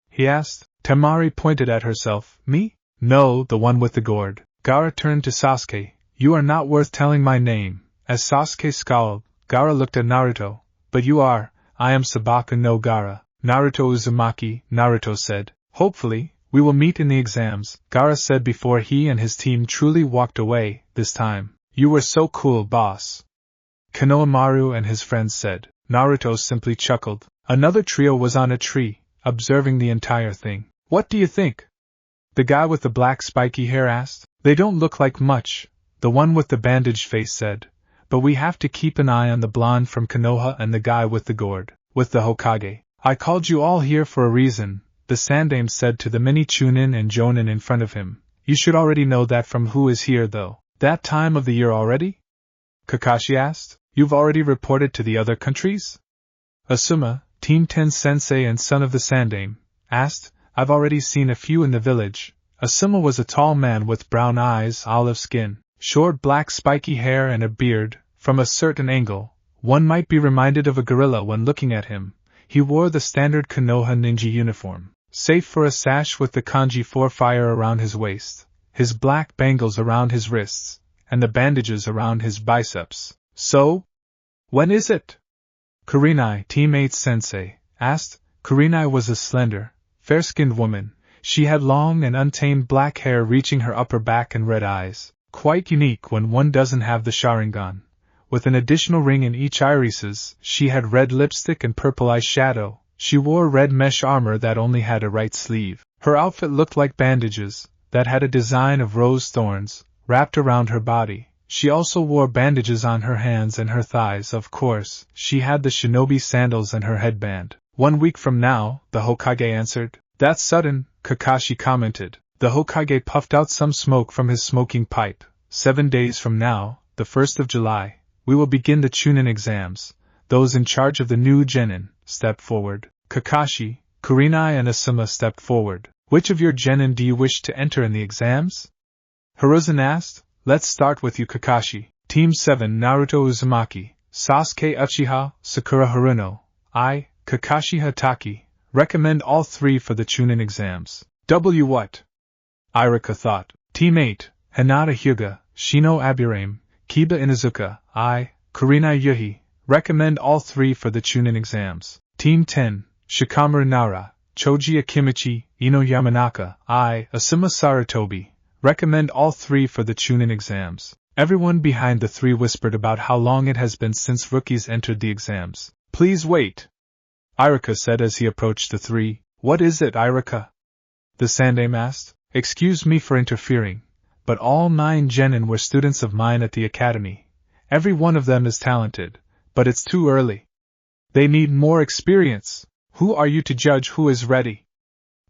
He asked. Temari pointed at herself. Me? No, the one with the gourd. Gaara turned to Sasuke. You are not worth telling my name. As Sasuke scowled, Gaara looked at Naruto. But you are. I am Sabaka no Gaara. Naruto Uzumaki, Naruto said. Hopefully, we will meet in the exams, Gaara said before he and his team truly walked away, this time. You were so cool, boss. Konohamaru and his friends said. Naruto simply chuckled. Another trio was on a tree, observing the entire thing. What do you think? The guy with the black spiky hair asked. They don't look like much, the one with the bandaged face said. But we have to keep an eye on the blonde from Konoha and the guy with the gourd, with the Hokage. I called you all here for a reason, the Sandaime said to the many Chunin and Jonin in front of him. You should already know that from who is here though. That time of the year already? Kakashi asked. You've already reported to the other countries? Asuma, Team 10 sensei and son of the Sandaime, asked. I've already seen a few in the village. Asuma was a tall man with brown eyes, olive skin, short black spiky hair and a beard. From a certain angle, one might be reminded of a gorilla when looking at him. He wore the standard Konoha ninja uniform, save for a sash with the kanji 4 fire around his waist, his black bangles around his wrists, and the bandages around his biceps. So? When is it? Kurenai, Team 8 sensei, asked. Kurenai was a slender, fair-skinned woman. She had long and untamed black hair reaching her upper back and red eyes, quite unique when one doesn't have the Sharingan. With an additional ring in each irises, she had red lipstick and purple eyeshadow. She wore red mesh armor that only had a right sleeve. Her outfit looked like bandages, that had a design of rose thorns, wrapped around her body. She also wore bandages on her hands and her thighs. Of course, she had the shinobi sandals and her headband. 1 week from now, the Hokage answered. That's sudden, Kakashi commented. The Hokage puffed out some smoke from his smoking pipe. 7 days from now, the 1st of July, we will begin the Chunin exams. Those in charge of the new genin stepped forward. Kakashi, Kurenai and Asuma stepped forward. Which of your genin do you wish to enter in the exams? Hiruzen asked. Let's start with you, Kakashi. Team 7 Naruto Uzumaki, Sasuke Uchiha, Sakura Haruno. I, Kakashi Hatake, recommend all 3 for the Chunin exams. W what? Irika thought. Team 8, Hinata Hyuga, Shino Aburame, Kiba Inuzuka. I, Kurenai Yuhi, recommend all 3 for the Chunin exams. Team 10, Shikamaru Nara, Choji Akimichi, Ino Yamanaka. I, Asuma Sarutobi, recommend all 3 for the Chunin exams. Everyone behind the 3 whispered about how long it has been since rookies entered the exams. Please wait, Irika said as he approached the 3. What is it, Irika? The Sandaime asked. Excuse me for interfering, but all 9 genin were students of mine at the academy. Every one of them is talented, but it's too early. They need more experience. Who are you to judge who is ready?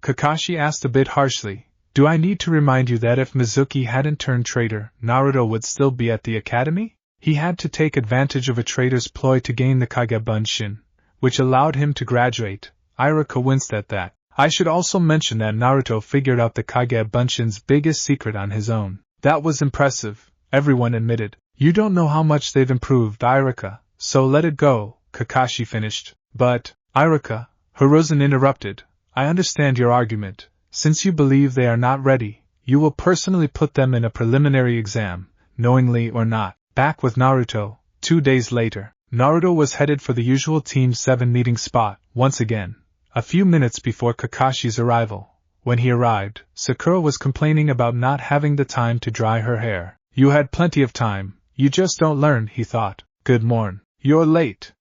Kakashi asked a bit harshly. Do I need to remind you that if Mizuki hadn't turned traitor, Naruto would still be at the academy? He had to take advantage of a traitor's ploy to gain the Kage Bunshin, which allowed him to graduate. Irika winced at that. I should also mention that Naruto figured out the Kage Bunshin's biggest secret on his own. That was impressive, everyone admitted. You don't know how much they've improved, Irika, so let it go, Kakashi finished. But, Irika, Hiruzen interrupted, I understand your argument. Since you believe they are not ready, you will personally put them in a preliminary exam, knowingly or not. Back with Naruto, 2 days later, Naruto was headed for the usual Team 7 meeting spot, once again. A few minutes before Kakashi's arrival, when he arrived, Sakura was complaining about not having the time to dry her hair. You had plenty of time, you just don't learn, he thought. Good morn. You're late,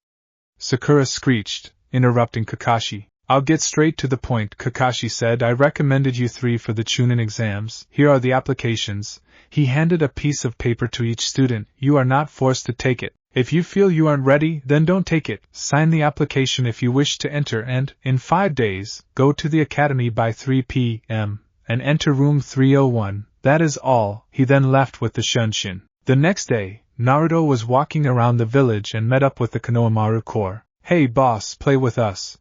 Sakura screeched, interrupting Kakashi. I'll get straight to the point, Kakashi said. I recommended you 3 for the Chunin exams. Here are the applications. He handed a piece of paper to each student. You are not forced to take it. If you feel you aren't ready, then don't take it. Sign the application if you wish to enter and, in 5 days, go to the academy by 3 p.m. and enter room 301. That is all. He then left with the Shunshin. The next day, Naruto was walking around the village and met up with the Konohamaru Corps. Hey boss, play with us.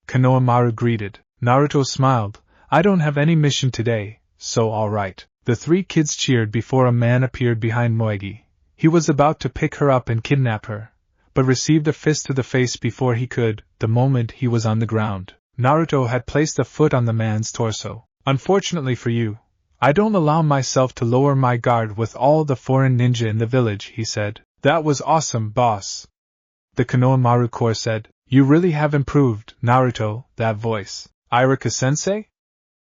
Konohamaru greeted. Naruto smiled. I don't have any mission today, so alright. The 3 kids cheered before a man appeared behind Moegi. He was about to pick her up and kidnap her, but received a fist to the face before he could. The moment he was on the ground, Naruto had placed a foot on the man's torso. Unfortunately for you, I don't allow myself to lower my guard with all the foreign ninja in the village, he said. That was awesome, boss. The Konohamaru Corps said. You really have improved, Naruto. That voice. Irika-sensei?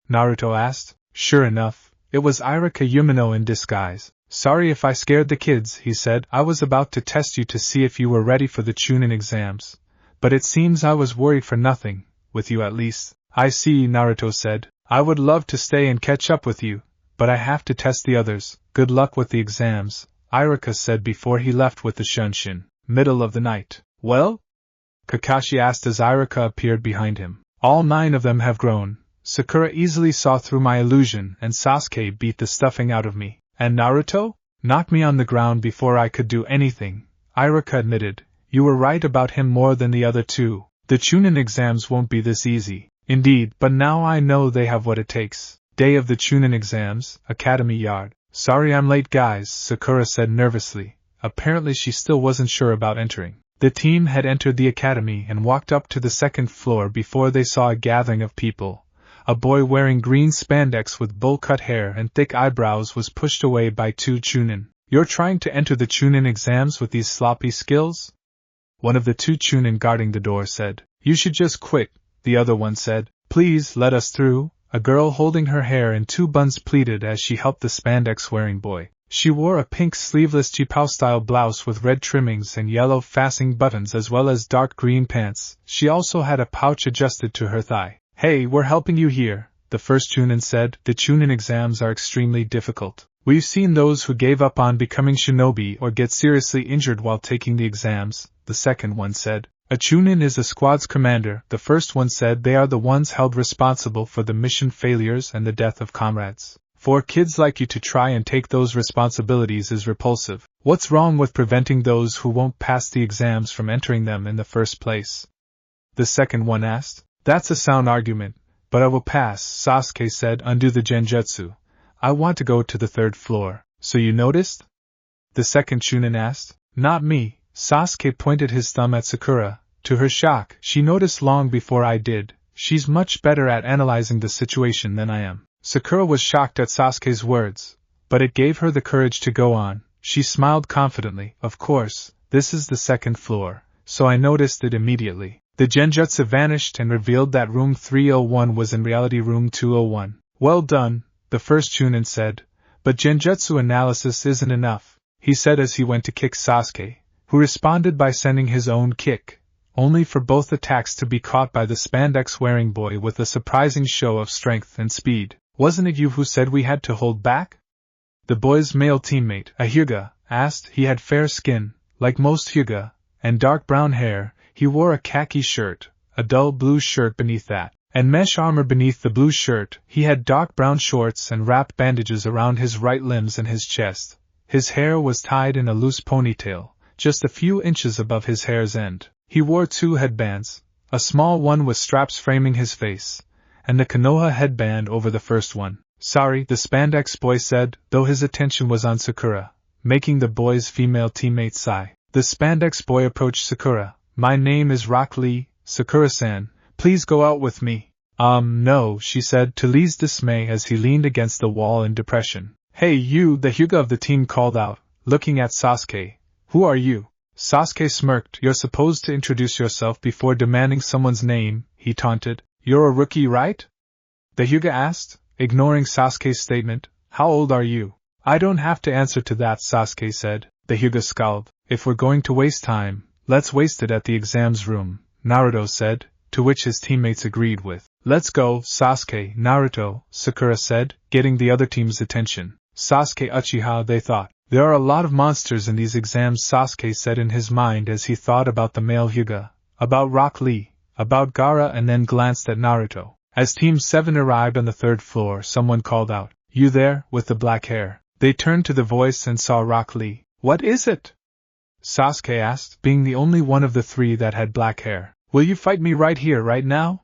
Naruto asked. Sure enough, it was Irika Yumino in disguise. Sorry if I scared the kids, he said. I was about to test you to see if you were ready for the Chunin exams. But it seems I was worried for nothing, with you at least. I see, Naruto said. I would love to stay and catch up with you, but I have to test the others. Good luck with the exams, Irika said before he left with the Shunshin. Middle of the night. Well? Kakashi asked as Irika appeared behind him. All 9 of them have grown. Sakura easily saw through my illusion and Sasuke beat the stuffing out of me. And Naruto? Knocked me on the ground before I could do anything, Irika admitted. You were right about him more than the other 2. The Chunin exams won't be this easy. Indeed, but now I know they have what it takes. Day of the Chunin exams, Academy Yard. Sorry I'm late guys, Sakura said nervously. Apparently she still wasn't sure about entering. The team had entered the academy and walked up to the 2nd floor before they saw a gathering of people. A boy wearing green spandex with bowl-cut hair and thick eyebrows was pushed away by 2 Chunin. You're trying to enter the Chunin exams with these sloppy skills? One of the 2 Chunin guarding the door said. You should just quit, the other one said. Please let us through, a girl holding her hair in 2 buns pleaded as she helped the spandex-wearing boy. She wore a pink sleeveless Chipao-style blouse with red trimmings and yellow fastening buttons as well as dark green pants. She also had a pouch adjusted to her thigh. Hey, we're helping you here, the first Chunin said. The Chunin exams are extremely difficult. We've seen those who gave up on becoming shinobi or get seriously injured while taking the exams, the second one said. A Chunin is a squad's commander, the first one said. They are the ones held responsible for the mission failures and the death of comrades. For kids like you to try and take those responsibilities is repulsive. What's wrong with preventing those who won't pass the exams from entering them in the first place? The second one asked. That's a sound argument, but I will pass, Sasuke said. Undo the genjutsu. I want to go to the 3rd floor. So you noticed? The second Chunin asked. Not me. Sasuke pointed his thumb at Sakura. To her shock, she noticed long before I did. She's much better at analyzing the situation than I am. Sakura was shocked at Sasuke's words, but it gave her the courage to go on. She smiled confidently. Of course, this is the 2nd floor, so I noticed it immediately. The genjutsu vanished and revealed that room 301 was in reality room 201. Well done, the first Chunin said, but genjutsu analysis isn't enough, he said as he went to kick Sasuke, who responded by sending his own kick, only for both attacks to be caught by the spandex-wearing boy with a surprising show of strength and speed. Wasn't it you who said we had to hold back? The boy's male teammate, a Hyuga, asked. He had fair skin, like most Hyuga, and dark brown hair. He wore a khaki shirt, a dull blue shirt beneath that, and mesh armor beneath the blue shirt. He had dark brown shorts and wrapped bandages around his right limbs and his chest. His hair was tied in a loose ponytail, just a few inches above his hair's end. He wore 2 headbands, a small one with straps framing his face, and the Konoha headband over the first one. Sorry, the spandex boy said, though his attention was on Sakura, making the boy's female teammate sigh. The spandex boy approached Sakura. My name is Rock Lee, Sakura-san, please go out with me. No, she said to Lee's dismay as he leaned against the wall in depression. Hey you, the Hyuga of the team called out, looking at Sasuke. Who are you? Sasuke smirked. You're supposed to introduce yourself before demanding someone's name, he taunted. You're a rookie, right? The Hyuga asked, ignoring Sasuke's statement. How old are you? I don't have to answer to that, Sasuke said. The Hyuga scowled. If we're going to waste time, let's waste it at the exams room, Naruto said, to which his teammates agreed with. Let's go, Sasuke, Naruto, Sakura said, getting the other team's attention. Sasuke Uchiha, they thought. There are a lot of monsters in these exams, Sasuke said in his mind as he thought about the male Hyuga, about Rock Lee, about Gaara, and then glanced at Naruto. As Team 7 arrived on the third floor, someone called out, "You there, with the black hair?" They turned to the voice and saw Rock Lee. "What is it?" Sasuke asked, being the only one of the three that had black hair. "Will you fight me right here, right now?"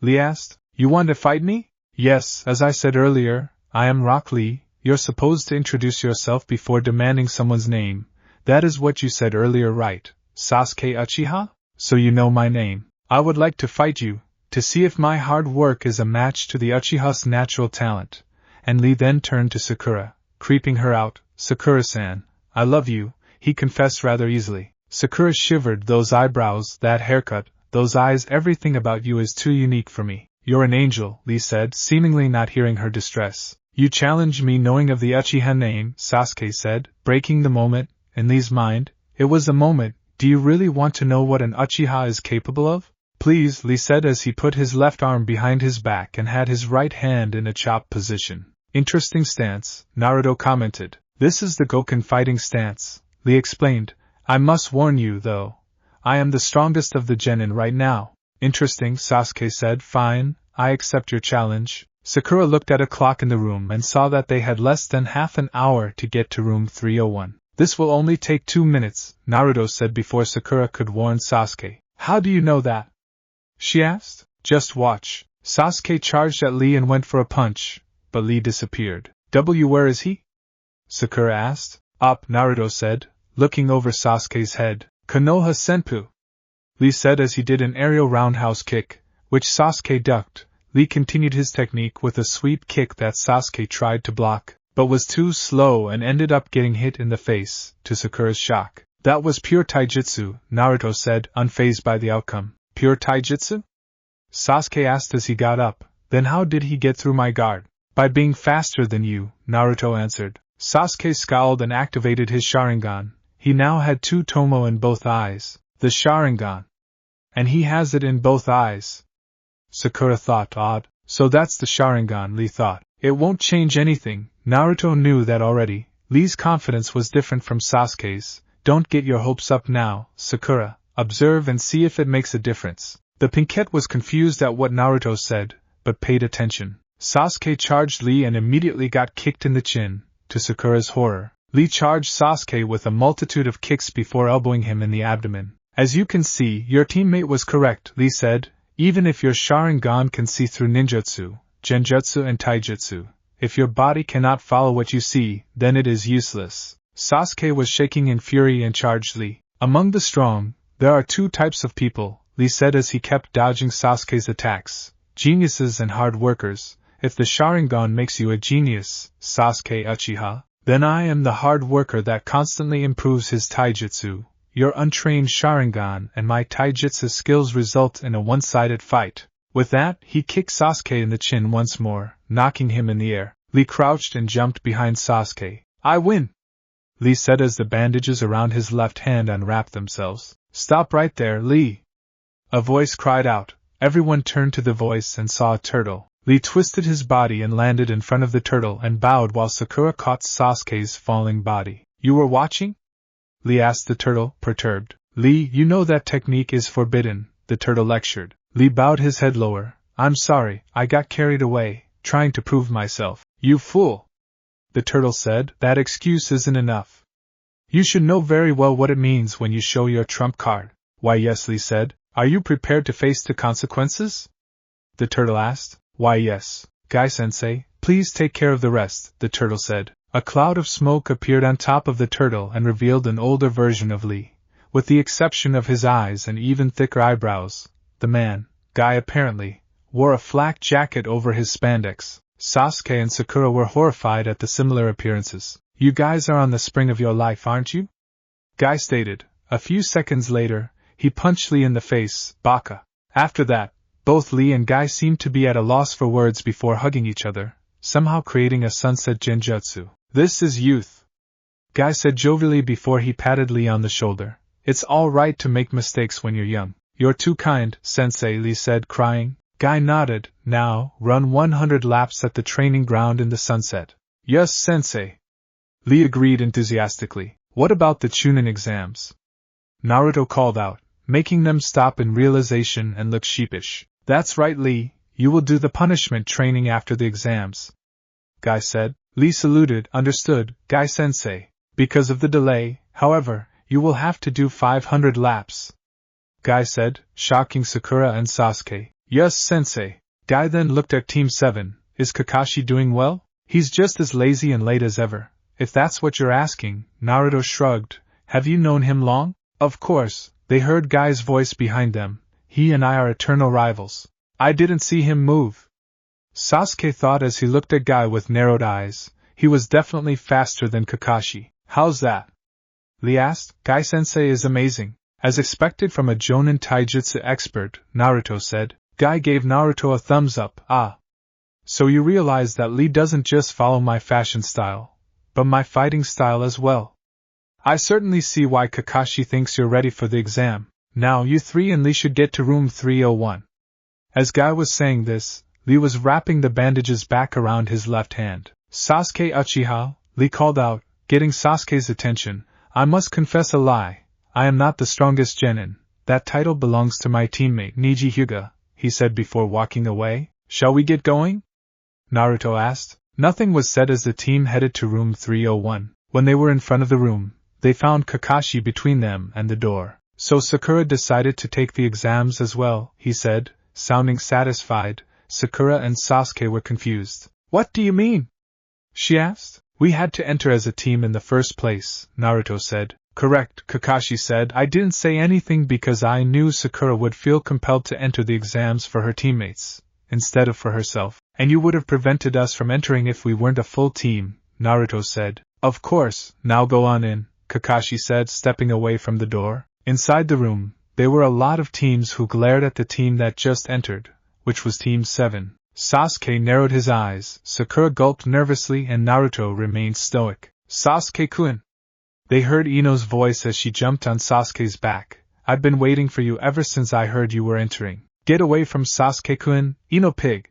Lee asked. "You want to fight me?" "Yes, as I said earlier, I am Rock Lee. You're supposed to introduce yourself before demanding someone's name. That is what you said earlier, right? Sasuke Uchiha? So you know my name. I would like to fight you, to see if my hard work is a match to the Uchiha's natural talent." And Lee then turned to Sakura, creeping her out. "Sakura-san, I love you," he confessed rather easily. Sakura shivered. "Those eyebrows, that haircut, those eyes, everything about you is too unique for me." "You're an angel," Lee said, seemingly not hearing her distress. "You challenge me knowing of the Uchiha name," Sasuke said, breaking the moment. In Lee's mind, it was a moment. "Do you really want to know what an Uchiha is capable of?" "Please," Lee said as he put his left arm behind his back and had his right hand in a chop position. "Interesting stance," Naruto commented. "This is the Goken fighting stance," Lee explained. "I must warn you, though. I am the strongest of the genin right now." "Interesting," Sasuke said. "Fine, I accept your challenge." Sakura looked at a clock in the room and saw that they had less than half an hour to get to room 301. "This will only take 2 minutes, Naruto said before Sakura could warn Sasuke. "How do you know that?" she asked. "Just watch." Sasuke charged at Lee and went for a punch, but Lee disappeared. Where is he?" Sakura asked. "Up," Naruto said, looking over Sasuke's head. "Konoha Senpu," Lee said as he did an aerial roundhouse kick, which Sasuke ducked. Lee continued his technique with a sweep kick that Sasuke tried to block, but was too slow and ended up getting hit in the face, to Sakura's shock. "That was pure taijutsu," Naruto said, unfazed by the outcome. "Pure taijutsu?" Sasuke asked as he got up. "Then how did he get through my guard?" "By being faster than you," Naruto answered. Sasuke scowled and activated his Sharingan. He now had 2 Tomo in both eyes. The Sharingan. And he has it in both eyes. Sakura thought, odd. So that's the Sharingan, Lee thought. It won't change anything. Naruto knew that already. Lee's confidence was different from Sasuke's. "Don't get your hopes up now, Sakura. Observe and see if it makes a difference." The Pinkette was confused at what Naruto said, but paid attention. Sasuke charged Lee and immediately got kicked in the chin, to Sakura's horror. Lee charged Sasuke with a multitude of kicks before elbowing him in the abdomen. "As you can see, your teammate was correct," Lee said. "Even if your Sharingan can see through ninjutsu, genjutsu and taijutsu, if your body cannot follow what you see, then it is useless." Sasuke was shaking in fury and charged Lee. "Among the strong, there are 2 types of people," Lee said as he kept dodging Sasuke's attacks. "Geniuses and hard workers. If the Sharingan makes you a genius, Sasuke Uchiha, then I am the hard worker that constantly improves his taijutsu. Your untrained Sharingan and my taijutsu skills result in a one-sided fight." With that, he kicked Sasuke in the chin once more, knocking him in the air. Lee crouched and jumped behind Sasuke. "I win!" Lee said as the bandages around his left hand unwrapped themselves. "Stop right there, Lee!" a voice cried out. Everyone turned to the voice and saw a turtle. Lee twisted his body and landed in front of the turtle and bowed while Sakura caught Sasuke's falling body. "You were watching?" Lee asked the turtle, perturbed. "Lee, you know that technique is forbidden," the turtle lectured. Lee bowed his head lower. "I'm sorry, I got carried away, trying to prove myself." "You fool!" the turtle said. "That excuse isn't enough. You should know very well what it means when you show your trump card." "Why yes," Lee said. "Are you prepared to face the consequences?" the turtle asked. "Why yes. Gai-sensei, please take care of the rest," the turtle said. A cloud of smoke appeared on top of the turtle and revealed an older version of Lee. With the exception of his eyes and even thicker eyebrows, the man, Guy apparently, wore a flak jacket over his spandex. Sasuke and Sakura were horrified at the similar appearances. "You guys are on the spring of your life, aren't you?" Guy stated. A few seconds later, he punched Lee in the face. "Baka." After that, both Lee and Guy seemed to be at a loss for words before hugging each other, somehow creating a sunset genjutsu. "This is youth," Guy said jovially before he patted Lee on the shoulder. "It's all right to make mistakes when you're young." "You're too kind, sensei," Lee said, crying. Guy nodded. "Now, run 100 laps at the training ground in the sunset." "Yes, sensei." Lee agreed enthusiastically. What about the Chunin exams? Naruto called out, making them stop in realization and look sheepish. That's right, Lee, you will do the punishment training after the exams. Guy said. Lee saluted. Understood, Guy-sensei. Because of the delay, however, you will have to do 500 laps. Guy said, shocking Sakura and Sasuke. Yes, sensei. Guy then looked at Team 7. Is Kakashi doing well? He's just as lazy and late as ever. If that's what you're asking, Naruto shrugged. Have you known him long? Of course, they heard Guy's voice behind them. He and I are eternal rivals. I didn't see him move. Sasuke thought as he looked at Guy with narrowed eyes. He was definitely faster than Kakashi. How's that? Lee asked. Guy-sensei is amazing. As expected from a Jonin taijutsu expert, Naruto said. Guy gave Naruto a thumbs up. Ah. So you realize that Lee doesn't just follow my fashion style, but my fighting style as well. I certainly see why Kakashi thinks you're ready for the exam. Now you three and Lee should get to room 301. As Guy was saying this, Lee was wrapping the bandages back around his left hand. Sasuke Uchiha, Lee called out, getting Sasuke's attention. I must confess a lie. I am not the strongest genin. That title belongs to my teammate Niji Hyuga, he said before walking away. Shall we get going? Naruto asked. Nothing was said as the team headed to room 301. When they were in front of the room, they found Kakashi between them and the door. So Sakura decided to take the exams as well, he said, sounding satisfied. Sakura and Sasuke were confused. What do you mean? She asked. We had to enter as a team in the first place, Naruto said. Correct, Kakashi said. I didn't say anything because I knew Sakura would feel compelled to enter the exams for her teammates, instead of for herself. And you would have prevented us from entering if we weren't a full team, Naruto said. Of course, now go on in, Kakashi said, stepping away from the door. Inside the room, there were a lot of teams who glared at the team that just entered, which was Team 7. Sasuke narrowed his eyes, Sakura gulped nervously, and Naruto remained stoic. Sasuke-kun! They heard Ino's voice as she jumped on Sasuke's back. I've been waiting for you ever since I heard you were entering. Get away from Sasuke-kun, Ino pig!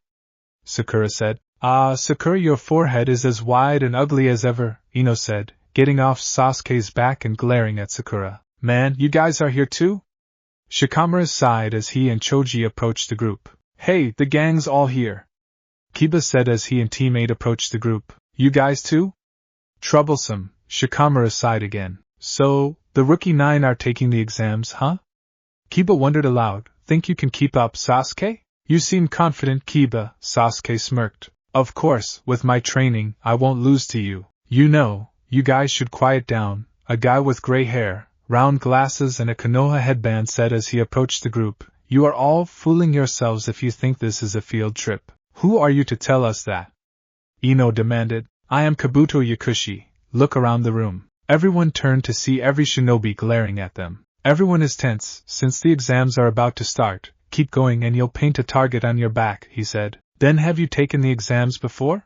Sakura said. Ah, Sakura, your forehead is as wide and ugly as ever, Ino said, getting off Sasuke's back and glaring at Sakura. Man, you guys are here too? Shikamaru sighed as he and Choji approached the group. Hey, the gang's all here. Kiba said as he and teammate approached the group. You guys too? Troublesome, Shikamaru sighed again. So, the rookie 9 are taking the exams, huh? Kiba wondered aloud. Think you can keep up, Sasuke? You seem confident, Kiba, Sasuke smirked. Of course, with my training, I won't lose to you. You know, you guys should quiet down, a guy with gray hair, round glasses and a Konoha headband said as he approached the group. You are all fooling yourselves if you think this is a field trip. Who are you to tell us that? Ino demanded. I am Kabuto Yakushi. Look around the room. Everyone turned to see every shinobi glaring at them. Everyone is tense, since the exams are about to start. Keep going and you'll paint a target on your back, he said. Then have you taken the exams before?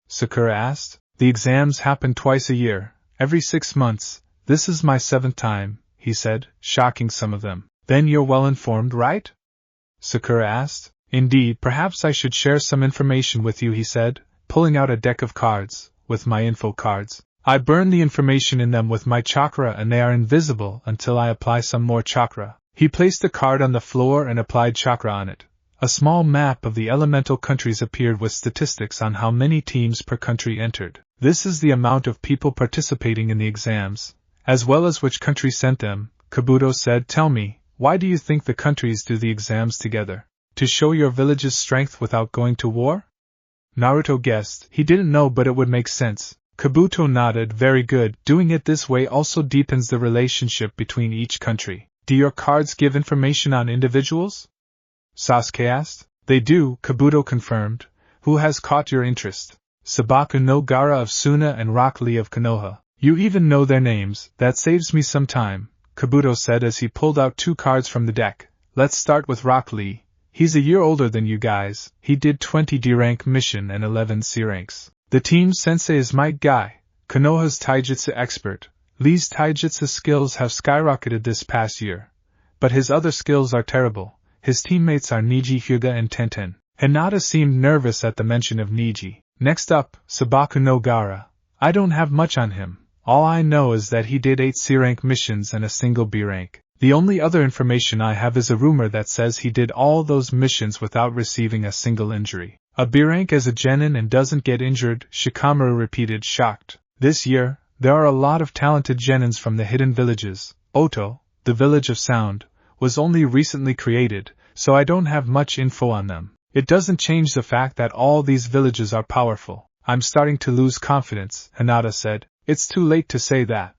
Sakura asked. The exams happen twice a year, every 6 months. This is my 7th time, he said, shocking some of them. Then you're well informed, right? Sakura asked. Indeed, perhaps I should share some information with you, he said, pulling out a deck of cards, with my info cards. I burn the information in them with my chakra and they are invisible until I apply some more chakra. He placed the card on the floor and applied chakra on it. A small map of the elemental countries appeared with statistics on how many teams per country entered. This is the amount of people participating in the exams, as well as which country sent them, Kabuto said. Tell me, why do you think the countries do the exams together? To show your village's strength without going to war? Naruto guessed. He didn't know, but it would make sense. Kabuto nodded. Very good. Doing it this way also deepens the relationship between each country. Do your cards give information on individuals? Sasuke asked. They do, Kabuto confirmed. Who has caught your interest? Sabaku no Gaara of Suna and Rock Lee of Konoha. You even know their names. That saves me some time, Kabuto said as he pulled out 2 cards from the deck. Let's start with Rock Lee. He's a year older than you guys. He did 20 D-rank mission and 11 C-ranks. The team's sensei is Might Guy, Konoha's taijutsu expert. Lee's taijutsu skills have skyrocketed this past year, but his other skills are terrible. His teammates are Niji Hyuga and Tenten. Hinata seemed nervous at the mention of Niji. Next up, Sabaku no Gaara. I don't have much on him. All I know is that he did 8 C-rank missions and a single B-rank. The only other information I have is a rumor that says he did all those missions without receiving a single injury. A B-rank as a genin and doesn't get injured, Shikamaru repeated, shocked. This year, there are a lot of talented genins from the hidden villages. Oto, the village of sound, was only recently created, so I don't have much info on them. It doesn't change the fact that all these villages are powerful. I'm starting to lose confidence, Hinata said. It's too late to say that,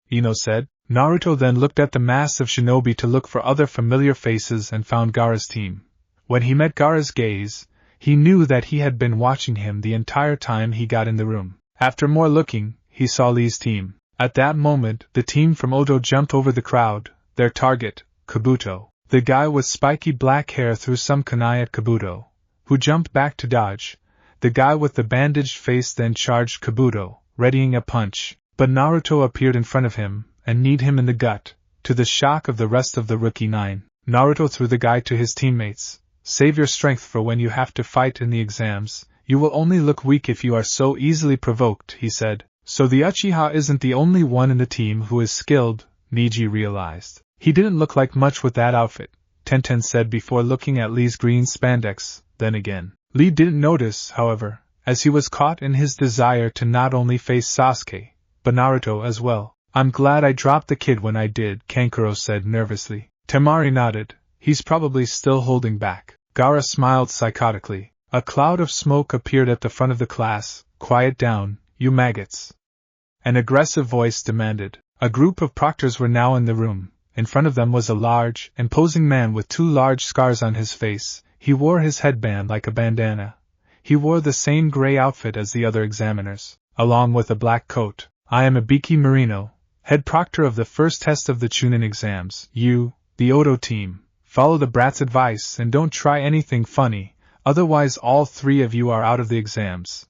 Ino said. Naruto then looked at the mass of shinobi to look for other familiar faces and found Gaara's team. When he met Gaara's gaze, he knew that he had been watching him the entire time he got in the room. After more looking, he saw Lee's team. At that moment, the team from Oto jumped over the crowd, their target, Kabuto. The guy with spiky black hair threw some kunai at Kabuto, who jumped back to dodge. The guy with the bandaged face then charged Kabuto, readying a punch, but Naruto appeared in front of him and kneed him in the gut. To the shock of the rest of the rookie 9, Naruto threw the guy to his teammates. Save your strength for when you have to fight in the exams. You will only look weak if you are so easily provoked, he said. So the Uchiha isn't the only one in the team who is skilled, Neji realized. He didn't look like much with that outfit, Tenten said before looking at Lee's green spandex. Then again, Lee didn't notice, however, as he was caught in his desire to not only face Sasuke, but Naruto as well. I'm glad I dropped the kid when I did, Kankuro said nervously. Temari nodded. He's probably still holding back. Gaara smiled psychotically. A cloud of smoke appeared at the front of the class. Quiet down, you maggots. An aggressive voice demanded. A group of proctors were now in the room. In front of them was a large, imposing man with 2 large scars on his face. He wore his headband like a bandana. He wore the same gray outfit as the other examiners, along with a black coat. I am Ibiki Marino, head proctor of the first test of the Chunin exams. You, the Oto team, follow the brat's advice and don't try anything funny, otherwise all 3 of you are out of the exams.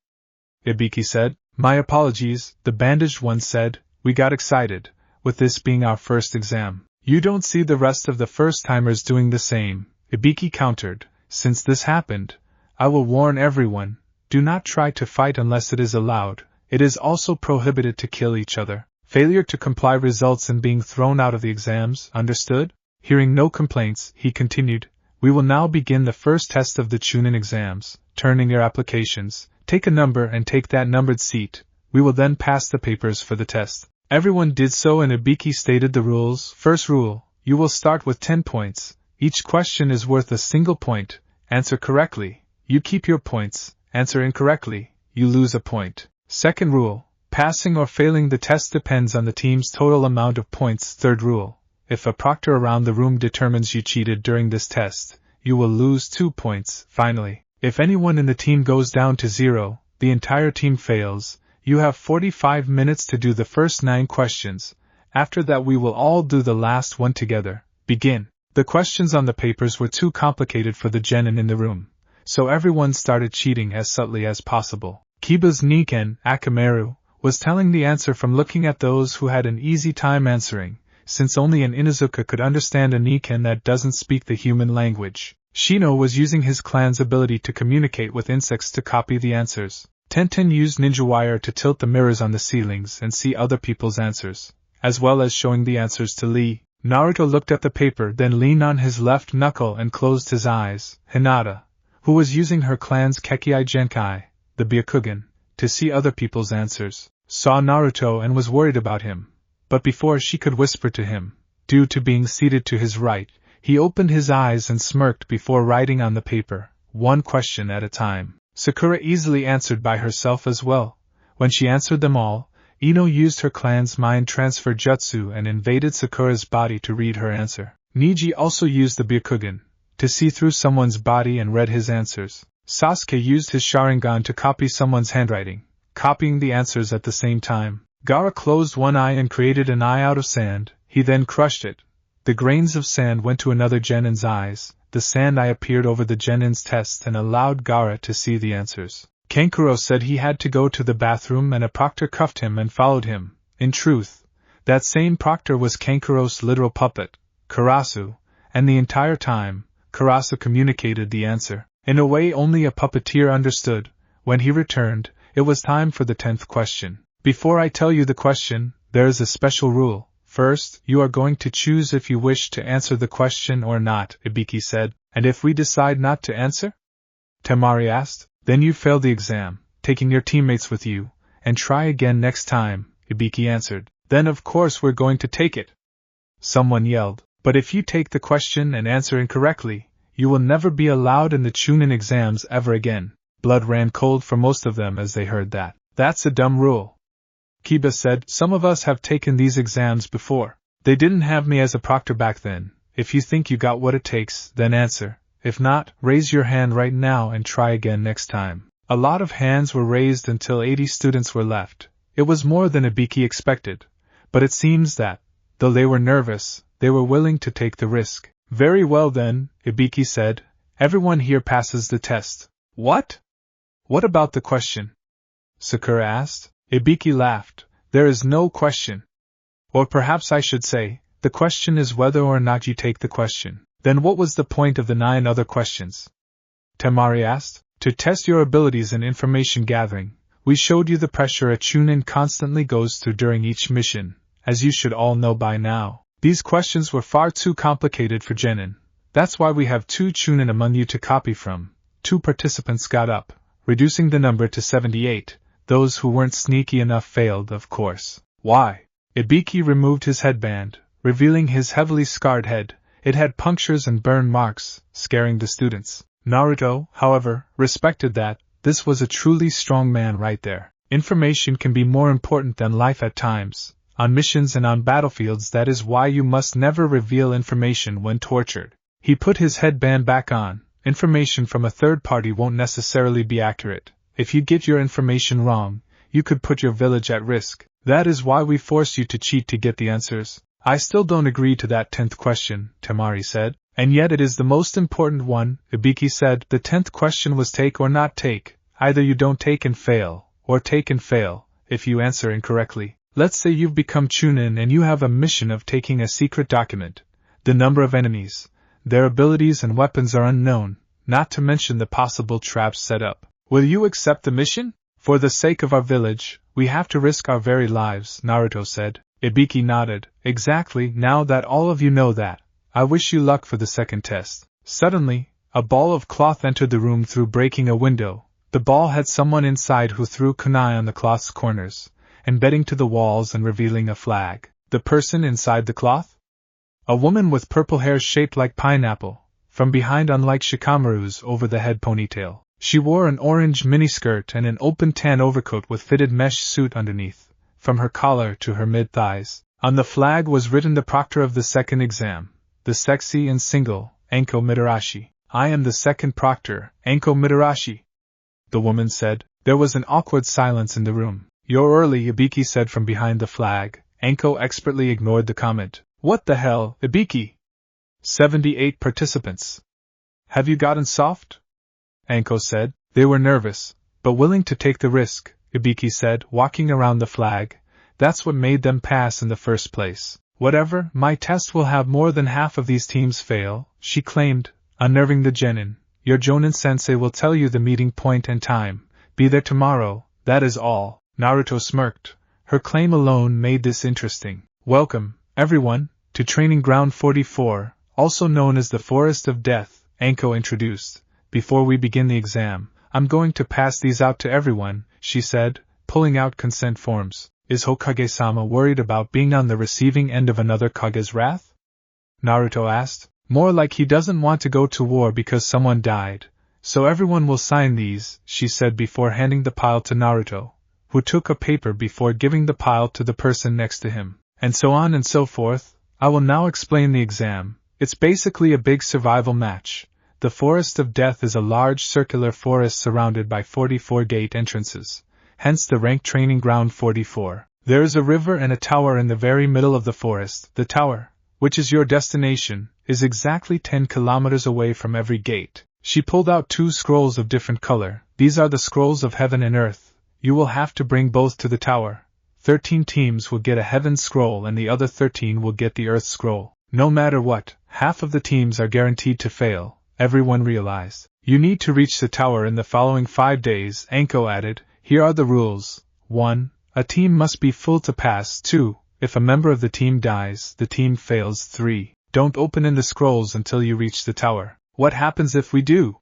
Ibiki said. My apologies, the bandaged one said. We got excited, with this being our first exam. You don't see the rest of the first-timers doing the same, Ibiki countered. Since this happened, I will warn everyone, do not try to fight unless it is allowed. It is also prohibited to kill each other. Failure to comply results in being thrown out of the exams, understood? Hearing no complaints, he continued, we will now begin the first test of the Chunin exams. Turn in your applications, take a number and take that numbered seat. We will then pass the papers for the test. Everyone did so and Ibiki stated the rules. First rule, you will start with 10 points. Each question is worth a single point. Answer correctly, you keep your points. Answer incorrectly, you lose a point. Second rule, passing or failing the test depends on the team's total amount of points. Third rule, if a proctor around the room determines you cheated during this test, you will lose 2 points. Finally, if anyone in the team goes down to 0, the entire team fails. You have 45 minutes to do the first 9 questions. After that we will all do the last one together. Begin. The questions on the papers were too complicated for the genin in the room, so everyone started cheating as subtly as possible. Kiba's Niken, Akamaru, was telling the answer from looking at those who had an easy time answering, since only an Inuzuka could understand a Niken that doesn't speak the human language. Shino was using his clan's ability to communicate with insects to copy the answers. Tenten used ninja wire to tilt the mirrors on the ceilings and see other people's answers, as well as showing the answers to Lee. Naruto looked at the paper, then leaned on his left knuckle and closed his eyes. Hinata, who was using her clan's Kekkei Genkai, the Byakugan, to see other people's answers, saw Naruto and was worried about him. But before she could whisper to him, due to being seated to his right, he opened his eyes and smirked before writing on the paper, 1 question at a time. Sakura easily answered by herself as well. When she answered them all, Ino used her clan's mind transfer jutsu and invaded Sakura's body to read her answer. Neji also used the Byakugan to see through someone's body and read his answers. Sasuke used his Sharingan to copy someone's handwriting, copying the answers at the same time. Gaara closed one eye and created an eye out of sand. He then crushed it. The grains of sand went to another genin's eyes. The sand eye appeared over the genin's test and allowed Gaara to see the answers. Kankuro said he had to go to the bathroom and a proctor cuffed him and followed him. In truth, that same proctor was Kankuro's literal puppet, Karasu, and the entire time, Karasu communicated the answer in a way only a puppeteer understood. When he returned, it was time for the 10th question. Before I tell you the question, there is a special rule. First, you are going to choose if you wish to answer the question or not, Ibiki said. And if we decide not to answer? Temari asked. Then you fail the exam, taking your teammates with you, and try again next time, Ibiki answered. Then of course we're going to take it. Someone yelled. But if you take the question and answer incorrectly, you will never be allowed in the Chunin exams ever again. Blood ran cold for most of them as they heard that. That's a dumb rule. Kiba said, some of us have taken these exams before. They didn't have me as a proctor back then. If you think you got what it takes, then answer. If not, raise your hand right now and try again next time. A lot of hands were raised until 80 students were left. It was more than Ibiki expected. But it seems that, though they were nervous, they were willing to take the risk. Very well then, Ibiki said. Everyone here passes the test. What? What about the question? Sakura asked. Ibiki laughed. There is no question. Or perhaps I should say, the question is whether or not you take the question. Then what was the point of the 9 other questions? Temari asked. To test your abilities in information gathering, we showed you the pressure a Chunin constantly goes through during each mission, as you should all know by now. These questions were far too complicated for Genin. That's why we have 2 Chunin among you to copy from. 2 participants got up, reducing the number to 78. Those who weren't sneaky enough failed, of course. Why? Ibiki removed his headband, revealing his heavily scarred head. It had punctures and burn marks, scaring the students. Naruto, however, respected that. This was a truly strong man right there. Information can be more important than life at times. On missions and on battlefields, that is why you must never reveal information when tortured. He put his headband back on. Information from a third party won't necessarily be accurate. If you get your information wrong, you could put your village at risk. That is why we force you to cheat to get the answers. I still don't agree to that 10th question, Temari said. And yet it is the most important one, Ibiki said. The 10th question was take or not take. Either you don't take and fail, or take and fail, if you answer incorrectly. Let's say you've become Chunin and you have a mission of taking a secret document. The number of enemies, their abilities and weapons are unknown, not to mention the possible traps set up. Will you accept the mission? For the sake of our village, we have to risk our very lives, Naruto said. Ibiki nodded. Exactly, now that all of you know that, I wish you luck for the second test. Suddenly, a ball of cloth entered the room through breaking a window. The ball had someone inside who threw kunai on the cloth's corners, embedding to the walls and revealing a flag. The person inside the cloth? A woman with purple hair shaped like pineapple, from behind unlike Shikamaru's over-the-head ponytail. She wore an orange miniskirt and an open tan overcoat with fitted mesh suit underneath, from her collar to her mid-thighs. On the flag was written the proctor of the second exam, the sexy and single, Anko Mitarashi. I am the second proctor, Anko Mitarashi, the woman said. There was an awkward silence in the room. You're early, Ibiki said from behind the flag. Anko expertly ignored the comment. What the hell, Ibiki? 78 participants. Have you gotten soft? Anko said. They were nervous, but willing to take the risk, Ibiki said, walking around the flag. That's what made them pass in the first place. Whatever, my test will have more than half of these teams fail, she claimed, unnerving the genin. Your Jonin-sensei will tell you the meeting point and time. Be there tomorrow, that is all. Naruto smirked. Her claim alone made this interesting. Welcome, everyone, to Training Ground 44, also known as the Forest of Death, Anko introduced. Before we begin the exam, I'm going to pass these out to everyone, she said, pulling out consent forms. Is Hokage-sama worried about being on the receiving end of another Kage's wrath? Naruto asked. More like he doesn't want to go to war because someone died. So everyone will sign these, she said before handing the pile to Naruto, who took a paper before giving the pile to the person next to him. And so on and so forth. I will now explain the exam. It's basically a big survival match. The Forest of Death is a large circular forest surrounded by 44 gate entrances. Hence the rank Training Ground 44. There is a river and a tower in the very middle of the forest. The tower, which is your destination, is exactly 10 kilometers away from every gate. She pulled out 2 scrolls of different color. These are the scrolls of heaven and earth. You will have to bring both to the tower. 13 teams will get a heaven scroll and the other 13 will get the earth scroll. No matter what, half of the teams are guaranteed to fail, everyone realized. You need to reach the tower in the following 5 days, Anko added. Here are the rules. 1. A team must be full to pass. 2. If a member of the team dies, the team fails. 3. Don't open in the scrolls until you reach the tower. What happens if we do?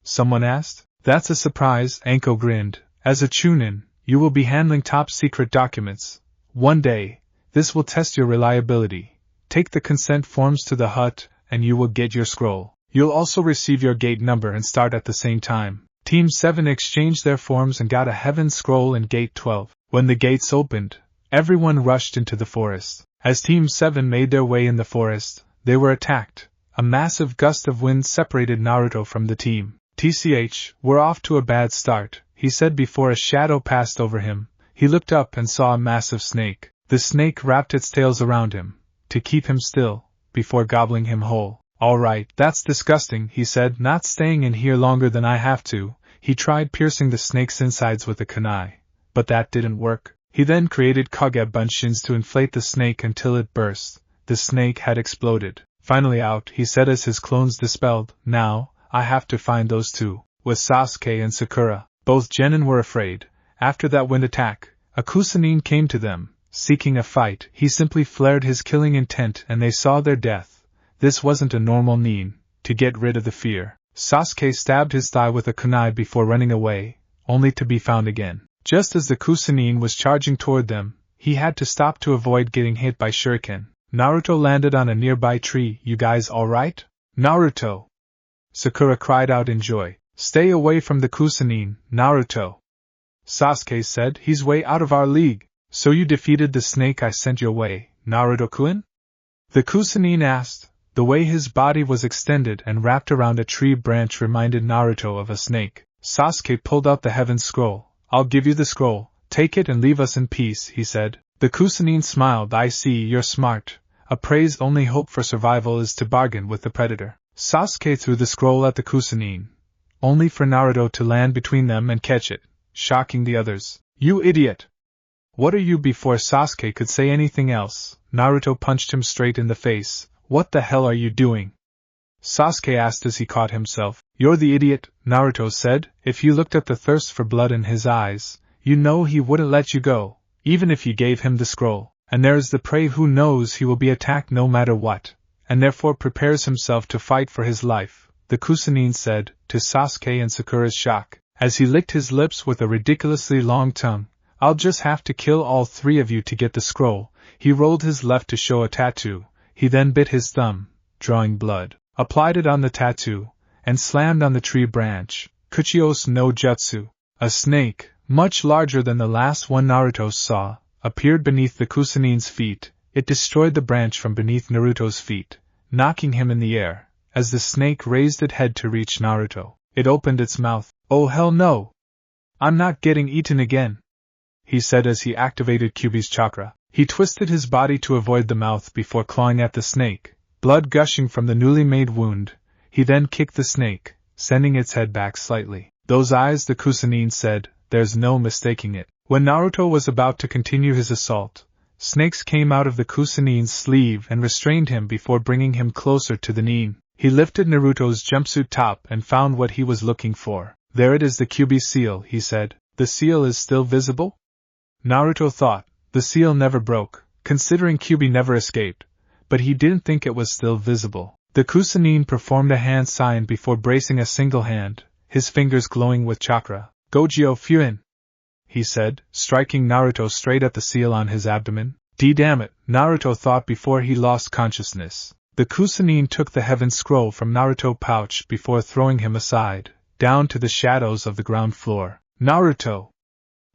Someone asked. That's a surprise, Anko grinned. As a Chunin, you will be handling top-secret documents. One day, this will test your reliability. Take the consent forms to the hut, and you will get your scroll. You'll also receive your gate number and start at the same time. Team 7 exchanged their forms and got a heaven scroll in Gate 12. When the gates opened, everyone rushed into the forest. As Team 7 made their way in the forest, they were attacked. A massive gust of wind separated Naruto from the team. "TCH, we're off to a bad start," he said before a shadow passed over him. He looked up and saw a massive snake. The snake wrapped its tails around him, to keep him still, before gobbling him whole. "Alright, that's disgusting," he said, "not staying in here longer than I have to." He tried piercing the snake's insides with a kunai, but that didn't work. He then created Kage Bunshins to inflate the snake until it burst. The snake had exploded. "Finally out," he said as his clones dispelled. "Now, I have to find those two." With Sasuke and Sakura, both genin were afraid. After that wind attack, a Kusanine came to them, seeking a fight. He simply flared his killing intent and they saw their death. This wasn't a normal nin. To get rid of the fear, Sasuke stabbed his thigh with a kunai before running away, only to be found again. Just as the Kusanine was charging toward them, he had to stop to avoid getting hit by shuriken. Naruto landed on a nearby tree. "You guys alright?" "Naruto!" Sakura cried out in joy. "Stay away from the Kusanine, Naruto!" Sasuke said. "He's way out of our league." "So you defeated the snake I sent your way, Naruto-kun?" the Kusanine asked. The way his body was extended and wrapped around a tree branch reminded Naruto of a snake. Sasuke pulled out the heaven scroll. "I'll give you the scroll, take it and leave us in peace," he said. The Kusanine smiled. "I see, you're smart. A prey's only hope for survival is to bargain with the predator." Sasuke threw the scroll at the Kusanine, only for Naruto to land between them and catch it, shocking the others. "You idiot! What are you?" Before Sasuke could say anything else, Naruto punched him straight in the face. "What the hell are you doing?" Sasuke asked as he caught himself. "You're the idiot," Naruto said. "If you looked at the thirst for blood in his eyes, you know he wouldn't let you go, even if you gave him the scroll. And there is the prey who knows he will be attacked no matter what, and therefore prepares himself to fight for his life," the Kusanine said, to Sasuke and Sakura's shock, as he licked his lips with a ridiculously long tongue. "I'll just have to kill all three of you to get the scroll." He rolled his left to show a tattoo. He then bit his thumb, drawing blood, applied it on the tattoo, and slammed on the tree branch. Kuchios no Jutsu. A snake, much larger than the last one Naruto saw, appeared beneath the Kusanine's feet. It destroyed the branch from beneath Naruto's feet, knocking him in the air. As the snake raised its head to reach Naruto, it opened its mouth. "Oh hell no! I'm not getting eaten again," he said as he activated Kyuubi's chakra. He twisted his body to avoid the mouth before clawing at the snake, blood gushing from the newly made wound. He then kicked the snake, sending its head back slightly. "Those eyes," the Kusanine said, "there's no mistaking it." When Naruto was about to continue his assault, snakes came out of the Kusanine's sleeve and restrained him before bringing him closer to the nin. He lifted Naruto's jumpsuit top and found what he was looking for. "There it is, the Kyuubi seal," he said. "The seal is still visible?" Naruto thought. The seal never broke, considering Kyuubi never escaped, but he didn't think it was still visible. The Kusanine performed a hand sign before bracing a single hand, his fingers glowing with chakra. "Gojyo Fuin," he said, striking Naruto straight at the seal on his abdomen. Damn it, Naruto thought before he lost consciousness. The Kusanine took the heaven scroll from Naruto's pouch before throwing him aside, down to the shadows of the ground floor. "Naruto!"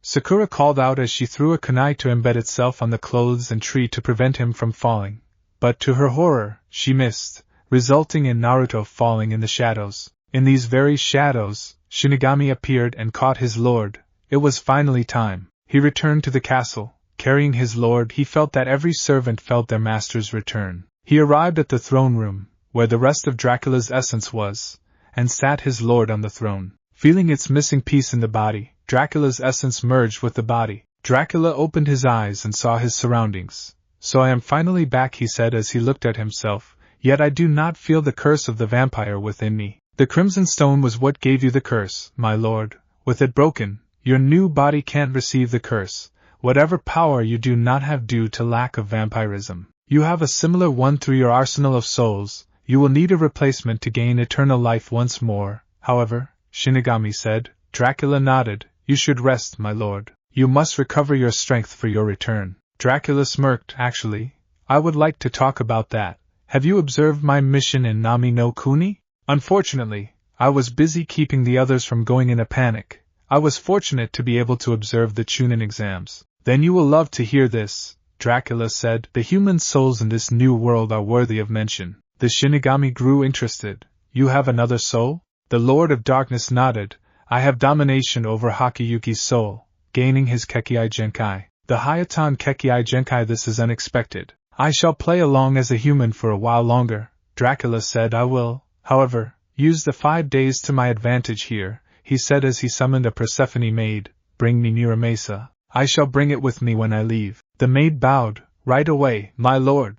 Sakura called out as she threw a kunai to embed itself on the clothes and tree to prevent him from falling. But to her horror, she missed, resulting in Naruto falling in the shadows. In these very shadows, Shinigami appeared and caught his lord. It was finally time. He returned to the castle, carrying his lord. He felt that every servant felt their master's return. He arrived at the throne room, where the rest of Dracula's essence was, and sat his lord on the throne. Feeling its missing piece in the body, Dracula's essence merged with the body. Dracula opened his eyes and saw his surroundings. "So I am finally back," he said as he looked at himself, "yet I do not feel the curse of the vampire within me." "The Crimson Stone was what gave you the curse, my lord. With it broken, your new body can't receive the curse. whatever power you do not have due to lack of vampirism. You have a similar one through your arsenal of souls. You will need a replacement to gain eternal life once more. However, Shinigami said. Dracula nodded. You should rest, my lord. You must recover your strength for your return. Dracula smirked. Actually, I would like to talk about that. Have you observed my mission in Nami no Kuni? Unfortunately, I was busy keeping the others from going in a panic. I was fortunate to be able to observe the Chunin exams. Then you will love to hear this, Dracula said. The human souls in this new world are worthy of mention. The Shinigami grew interested. You have another soul? The Lord of Darkness nodded. I have domination over Hakiyuki's soul, gaining his Kekkei Genkai. The Hayatan Kekkei Genkai. This is unexpected. I shall play along as a human for a while longer, Dracula said. I will, however, use the 5 days to my advantage here, he said as he summoned a Persephone maid. Bring me Muramasa. I shall bring it with me when I leave. The maid bowed. Right away, my lord,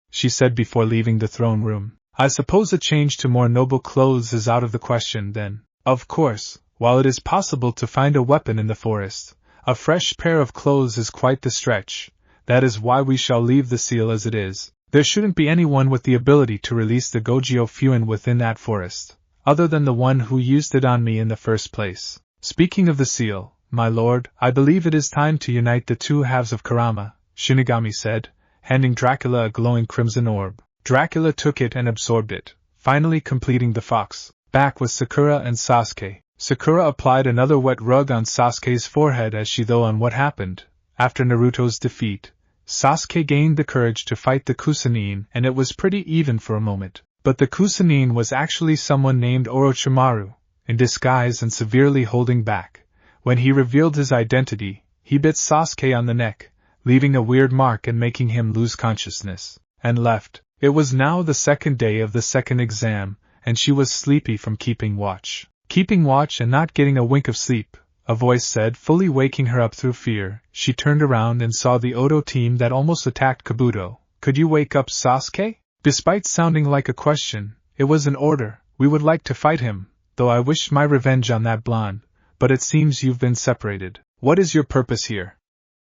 she said before leaving the throne room. I suppose a change to more noble clothes is out of the question then. Of course, while it is possible to find a weapon in the forest, a fresh pair of clothes is quite the stretch. That is why we shall leave the seal as it is. There shouldn't be anyone with the ability to release the Gojyo Fuin within that forest, other than the one who used it on me in the first place. Speaking of the seal, my lord, I believe it is time to unite the two halves of Karama, Shinigami said, handing Dracula a glowing crimson orb. Dracula took it and absorbed it, finally completing the fox. Back with Sakura and Sasuke. Sakura applied another wet rug on Sasuke's forehead as she though on what happened. After Naruto's defeat, Sasuke gained the courage to fight the Kusanine, and it was pretty even for a moment. But the Kusanine was actually someone named Orochimaru, in disguise and severely holding back. When he revealed his identity, he bit Sasuke on the neck, leaving a weird mark and making him lose consciousness, and left. It was now the second day of the second exam, and she was sleepy from keeping watch. Keeping watch and not getting a wink of sleep, a voice said, fully waking her up through fear. She turned around and saw the Odo team that almost attacked Kabuto. Could you wake up Sasuke? Despite sounding like a question, it was an order. We would like to fight him, though I wished my revenge on that blonde, but it seems you've been separated. What is your purpose here?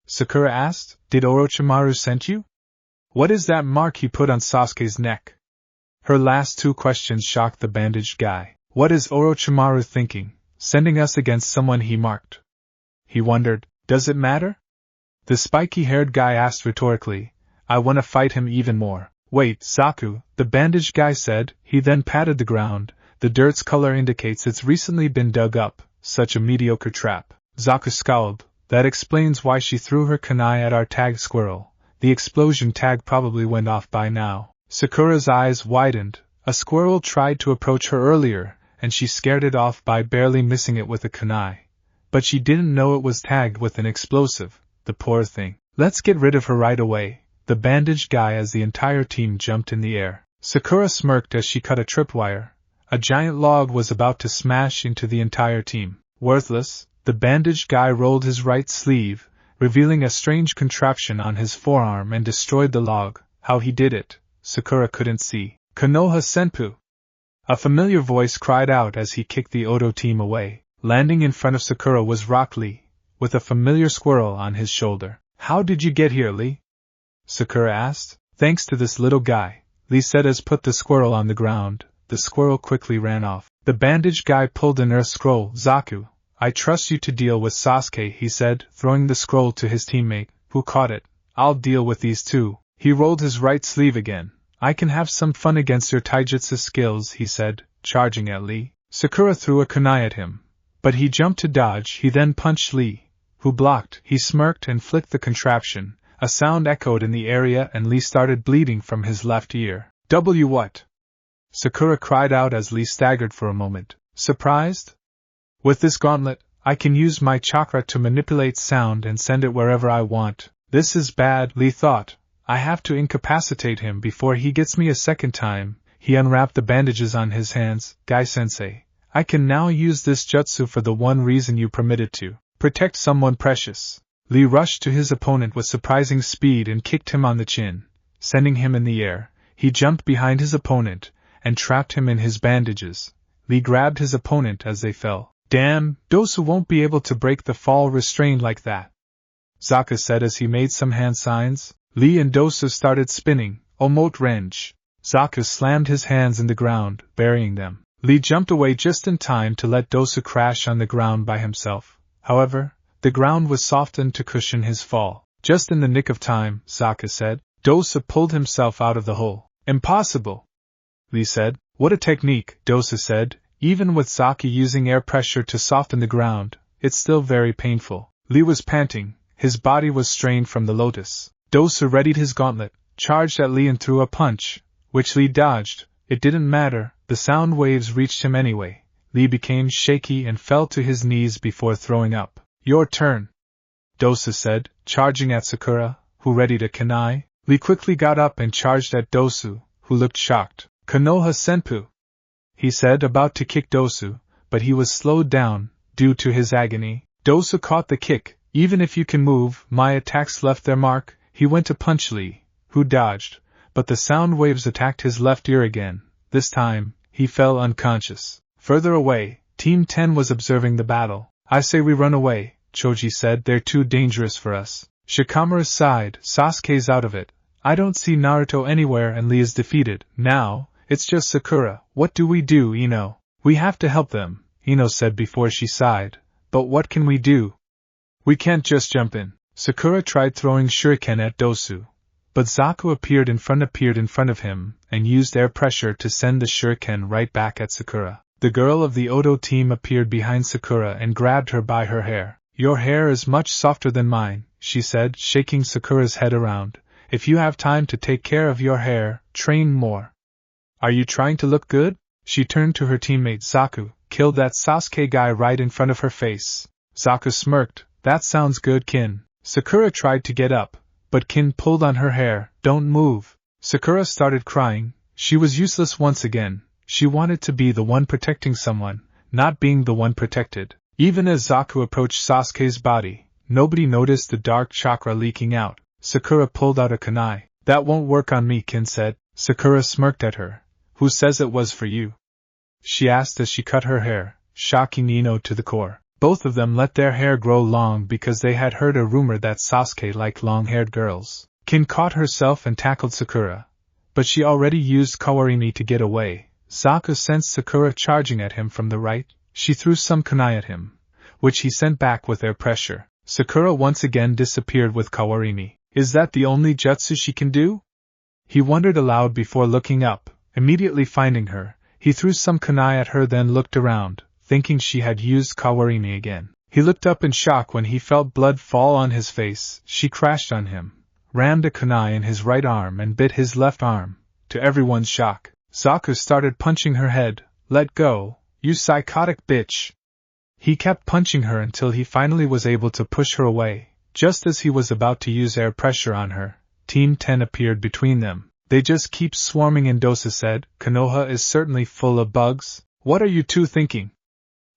Sakura asked. Did Orochimaru send you? What is that mark he put on Sasuke's neck? Her last two questions shocked the bandaged guy. What is Orochimaru thinking, sending us against someone he marked? He wondered. Does it matter? The spiky-haired guy asked rhetorically. I want to fight him even more. Wait, Zaku, the bandaged guy said. He then patted the ground. The dirt's color indicates it's recently been dug up. Such a mediocre trap. Zaku scowled. That explains why she threw her kunai at our tag squirrel. The explosion tag probably went off by now. Sakura's eyes widened. A squirrel tried to approach her earlier, and she scared it off by barely missing it with a kunai. But she didn't know it was tagged with an explosive, the poor thing. Let's get rid of her right away, the bandaged guy as the entire team jumped in the air. Sakura smirked as she cut a tripwire. A giant log was about to smash into the entire team. Worthless, the bandaged guy rolled his right sleeve, revealing a strange contraption on his forearm and destroyed the log. How he did it, Sakura couldn't see. Konoha Senpu! A familiar voice cried out as he kicked the Odo team away. Landing in front of Sakura was Rock Lee, with a familiar squirrel on his shoulder. How did you get here, Lee? Sakura asked. Thanks to this little guy, Lee said as put the squirrel on the ground. The squirrel quickly ran off. The bandaged guy pulled an earth scroll. Zaku, I trust you to deal with Sasuke, he said, throwing the scroll to his teammate, who caught it. I'll deal with these two. He rolled his right sleeve again. I can have some fun against your taijutsu skills, he said, charging at Lee. Sakura threw a kunai at him, but he jumped to dodge. He then punched Lee, who blocked. He smirked and flicked the contraption. A sound echoed in the area and Lee started bleeding from his left ear. What? Sakura cried out as Lee staggered for a moment. Surprised? With this gauntlet, I can use my chakra to manipulate sound and send it wherever I want. This is bad, Lee thought. I have to incapacitate him before he gets me a second time. He unwrapped the bandages on his hands. Guy-sensei, I can now use this jutsu for the one reason you permitted to. Protect someone precious. Lee rushed to his opponent with surprising speed and kicked him on the chin, sending him in the air. He jumped behind his opponent and trapped him in his bandages. Lee grabbed his opponent as they fell. Damn, Dosu won't be able to break the fall restrained like that. Zaka said as he made some hand signs. Lee and Dosu started spinning, Omote range. Zaka slammed his hands in the ground, burying them. Lee jumped away just in time to let Dosu crash on the ground by himself. However, the ground was softened to cushion his fall. Just in the nick of time, Zaka said. Dosu pulled himself out of the hole. Impossible! Lee said. What a technique, Dosu said. Even with Zaka using air pressure to soften the ground, it's still very painful. Lee was panting, his body was strained from the lotus. Dosu readied his gauntlet, charged at Lee and threw a punch, which Lee dodged. It didn't matter, the sound waves reached him anyway. Lee became shaky and fell to his knees before throwing up. Your turn, Dosu said, charging at Sakura, who readied a kunai. Lee quickly got up and charged at Dosu, who looked shocked. Konoha senpu, he said, about to kick Dosu, but he was slowed down, due to his agony. Dosu caught the kick. Even if you can move, my attacks left their mark. He went to punch Lee, who dodged, but the sound waves attacked his left ear again. This time, he fell unconscious. Further away, Team 10 was observing the battle. I say we run away, Choji said. They're too dangerous for us. Shikamaru sighed. Sasuke's out of it. I don't see Naruto anywhere and Lee is defeated. Now, it's just Sakura. What do we do, Ino? We have to help them, Ino said before she sighed. But what can we do? We can't just jump in. Sakura tried throwing shuriken at Dosu, but Zaku appeared in front of him, and used air pressure to send the shuriken right back at Sakura. The girl of the Odo team appeared behind Sakura and grabbed her by her hair. Your hair is much softer than mine, she said, shaking Sakura's head around. If you have time to take care of your hair, train more. Are you trying to look good? She turned to her teammate Zaku. Killed that Sasuke guy right in front of her face. Zaku smirked. That sounds good, Kin. Sakura tried to get up, but Kin pulled on her hair. Don't move. Sakura started crying. She was useless once again. She wanted to be the one protecting someone, not being the one protected. Even as Zaku approached Sasuke's body, nobody noticed the dark chakra leaking out. Sakura pulled out a kunai. That won't work on me, Kin said. Sakura smirked at her. Who says it was for you? She asked as she cut her hair, shocking Ino to the core. Both of them let their hair grow long because they had heard a rumor that Sasuke liked long-haired girls. Kin caught herself and tackled Sakura, but she already used Kawarini to get away. Zaku sensed Sakura charging at him from the right. She threw some kunai at him, which he sent back with air pressure. Sakura once again disappeared with Kawarini. Is that the only jutsu she can do? He wondered aloud before looking up. Immediately finding her, he threw some kunai at her, then looked around, thinking she had used Kawarini again. He looked up in shock when he felt blood fall on his face. She crashed on him, rammed a kunai in his right arm and bit his left arm. To everyone's shock, Zaku started punching her head. Let go, you psychotic bitch! He kept punching her until he finally was able to push her away. Just as he was about to use air pressure on her, Team 10 appeared between them. They just keep swarming, and Dosa said. Konoha is certainly full of bugs. What are you two thinking?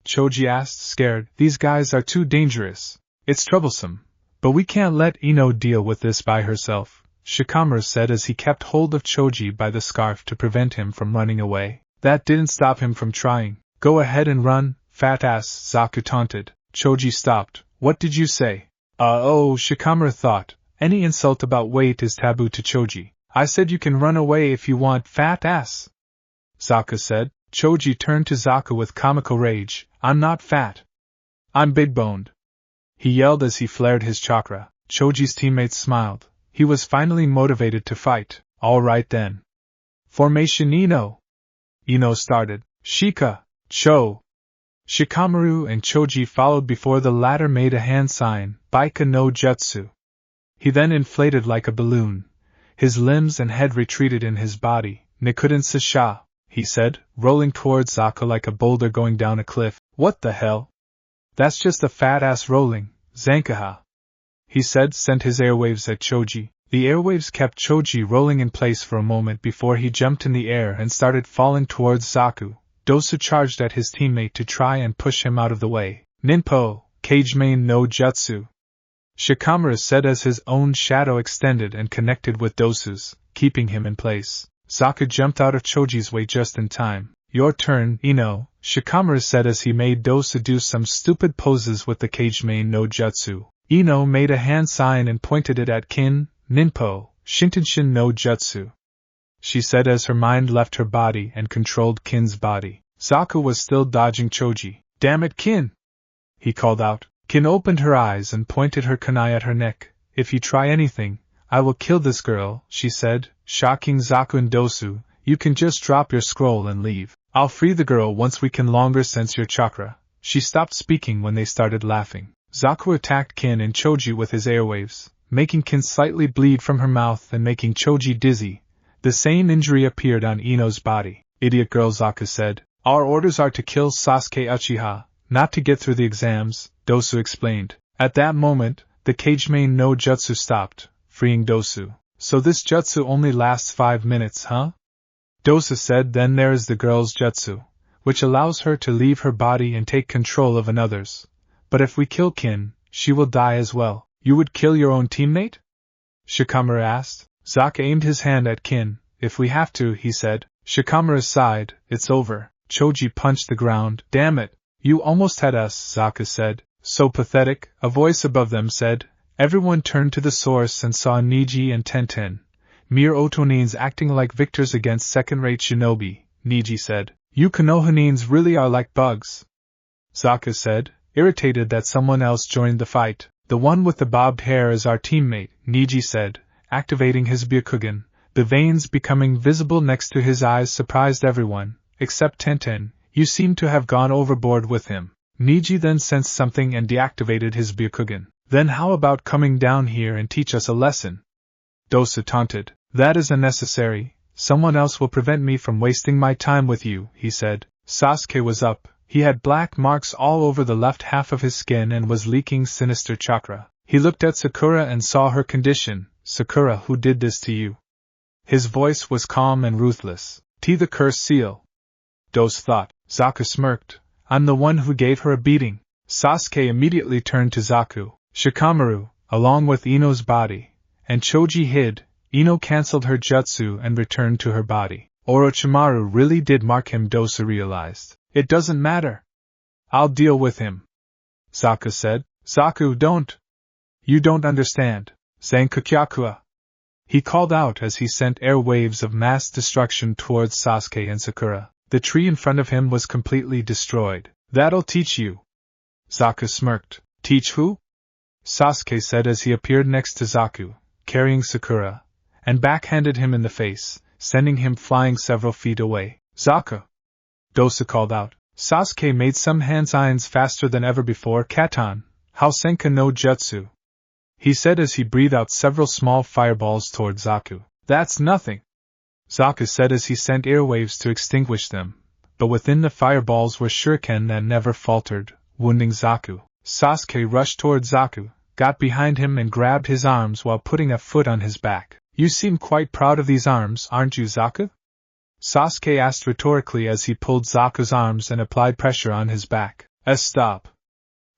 Choji asked, scared. These guys are too dangerous. It's troublesome. But we can't let Ino deal with this by herself, Shikamaru said as he kept hold of Choji by the scarf to prevent him from running away. That didn't stop him from trying. Go ahead and run, fat ass, Zaku taunted. Choji stopped. What did you say? Shikamaru thought. Any insult about weight is taboo to Choji. I said you can run away if you want, fat ass, Zaku said. Choji turned to Zaku with comical rage. I'm not fat. I'm big-boned, he yelled as he flared his chakra. Choji's teammates smiled. He was finally motivated to fight. All right then. Formation Ino. Ino started. Shika, Cho. Shikamaru and Choji followed before the latter made a hand sign, Baika no Jutsu. He then inflated like a balloon. His limbs and head retreated in his body. Nikuden Sasha, he said, rolling towards Zaku like a boulder going down a cliff. What the hell? That's just a fat ass rolling, Zankaha, he said, sent his airwaves at Choji. The airwaves kept Choji rolling in place for a moment before he jumped in the air and started falling towards Zaku. Dosu charged at his teammate to try and push him out of the way. Ninpo, Kage Main no Jutsu, Shikamaru said as his own shadow extended and connected with Dosu's, keeping him in place. Zaku jumped out of Choji's way just in time. Your turn, Ino, Shikamaru said as he made Dosu do some stupid poses with the Kage Main no Jutsu. Ino made a hand sign and pointed it at Kin, Ninpo, Shintenshin no Jutsu. She said as her mind left her body and controlled Kin's body. Zaku was still dodging Choji. Damn it, Kin! He called out. Kin opened her eyes and pointed her kunai at her neck. If you try anything, I will kill this girl, she said, shocking Zaku and Dosu. You can just drop your scroll and leave. I'll free the girl once we can longer sense your chakra. She stopped speaking when they started laughing. Zaku attacked Kin and Choji with his airwaves, making Kin slightly bleed from her mouth and making Choji dizzy. The same injury appeared on Ino's body. Idiot girl, Zaku said. Our orders are to kill Sasuke Uchiha, not to get through the exams, Dosu explained. At that moment, the Kagemain no Jutsu stopped, freeing Dosu. So this jutsu only lasts 5 minutes, huh? Dosu said. Then there is the girl's jutsu, which allows her to leave her body and take control of another's. But if we kill Kin, she will die as well. You would kill your own teammate? Shikamaru asked. Zaku aimed his hand at Kin. If we have to, he said. Shikamaru sighed. It's over. Choji punched the ground. Damn it! You almost had us, Zaku said. So pathetic, a voice above them said. Everyone turned to the source and saw Niji and Tenten. Mere Otonins acting like victors against second-rate shinobi, Niji said. You Konohanins really are like bugs. Zaku said, irritated that someone else joined the fight. The one with the bobbed hair is our teammate, Niji said, activating his Byakugan. The veins becoming visible next to his eyes surprised everyone, except Tenten. You seem to have gone overboard with him. Niji then sensed something and deactivated his Byakugan. Then how about coming down here and teach us a lesson? Dosu taunted. That is unnecessary. Someone else will prevent me from wasting my time with you, he said. Sasuke was up. He had black marks all over the left half of his skin and was leaking sinister chakra. He looked at Sakura and saw her condition. Sakura, who did this to you? His voice was calm and ruthless. T the cursed seal. Dosu thought. Zaku smirked. I'm the one who gave her a beating. Sasuke immediately turned to Zaku. Shikamaru, along with Ino's body, and Choji hid. Ino cancelled her jutsu and returned to her body. Orochimaru really did mark him, Dosu realized. It doesn't matter. I'll deal with him. Zaku said. Zaku, don't. You don't understand. Zankukyakua. He called out as he sent air waves of mass destruction towards Sasuke and Sakura. The tree in front of him was completely destroyed. That'll teach you. Zaku smirked. Teach who? Sasuke said as he appeared next to Zaku, carrying Sakura, and backhanded him in the face, sending him flying several feet away. Zaku! Dosu called out. Sasuke made some hand signs faster than ever before. Katan, Hausenka no Jutsu. He said as he breathed out several small fireballs toward Zaku. That's nothing. Zaku said as he sent airwaves to extinguish them, but within the fireballs were shuriken that never faltered, wounding Zaku. Sasuke rushed toward Zaku, got behind him and grabbed his arms while putting a foot on his back. You seem quite proud of these arms, aren't you, Zaku? Sasuke asked rhetorically as he pulled Zaku's arms and applied pressure on his back. Stop.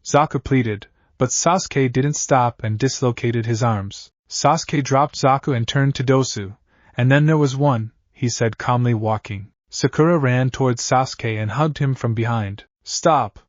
Zaku pleaded, but Sasuke didn't stop and dislocated his arms. Sasuke dropped Zaku and turned to Dosu. And then there was one, he said calmly, walking. Sakura ran towards Sasuke and hugged him from behind. Stop.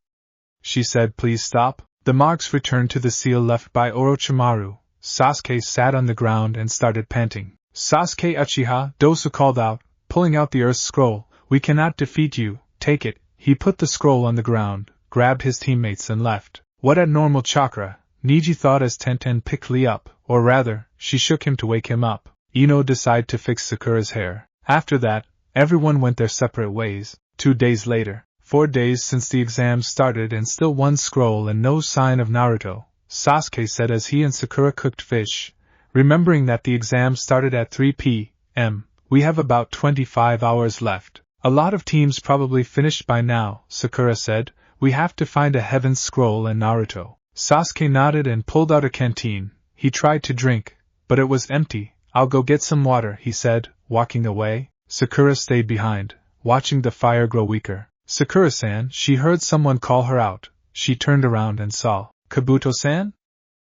She said, please stop. The marks returned to the seal left by Orochimaru. Sasuke sat on the ground and started panting. Sasuke Uchiha, Dosu called out, pulling out the earth scroll. We cannot defeat you, take it. He put the scroll on the ground, grabbed his teammates and left. What a normal chakra, Niji thought as Tenten picked Lee up, or rather, she shook him to wake him up. Ino decided to fix Sakura's hair. After that, everyone went their separate ways. 2 days later, 4 days since the exams started and still one scroll and no sign of Naruto, Sasuke said as he and Sakura cooked fish. Remembering that the exams started at 3 p.m., we have about 25 hours left. A lot of teams probably finished by now, Sakura said. We have to find a heaven scroll and Naruto. Sasuke nodded and pulled out a canteen. He tried to drink, but it was empty. I'll go get some water, he said, walking away. Sakura stayed behind, watching the fire grow weaker. Sakura-san, she heard someone call her out. She turned around and saw Kabuto-san?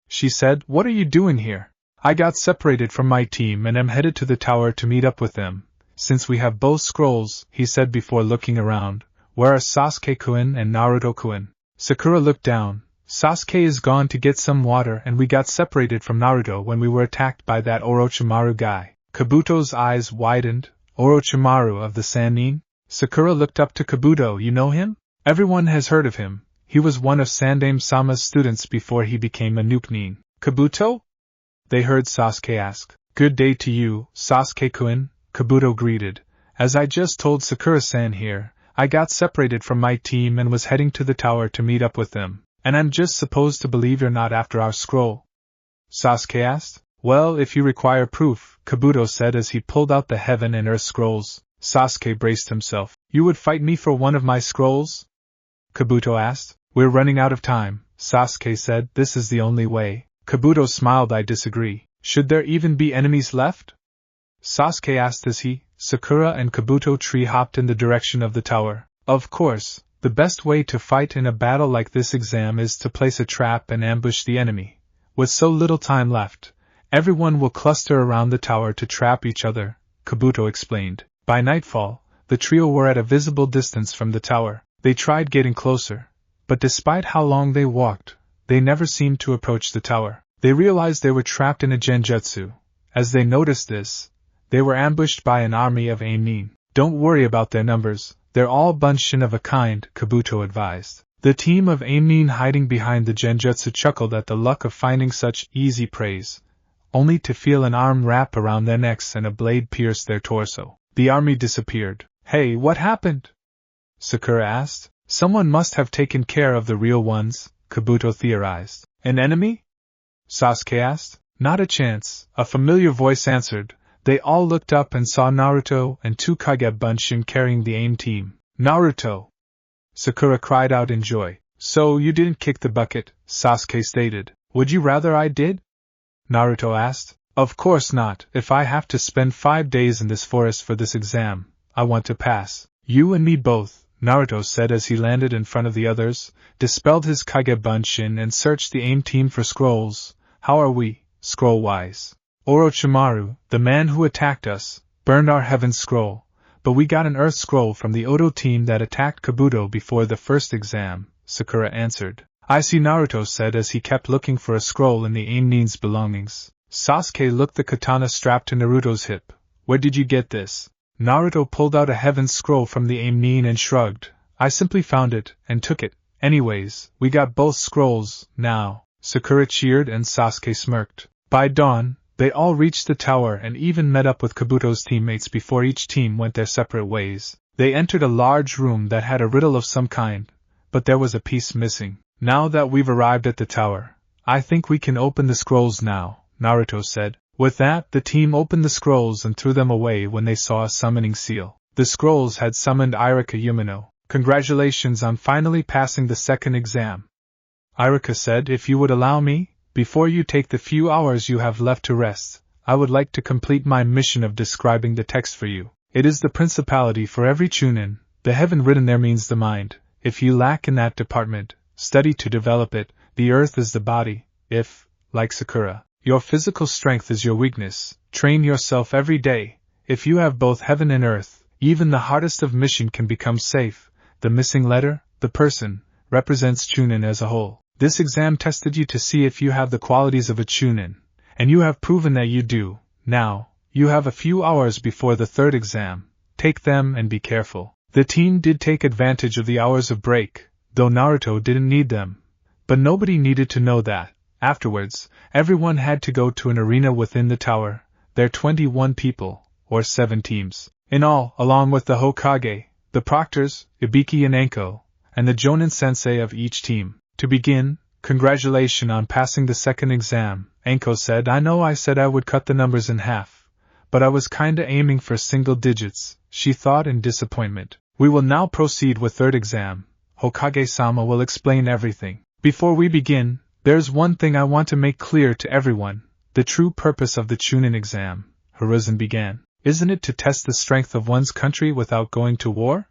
She said, what are you doing here? I got separated from my team and am headed to the tower to meet up with them. Since we have both scrolls, he said before looking around, where are Sasuke-kun and Naruto-kun? Sakura looked down, Sasuke is gone to get some water and we got separated from Naruto when we were attacked by that Orochimaru guy. Kabuto's eyes widened. Orochimaru of the Sannin? Sakura looked up to Kabuto. You know him? Everyone has heard of him. He was one of Sandaime-sama's students before he became a Nukenin. Kabuto? They heard Sasuke ask. Good day to you, Sasuke-kun, Kabuto greeted. As I just told Sakura-san here, I got separated from my team and was heading to the tower to meet up with them. And I'm just supposed to believe you're not after our scroll? Sasuke asked. Well, if you require proof, Kabuto said as he pulled out the Heaven and Earth scrolls. Sasuke braced himself. You would fight me for one of my scrolls? Kabuto asked. We're running out of time, Sasuke said. This is the only way. Kabuto smiled. I disagree. Should there even be enemies left? Sasuke asked as he, Sakura and Kabuto tree-hopped in the direction of the tower. Of course, the best way to fight in a battle like this exam is to place a trap and ambush the enemy. With so little time left, everyone will cluster around the tower to trap each other, Kabuto explained. By nightfall, the trio were at a visible distance from the tower. They tried getting closer, but despite how long they walked, they never seemed to approach the tower. They realized they were trapped in a genjutsu. As they noticed this, they were ambushed by an army of Aimnin. Don't worry about their numbers, they're all bunched of a kind, Kabuto advised. The team of Aimnin hiding behind the genjutsu chuckled at the luck of finding such easy praise, only to feel an arm wrap around their necks and a blade pierce their torso. The army disappeared. Hey, what happened? Sakura asked. Someone must have taken care of the real ones, Kabuto theorized. An enemy? Sasuke asked. Not a chance, a familiar voice answered. They all looked up and saw Naruto and two Kage Bunshin carrying the AIM team. Naruto! Sakura cried out in joy. So you didn't kick the bucket, Sasuke stated. Would you rather I did? Naruto asked. Of course not. If I have to spend 5 days in this forest for this exam, I want to pass. You and me both, Naruto said as he landed in front of the others, dispelled his Kage Bunshin and searched the AIM team for scrolls. How are we, scroll-wise? Orochimaru, the man who attacked us, burned our Heaven Scroll, but we got an Earth Scroll from the Odo team that attacked Kabuto before the first exam, Sakura answered. I see, Naruto said as he kept looking for a scroll in the Aimnin's belongings. Sasuke looked the katana strapped to Naruto's hip. Where did you get this? Naruto pulled out a Heaven Scroll from the Aimnin and shrugged. I simply found it, and took it. Anyways, we got both scrolls, now. Sakura cheered and Sasuke smirked. By dawn, they all reached the tower and even met up with Kabuto's teammates before each team went their separate ways. They entered a large room that had a riddle of some kind, but there was a piece missing. Now that we've arrived at the tower, I think we can open the scrolls now, Naruto said. With that, the team opened the scrolls and threw them away when they saw a summoning seal. The scrolls had summoned Iruka Yumino. Congratulations on finally passing the second exam. Iruka said, if you would allow me, before you take the few hours you have left to rest, I would like to complete my mission of describing the text for you. It is the principality for every chunin. The heaven written there means the mind. If you lack in that department, study to develop it. The earth is the body. If, like Sakura, your physical strength is your weakness, train yourself every day. If you have both heaven and earth, even the hardest of mission can become safe. The missing letter, the person, represents chunin as a whole. This exam tested you to see if you have the qualities of a chunin, and you have proven that you do. Now, you have a few hours before the third exam. Take them and be careful. The team did take advantage of the hours of break, though Naruto didn't need them. But nobody needed to know that. Afterwards, everyone had to go to an arena within the tower. There 21 people, or 7 teams. In all, along with the Hokage, the proctors, Ibiki and Anko, and the Jonin sensei of each team. To begin, congratulations on passing the second exam, Anko said. I know I said I would cut the numbers in half, but I was kinda aiming for single digits, she thought in disappointment. We will now proceed with third exam. Hokage-sama will explain everything. Before we begin, there's one thing I want to make clear to everyone. The true purpose of the Chunin exam, Hiruzen began. Isn't it to test the strength of one's country without going to war?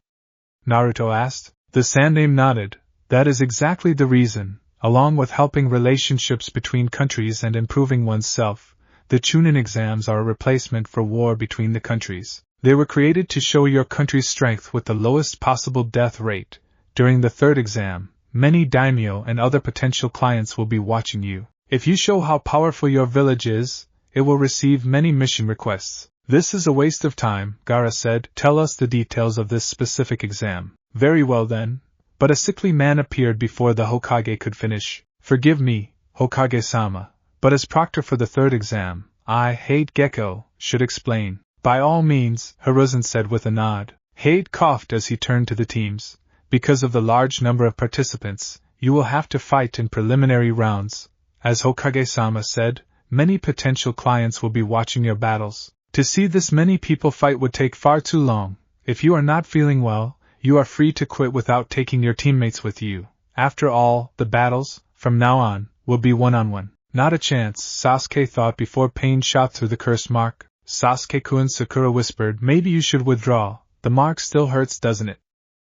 Naruto asked. The Sandaime nodded. That is exactly the reason. Along with helping relationships between countries and improving oneself, the Chunin exams are a replacement for war between the countries. They were created to show your country's strength with the lowest possible death rate. During the third exam, many daimyo and other potential clients will be watching you. If you show how powerful your village is, it will receive many mission requests. This is a waste of time, Gaara said. Tell us the details of this specific exam. Very well then. But a sickly man appeared before the Hokage could finish. Forgive me, Hokage-sama, but as proctor for the third exam, I, Hate Gecko, should explain. By all means, Hiruzen said with a nod. Hate coughed as he turned to the teams. Because of the large number of participants, you will have to fight in preliminary rounds. As Hokage-sama said, many potential clients will be watching your battles. To see this many people fight would take far too long. If you are not feeling well, you are free to quit without taking your teammates with you. After all, the battles, from now on, will be one-on-one. Not a chance, Sasuke thought before pain shot through the curse mark. Sasuke-kun, Sakura whispered, maybe you should withdraw. The mark still hurts, doesn't it?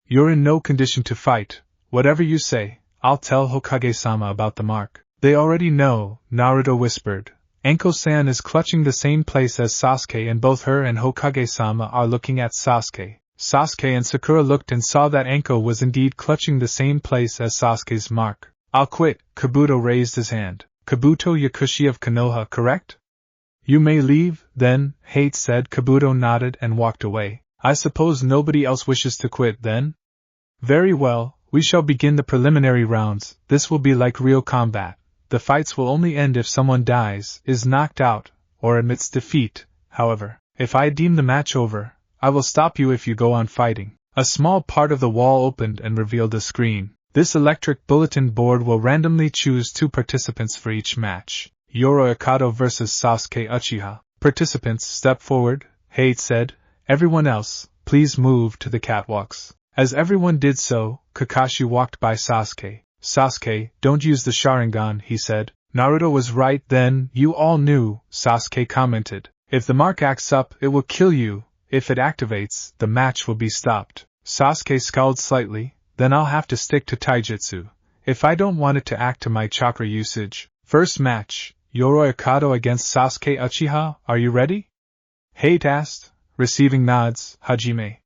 You're in no condition to fight. Whatever you say, I'll tell Hokage-sama about the mark. They already know, Naruto whispered. Anko-san is clutching the same place as Sasuke and both her and Hokage-sama are looking at Sasuke. Sasuke and Sakura looked and saw that Anko was indeed clutching the same place as Sasuke's mark. I'll quit, Kabuto raised his hand. Kabuto Yakushi of Konoha, correct? You may leave, then, Hate said. Kabuto nodded and walked away. I suppose nobody else wishes to quit, then? Very well, we shall begin the preliminary rounds. This will be like real combat. The fights will only end if someone dies, is knocked out, or admits defeat. However, if I deem the match over, I will stop you if you go on fighting. A small part of the wall opened and revealed a screen. This electric bulletin board will randomly choose 2 participants for each match. Yoro Okado vs. Sasuke Uchiha. Participants, step forward, Hate said. Everyone else, please move to the catwalks. As everyone did so, Kakashi walked by Sasuke. Sasuke, don't use the Sharingan, he said. Naruto was right then, you all knew, Sasuke commented. If the mark acts up, it will kill you. If it activates, the match will be stopped. Sasuke scowled slightly. Then I'll have to stick to taijutsu. If I don't want it to act to my chakra usage. First match, Yoro Okado against Sasuke Uchiha, are you ready? Hate asked, receiving nods. Hajime,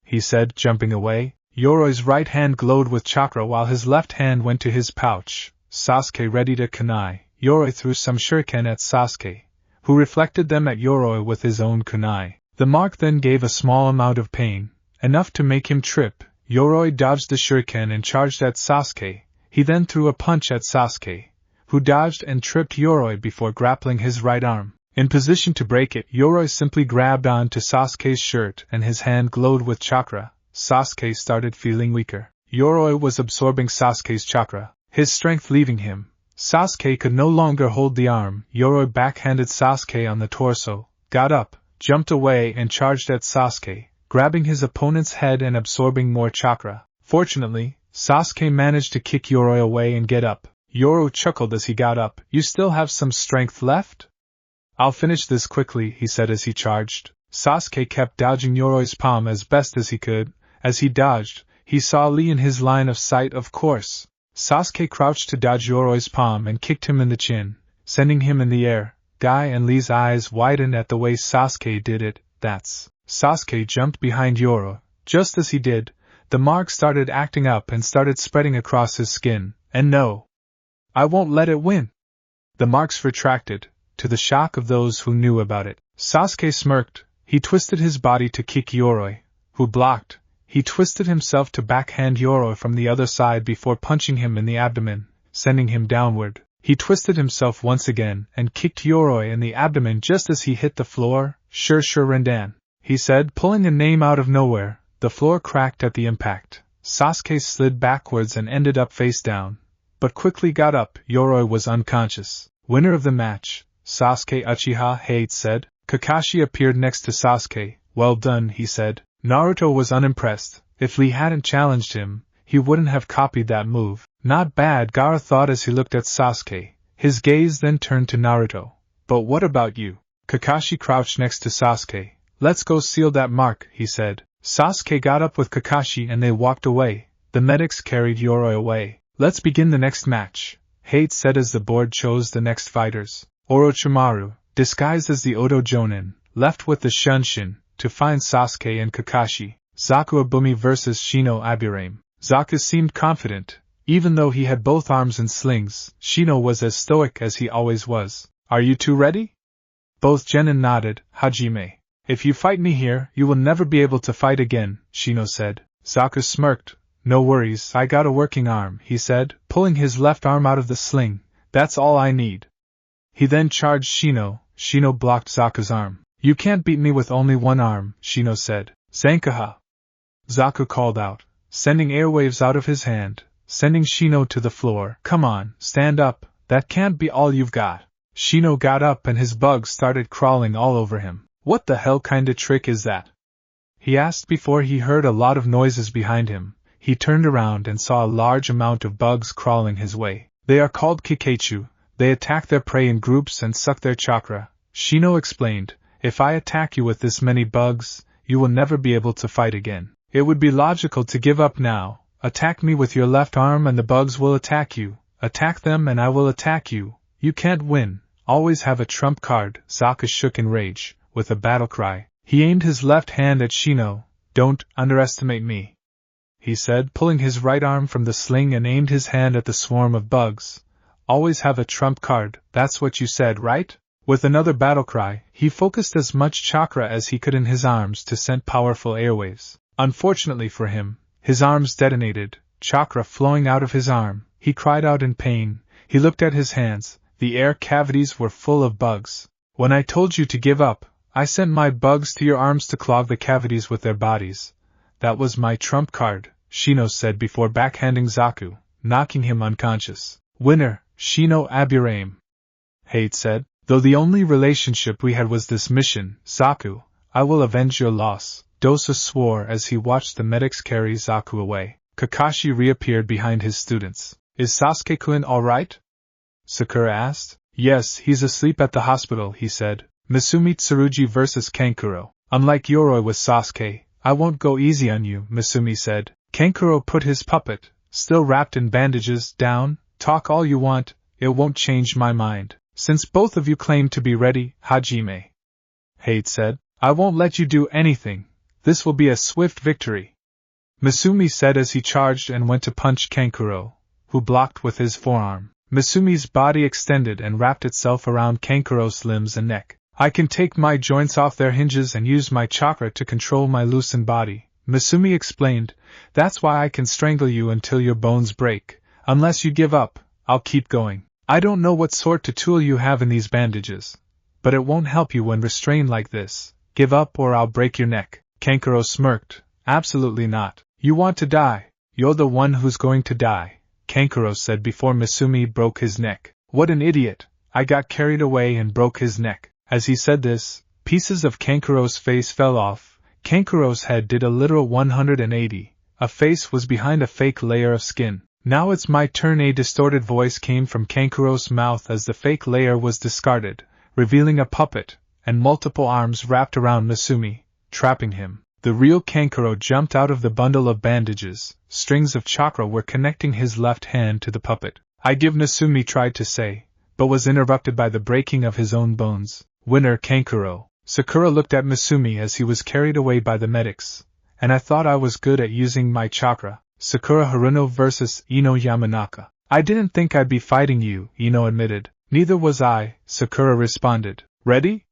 he said, jumping away. Yoro's right hand glowed with chakra while his left hand went to his pouch. Sasuke readied a kunai. Yoro threw some shuriken at Sasuke, who reflected them at Yoro with his own kunai. The mark then gave a small amount of pain, enough to make him trip. Yoroi dodged the shuriken and charged at Sasuke. He then threw a punch at Sasuke, who dodged and tripped Yoroi before grappling his right arm. In position to break it, Yoroi simply grabbed on to Sasuke's shirt and his hand glowed with chakra. Sasuke started feeling weaker. Yoroi was absorbing Sasuke's chakra, his strength leaving him. Sasuke could no longer hold the arm. Yoroi backhanded Sasuke on the torso, got up, jumped away and charged at Sasuke, grabbing his opponent's head and absorbing more chakra. Fortunately, Sasuke managed to kick Yoroi away and get up. Yoro chuckled as he got up. You still have some strength left? I'll finish this quickly, he said as he charged. Sasuke kept dodging Yoroi's palm as best as he could. As he dodged, he saw Lee in his line of sight, of course. Sasuke crouched to dodge Yoroi's palm and kicked him in the chin, sending him in the air. Guy and Lee's eyes widened at the way Sasuke did it. That's... Sasuke jumped behind Yoro. Just as he did, the mark started acting up and started spreading across his skin. And no, I won't let it win. The marks retracted, to the shock of those who knew about it. Sasuke smirked. He twisted his body to kick Yoroi, who blocked. He twisted himself to backhand Yoroi from the other side before punching him in the abdomen, sending him downward. He twisted himself once again and kicked Yoroi in the abdomen just as he hit the floor. Sure Rendan, he said, pulling a name out of nowhere. The floor cracked at the impact. Sasuke slid backwards and ended up face down, but quickly got up. Yoroi was unconscious. Winner of the match, Sasuke Uchiha, Hate said. Kakashi appeared next to Sasuke. Well done, he said. Naruto was unimpressed. If Lee hadn't challenged him, he wouldn't have copied that move. Not bad, Gaara thought as he looked at Sasuke. His gaze then turned to Naruto. But what about you? Kakashi crouched next to Sasuke. Let's go seal that mark, he said. Sasuke got up with Kakashi and they walked away. The medics carried Yoroi away. Let's begin the next match, Hate said as the board chose the next fighters. Orochimaru, disguised as the Odo Jonin, left with the Shunshin to find Sasuke and Kakashi. Zaku Abumi vs. Shino Aburame. Zaku seemed confident. Even though he had both arms in slings, Shino was as stoic as he always was. Are you two ready? Both genin nodded. Hajime. If you fight me here, you will never be able to fight again, Shino said. Zaku smirked. No worries, I got a working arm, he said, pulling his left arm out of the sling. That's all I need. He then charged Shino. Shino blocked Zaku's arm. You can't beat me with only one arm, Shino said. Zankaha! Zaku called out, sending airwaves out of his hand, sending Shino to the floor. Come on, stand up, that can't be all you've got. Shino got up and his bugs started crawling all over him. What the hell kinda trick is that? He asked before he heard a lot of noises behind him. He turned around and saw a large amount of bugs crawling his way. They are called Kikeichu. They attack their prey in groups and suck their chakra. Shino explained, if I attack you with this many bugs, you will never be able to fight again. It would be logical to give up now. Attack me with your left arm and the bugs will attack you. Attack them and I will attack you. You can't win. Always have a trump card. Zaku shook in rage. With a battle cry, he aimed his left hand at Shino. Don't underestimate me, he said, pulling his right arm from the sling and aimed his hand at the swarm of bugs. Always have a trump card, that's what you said, right? With another battle cry, he focused as much chakra as he could in his arms to send powerful airwaves. Unfortunately for him, his arms detonated, chakra flowing out of his arm. He cried out in pain. He looked at his hands. The air cavities were full of bugs. When I told you to give up, I sent my bugs to your arms to clog the cavities with their bodies. That was my trump card, Shino said before backhanding Zaku, knocking him unconscious. Winner, Shino Aburame. Hate said, though the only relationship we had was this mission, Zaku, I will avenge your loss. Dosa swore as he watched the medics carry Zaku away. Kakashi reappeared behind his students. Is Sasuke-kun alright? Sakura asked. Yes, he's asleep at the hospital, he said. Misumi Tsurugi vs. Kankuro. Unlike Yoroi with Sasuke, I won't go easy on you, Misumi said. Kankuro put his puppet, still wrapped in bandages, down. Talk all you want, it won't change my mind. Since both of you claim to be ready, Hajime. Hate said. I won't let you do anything. This will be a swift victory. Misumi said as he charged and went to punch Kankuro, who blocked with his forearm. Misumi's body extended and wrapped itself around Kankuro's limbs and neck. I can take my joints off their hinges and use my chakra to control my loosened body, Misumi explained. That's why I can strangle you until your bones break. Unless you give up, I'll keep going. I don't know what sort of tool you have in these bandages, but it won't help you when restrained like this. Give up or I'll break your neck. Kankuro smirked. Absolutely not. You want to die. You're the one who's going to die, Kankuro said before Misumi broke his neck. What an idiot. I got carried away and broke his neck. As he said this, pieces of Kankuro's face fell off. Kankuro's head did a literal 180. A face was behind a fake layer of skin. Now it's my turn. A distorted voice came from Kankuro's mouth as the fake layer was discarded, revealing a puppet, and multiple arms wrapped around Misumi, trapping him. The real Kankuro jumped out of the bundle of bandages. Strings of chakra were connecting his left hand to the puppet. I give Misumi tried to say, but was interrupted by the breaking of his own bones. Winner Kankuro. Sakura looked at Misumi as he was carried away by the medics. And I thought I was good at using my chakra. Sakura Haruno vs. Ino Yamanaka. I didn't think I'd be fighting you, Ino admitted. Neither was I, Sakura responded. Ready?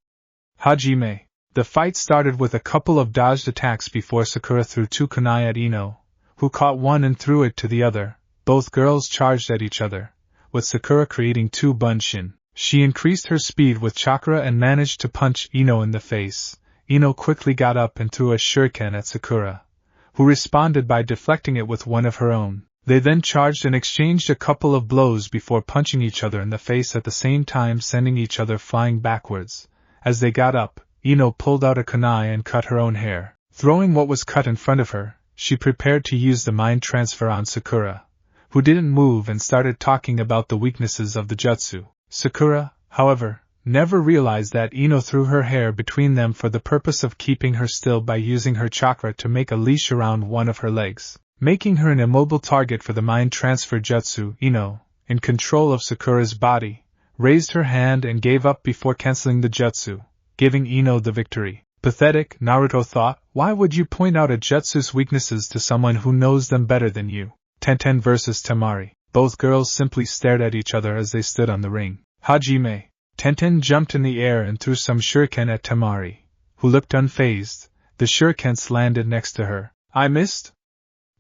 Hajime. The fight started with a couple of dodged attacks before Sakura threw two kunai at Ino, who caught one and threw it to the other. Both girls charged at each other, with Sakura creating two bunshin. She increased her speed with chakra and managed to punch Ino in the face. Ino quickly got up and threw a shuriken at Sakura, who responded by deflecting it with one of her own. They then charged and exchanged a couple of blows before punching each other in the face at the same time, sending each other flying backwards. As they got up, Ino pulled out a kunai and cut her own hair. Throwing what was cut in front of her, she prepared to use the mind transfer on Sakura, who didn't move and started talking about the weaknesses of the jutsu. Sakura, however, never realized that Ino threw her hair between them for the purpose of keeping her still by using her chakra to make a leash around one of her legs, making her an immobile target for the mind transfer jutsu. Ino, in control of Sakura's body, raised her hand and gave up before canceling the jutsu, giving Ino the victory. Pathetic, Naruto thought. Why would you point out a jutsu's weaknesses to someone who knows them better than you? Tenten versus Temari. Both girls simply stared at each other as they stood on the ring. Hajime. Tenten jumped in the air and threw some shuriken at Temari, who looked unfazed. The shurikens landed next to her. I missed?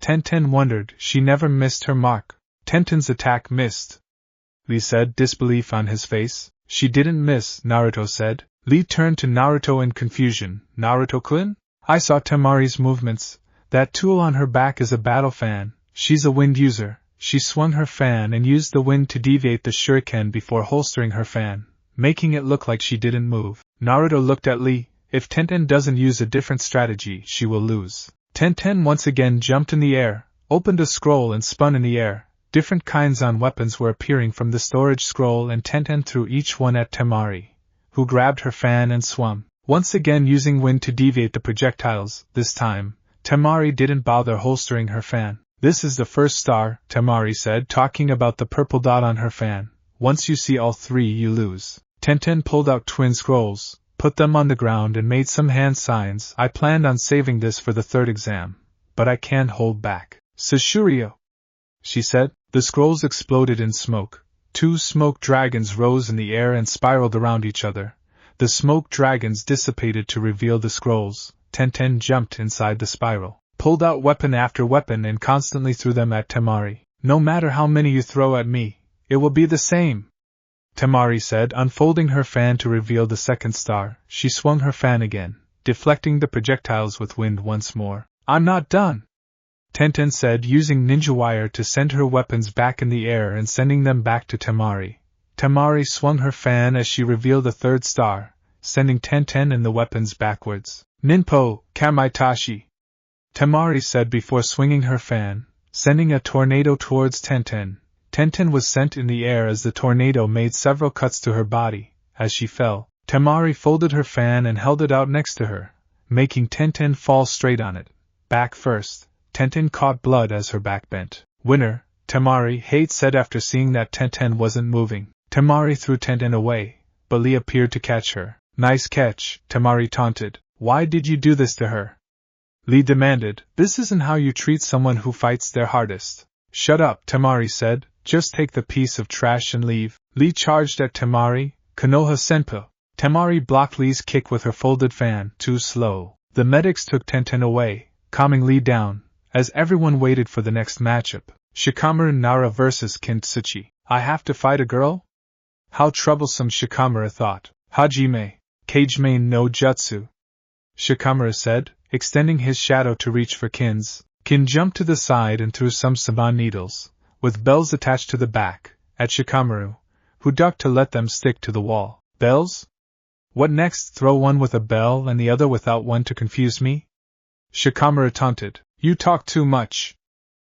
Tenten wondered. She never missed her mark. Tenten's attack missed. Lee said, disbelief on his face. She didn't miss, Naruto said. Lee turned to Naruto in confusion. Naruto-kun? I saw Temari's movements. That tool on her back is a battle fan. She's a wind user. She swung her fan and used the wind to deviate the shuriken before holstering her fan, making it look like she didn't move. Naruto looked at Lee. If Tenten doesn't use a different strategy, she will lose. Tenten once again jumped in the air, opened a scroll and spun in the air. Different kinds of weapons were appearing from the storage scroll and Tenten threw each one at Temari, who grabbed her fan and swung, once again using wind to deviate the projectiles. This time, Temari didn't bother holstering her fan. This is the first star, Temari said, talking about the purple dot on her fan. Once you see all three, you lose. Tenten pulled out twin scrolls, put them on the ground and made some hand signs. I planned on saving this for the third exam, but I can't hold back. Sashuryo, she said. The scrolls exploded in smoke. Two smoke dragons rose in the air and spiraled around each other. The smoke dragons dissipated to reveal the scrolls. Tenten jumped inside the spiral, pulled out weapon after weapon and constantly threw them at Temari. No matter how many you throw at me, it will be the same, Temari said, unfolding her fan to reveal the second star. She swung her fan again, deflecting the projectiles with wind once more. I'm not done, Tenten said, using ninja wire to send her weapons back in the air and sending them back to Temari. Temari swung her fan as she revealed the third star, sending Tenten and the weapons backwards. Ninpo, Kamaitachi, Temari said before swinging her fan, sending a tornado towards Tenten. Tenten was sent in the air as the tornado made several cuts to her body. As she fell, Temari folded her fan and held it out next to her, making Tenten fall straight on it. Back first. Tenten caught blood as her back bent. Winner, Temari, Hate said after seeing that Tenten wasn't moving. Temari threw Tenten away, but Lee appeared to catch her. Nice catch, Temari taunted. Why did you do this to her? Lee demanded. This isn't how you treat someone who fights their hardest. Shut up, Temari said. Just take the piece of trash and leave. Lee charged at Temari. Konoha Senpu. Temari blocked Lee's kick with her folded fan. Too slow. The medics took Tenten away, calming Lee down, as everyone waited for the next matchup. Shikamaru Nara vs Kintsuchi. I have to fight a girl? How troublesome, Shikamaru thought. Hajime. Kageme no Jutsu, Shikamaru said, extending his shadow to reach for Kin's. Kin jumped to the side and threw some saban needles, with bells attached to the back, at Shikamaru, who ducked to let them stick to the wall. Bells? What next? Throw one with a bell and the other without one to confuse me? Shikamaru taunted. You talk too much,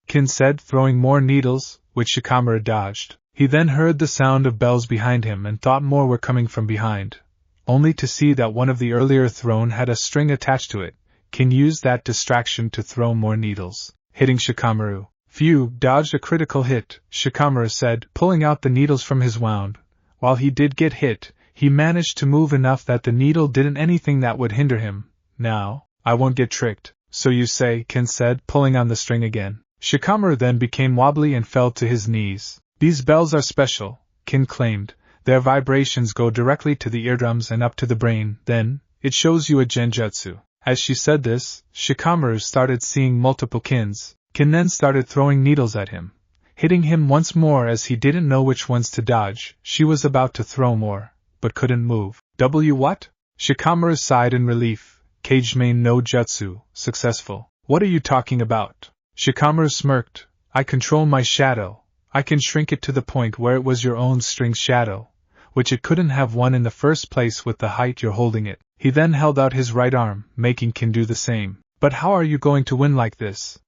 Kin said, throwing more needles, which Shikamaru dodged. He then heard the sound of bells behind him and thought more were coming from behind, only to see that one of the earlier thrown had a string attached to it. Kin used that distraction to throw more needles, hitting Shikamaru. Phew, dodged a critical hit, Shikamaru said, pulling out the needles from his wound. While he did get hit, he managed to move enough that the needle didn't anything that would hinder him. Now, I won't get tricked. So you say, Kin said, pulling on the string again. Shikamaru then became wobbly and fell to his knees. These bells are special, Kin claimed. Their vibrations go directly to the eardrums and up to the brain. Then, it shows you a genjutsu. As she said this, Shikamaru started seeing multiple Kins. Kin then started throwing needles at him, hitting him once more as he didn't know which ones to dodge. She was about to throw more, but couldn't move. What? Shikamaru sighed in relief. Kageme no Jutsu, successful. What are you talking about? Shikamaru smirked. I control my shadow. I can shrink it to the point where it was your own string shadow, which it couldn't have won in the first place with the height you're holding it. He then held out his right arm, making Kin do the same. But how are you going to win like this?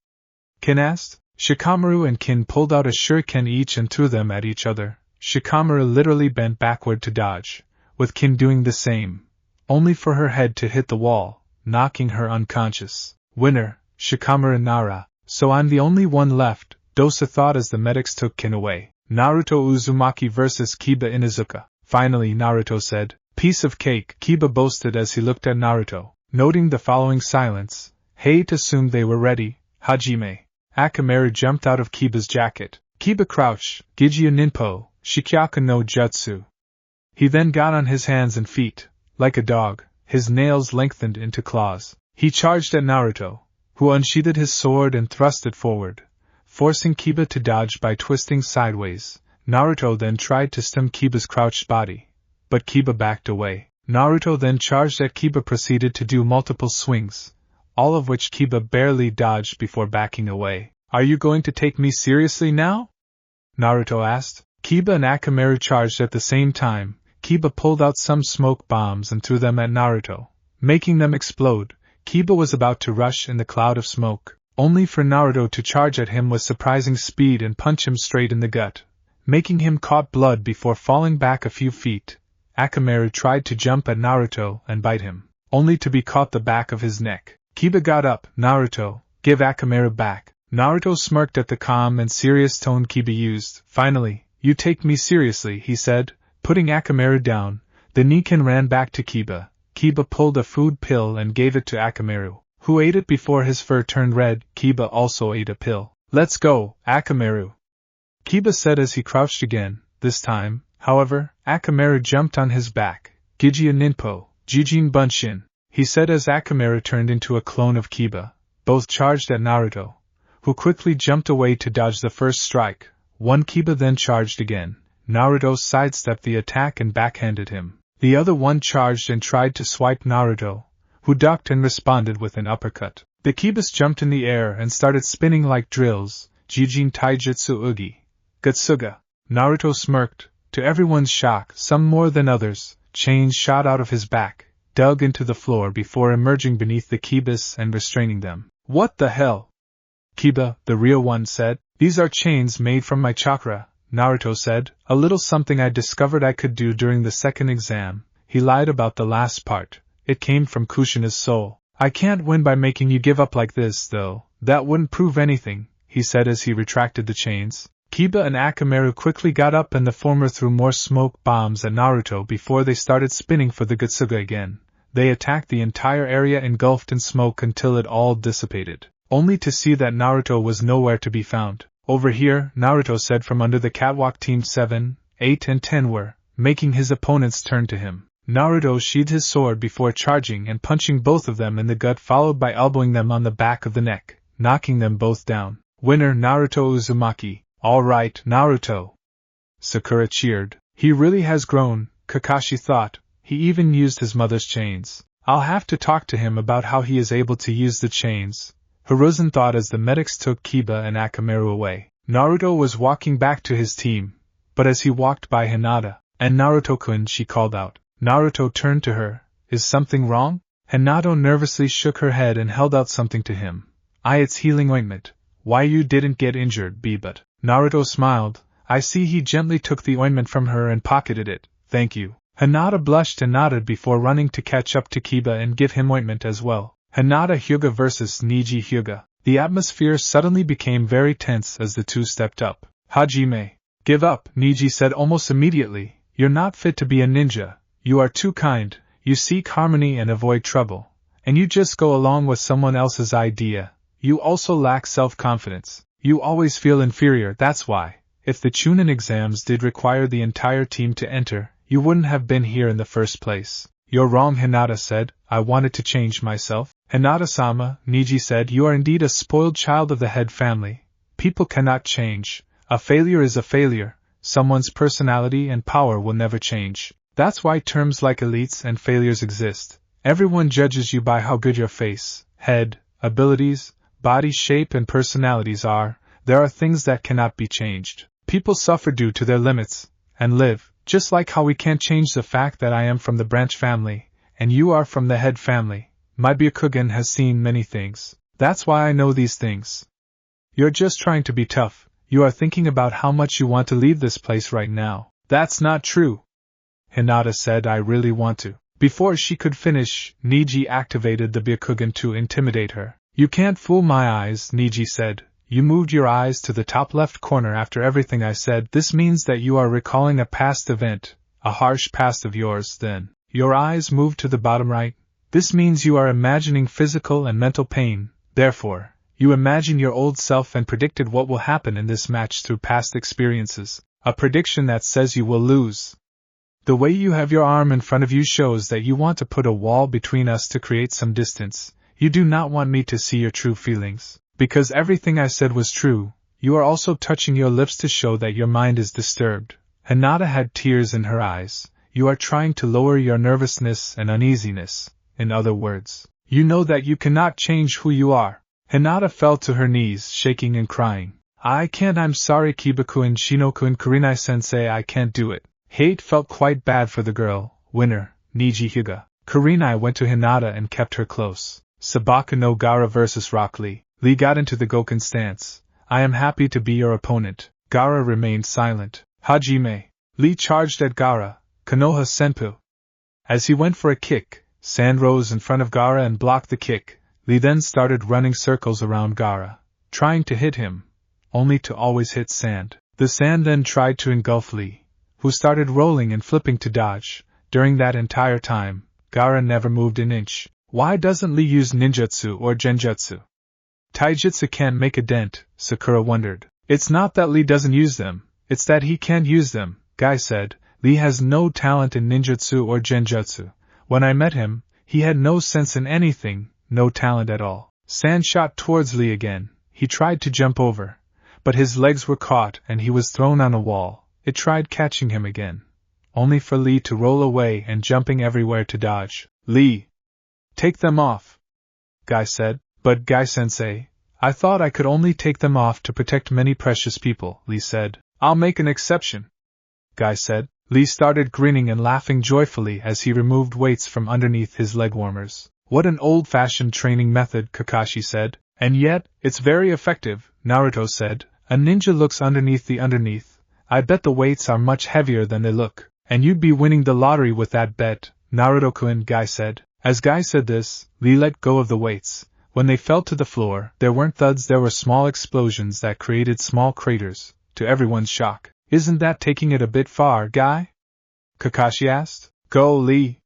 Kin asked. Shikamaru and Kin pulled out a shuriken each and threw them at each other. Shikamaru literally bent backward to dodge, with Kin doing the same, only for her head to hit the wall, knocking her unconscious. Winner, Shikamaru Nara. So I'm the only one left, Dosa thought as the medics took Kin away. Naruto Uzumaki vs Kiba Inuzuka. Finally, Naruto said. Piece of cake, Kiba boasted as he looked at Naruto. Noting the following silence, Hate assumed they were ready. Hajime. Akamaru jumped out of Kiba's jacket. Kiba crouched, Gijia Ninpo, Shikyaku no Jutsu. He then got on his hands and feet, like a dog, his nails lengthened into claws. He charged at Naruto, who unsheathed his sword and thrust it forward, forcing Kiba to dodge by twisting sideways. Naruto then tried to stem Kiba's crouched body, but Kiba backed away. Naruto then charged at Kiba, proceeded to do multiple swings, all of which Kiba barely dodged before backing away. Are you going to take me seriously now? Naruto asked. Kiba and Akamaru charged at the same time. Kiba pulled out some smoke bombs and threw them at Naruto, making them explode. Kiba was about to rush in the cloud of smoke, only for Naruto to charge at him with surprising speed and punch him straight in the gut, making him caught blood before falling back a few feet. Akamaru tried to jump at Naruto and bite him, only to be caught the back of his neck. Kiba got up. Naruto, give Akamaru back. Naruto smirked at the calm and serious tone Kiba used. Finally, you take me seriously, he said, putting Akamaru down. The Nikan ran back to Kiba. Kiba pulled a food pill and gave it to Akamaru, who ate it before his fur turned red. Kiba also ate a pill. Let's go, Akamaru, Kiba said as he crouched again. This time, however, Akamaru jumped on his back. Gijia Ninpo, Jijin Bunshin, he said as Akamaru turned into a clone of Kiba. Both charged at Naruto, who quickly jumped away to dodge the first strike. One Kiba then charged again. Naruto sidestepped the attack and backhanded him. The other one charged and tried to swipe Naruto, who ducked and responded with an uppercut. The Kibas jumped in the air and started spinning like drills. Jijin Taijutsu Ugi, Gutsuga. Naruto smirked. To everyone's shock, some more than others, chains shot out of his back, dug into the floor before emerging beneath the Kibas and restraining them. What the hell? Kiba, the real one, said. These are chains made from my chakra, Naruto said. A little something I discovered I could do during the second exam. He lied about the last part. It came from Kushina's soul. I can't win by making you give up like this, though. That wouldn't prove anything, he said as he retracted the chains. Kiba and Akamaru quickly got up and the former threw more smoke bombs at Naruto before they started spinning for the Gutsuga again. They attacked the entire area engulfed in smoke until it all dissipated, only to see that Naruto was nowhere to be found. Over here, Naruto said from under the catwalk. Team 7, 8 and 10 were, making his opponents turn to him. Naruto sheathed his sword before charging and punching both of them in the gut, followed by elbowing them on the back of the neck, knocking them both down. Winner Naruto Uzumaki. All right, Naruto, Sakura cheered. He really has grown, Kakashi thought. He even used his mother's chains. I'll have to talk to him about how he is able to use the chains, Hiruzen thought as the medics took Kiba and Akamaru away. Naruto was walking back to his team, but as he walked by Hinata and Naruto-kun, she called out. Naruto turned to her. Is something wrong? Hinata nervously shook her head and held out something to him. It's healing ointment. Why you didn't get injured, but Naruto smiled. I see. He gently took the ointment from her and pocketed it. Thank you. Hinata blushed and nodded before running to catch up to Kiba and give him ointment as well. Hinata Hyuga versus Niji Hyuga. The atmosphere suddenly became very tense as the two stepped up. Hajime. Give up, Niji said almost immediately. You're not fit to be a ninja. You are too kind. You seek harmony and avoid trouble. And you just go along with someone else's idea. You also lack self-confidence. You always feel inferior, that's why. If the Chunin exams did require the entire team to enter, you wouldn't have been here in the first place. You're wrong, Hinata said. I wanted to change myself. Hinata-sama, Niji said, you are indeed a spoiled child of the head family. People cannot change. A failure is a failure. Someone's personality and power will never change. That's why terms like elites and failures exist. Everyone judges you by how good your face, head, abilities, body shape and personalities are. There are things that cannot be changed. People suffer due to their limits, and live, just like how we can't change the fact that I am from the branch family, and you are from the head family. My Byakugan has seen many things. That's why I know these things. You're just trying to be tough. You are thinking about how much you want to leave this place right now. That's not true. Hinata said, I really want to. Before she could finish, Niji activated the Byakugan to intimidate her. You can't fool my eyes, Niji said. You moved your eyes to the top left corner after everything I said. This means that you are recalling a past event, a harsh past of yours. Then, your eyes moved to the bottom right. This means you are imagining physical and mental pain. Therefore, You imagine your old self and predicted what will happen in this match through past experiences, a prediction that says you will lose. The way you have your arm in front of you shows that you want to put a wall between us to create some distance. You do not want me to see your true feelings. Because everything I said was true, you are also touching your lips to show that your mind is disturbed. Hinata had tears in her eyes. You are trying to lower your nervousness and uneasiness. In other words, you know that you cannot change who you are. Hinata fell to her knees, shaking and crying. I can't, I'm sorry Kibaku-in, Shinoku-in, Kurenai-sensei, I can't do it. Hate felt quite bad for the girl. Winner, Niji Hyuga. Kurenai went to Hinata and kept her close. Sabaka no Gaara vs. Rock Lee. Lee got into the Goken stance. I am happy to be your opponent. Gaara remained silent. Hajime. Lee charged at Gaara. Konoha Senpu. As he went for a kick, Sand rose in front of Gaara and blocked the kick. Lee then started running circles around Gaara, trying to hit him, only to always hit Sand. The Sand then tried to engulf Lee, who started rolling and flipping to dodge. During that entire time, Gaara never moved an inch. Why doesn't Lee use ninjutsu or genjutsu? Taijutsu can't make a dent, Sakura wondered. It's not that Lee doesn't use them, it's that he can't use them, Guy said. Lee has no talent in ninjutsu or genjutsu. When I met him, he had no sense in anything, no talent at all. Sand shot towards Lee again. He tried to jump over, but his legs were caught and he was thrown on a wall. It tried catching him again, only for Lee to roll away and jumping everywhere to dodge. Lee! Take them off, Guy said. But Guy-sensei, I thought I could only take them off to protect many precious people, Lee said. I'll make an exception, Guy said. Lee started grinning and laughing joyfully as he removed weights from underneath his leg warmers. What an old-fashioned training method, Kakashi said. And yet, it's very effective, Naruto said. A ninja looks underneath the underneath. I bet the weights are much heavier than they look. And you'd be winning the lottery with that bet, Naruto-kun, Guy said. As Guy said this, Lee let go of the weights. When they fell to the floor, there weren't thuds, there were small explosions that created small craters, to everyone's shock. Isn't that taking it a bit far, Guy? Kakashi asked. Go, Lee!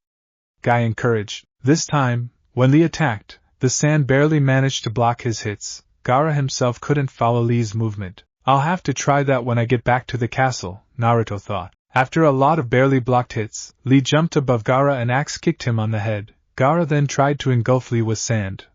Guy encouraged. This time, when Lee attacked, the Sand barely managed to block his hits. Gaara himself couldn't follow Lee's movement. I'll have to try that when I get back to the castle, Naruto thought. After a lot of barely blocked hits, Lee jumped above Gaara and axe-kicked him on the head. Gaara then tried to engulf Lee with sand,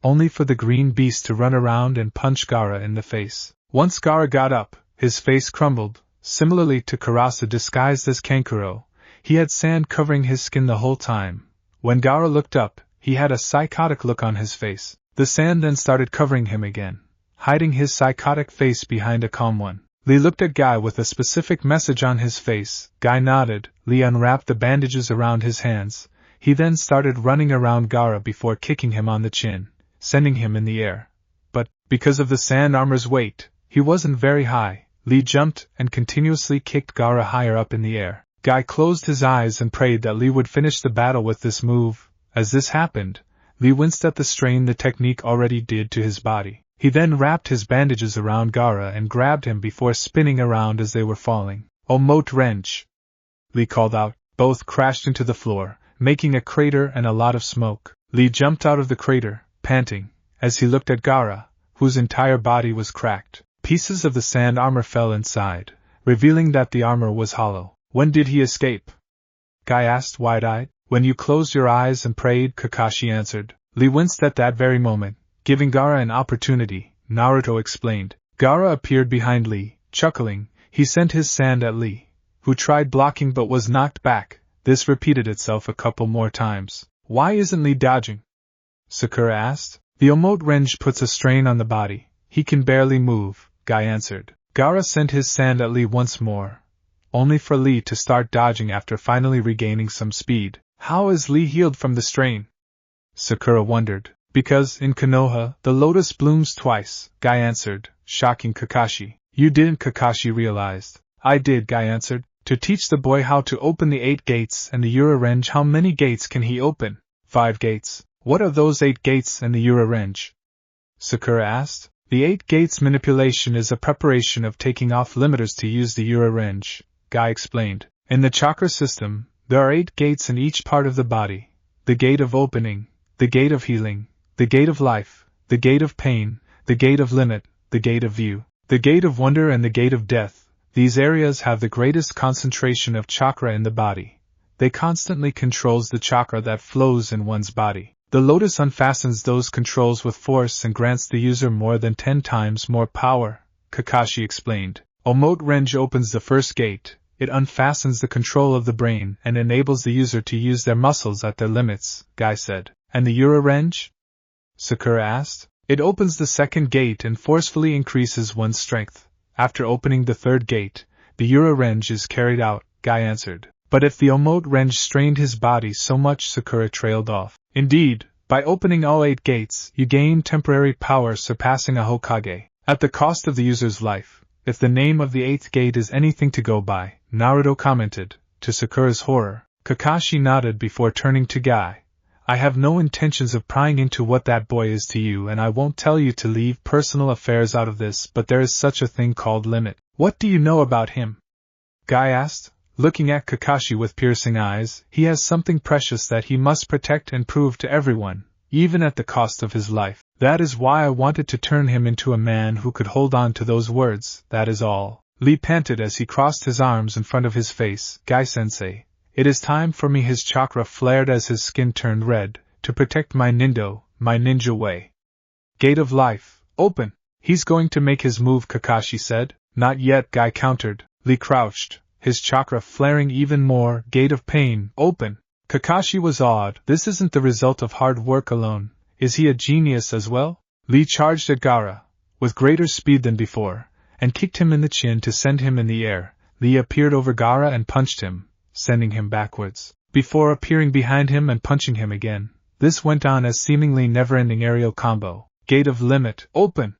only for the green beast to run around and punch Gaara in the face. Once Gaara got up, his face crumbled. Similarly to Karasa disguised as Kankuro, he had sand covering his skin the whole time. When Gaara looked up, he had a psychotic look on his face. The sand then started covering him again, hiding his psychotic face behind a calm one. Lee looked at Guy with a specific message on his face. Guy nodded. Lee unwrapped the bandages around his hands. He then started running around Gaara before kicking him on the chin, sending him in the air. But, because of the sand armor's weight, he wasn't very high. Lee jumped and continuously kicked Gaara higher up in the air. Guy closed his eyes and prayed that Lee would finish the battle with this move. As this happened, Lee winced at the strain the technique already did to his body. He then wrapped his bandages around Gaara and grabbed him before spinning around as they were falling. Omote wrench! Lee called out. Both crashed into the floor, making a crater and a lot of smoke. Lee jumped out of the crater, panting, as he looked at Gaara, whose entire body was cracked. Pieces of the sand armor fell inside, revealing that the armor was hollow. When did he escape? Guy asked wide-eyed. When you closed your eyes and prayed, Kakashi answered. Lee winced at that very moment, giving Gaara an opportunity, Naruto explained. Gaara appeared behind Lee, chuckling. He sent his sand at Lee, who tried blocking but was knocked back. This repeated itself a couple more times. Why isn't Lee dodging? Sakura asked. The Omote wrench puts a strain on the body. He can barely move, Guy answered. Gaara sent his sand at Lee once more, only for Lee to start dodging after finally regaining some speed. How is Lee healed from the strain? Sakura wondered. Because, in Konoha, the lotus blooms twice, Guy answered, shocking Kakashi. You didn't, Kakashi realized. I did, Guy answered. To teach the boy how to open the 8 gates and the Ura-Range. How many gates can he open? 5 gates. What are those 8 gates and the Ura-Range? Sakura asked. The 8 gates manipulation is a preparation of taking off limiters to use the Ura-Range, Guy explained. In the chakra system, there are 8 gates in each part of the body. The gate of opening, the gate of healing, the gate of life, the gate of pain, the gate of limit, the gate of view, the gate of wonder and the gate of death. These areas have the greatest concentration of chakra in the body. They constantly controls the chakra that flows in one's body. The lotus unfastens those controls with force and grants the user more than 10 times more power, Kakashi explained. Omote Renji opens the first gate. It unfastens the control of the brain and enables the user to use their muscles at their limits, Guy said. And the Ura Renji? Sakura asked. It opens the second gate and forcefully increases one's strength. After opening the third gate, the Ura Renji is carried out, Guy answered. But if the Omote Renji strained his body so much, Sakura trailed off. Indeed, by opening all 8 gates, you gain temporary power surpassing a Hokage, at the cost of the user's life. If the name of the 8th gate is anything to go by, Naruto commented. To Sakura's horror, Kakashi nodded before turning to Guy. I have no intentions of prying into what that boy is to you, and I won't tell you to leave personal affairs out of this, but there is such a thing called limit. What do you know about him? Guy asked, looking at Kakashi with piercing eyes. He has something precious that he must protect and prove to everyone, even at the cost of his life. That is why I wanted to turn him into a man who could hold on to those words, that is all. Lee panted as he crossed his arms in front of his face. Guy-sensei, it is time for me. His chakra flared as his skin turned red. To protect my ninja way. Gate of life, open. He's going to make his move, Kakashi said. Not yet, Guy countered. Lee crouched, his chakra flaring even more. Gate of pain, open. Kakashi was awed. This isn't the result of hard work alone. Is he a genius as well? Lee charged at Gaara, with greater speed than before, and kicked him in the chin to send him in the air. Lee appeared over Gaara and punched him, sending him backwards, before appearing behind him and punching him again. This went on as seemingly never-ending aerial combo. Gate of limit, open!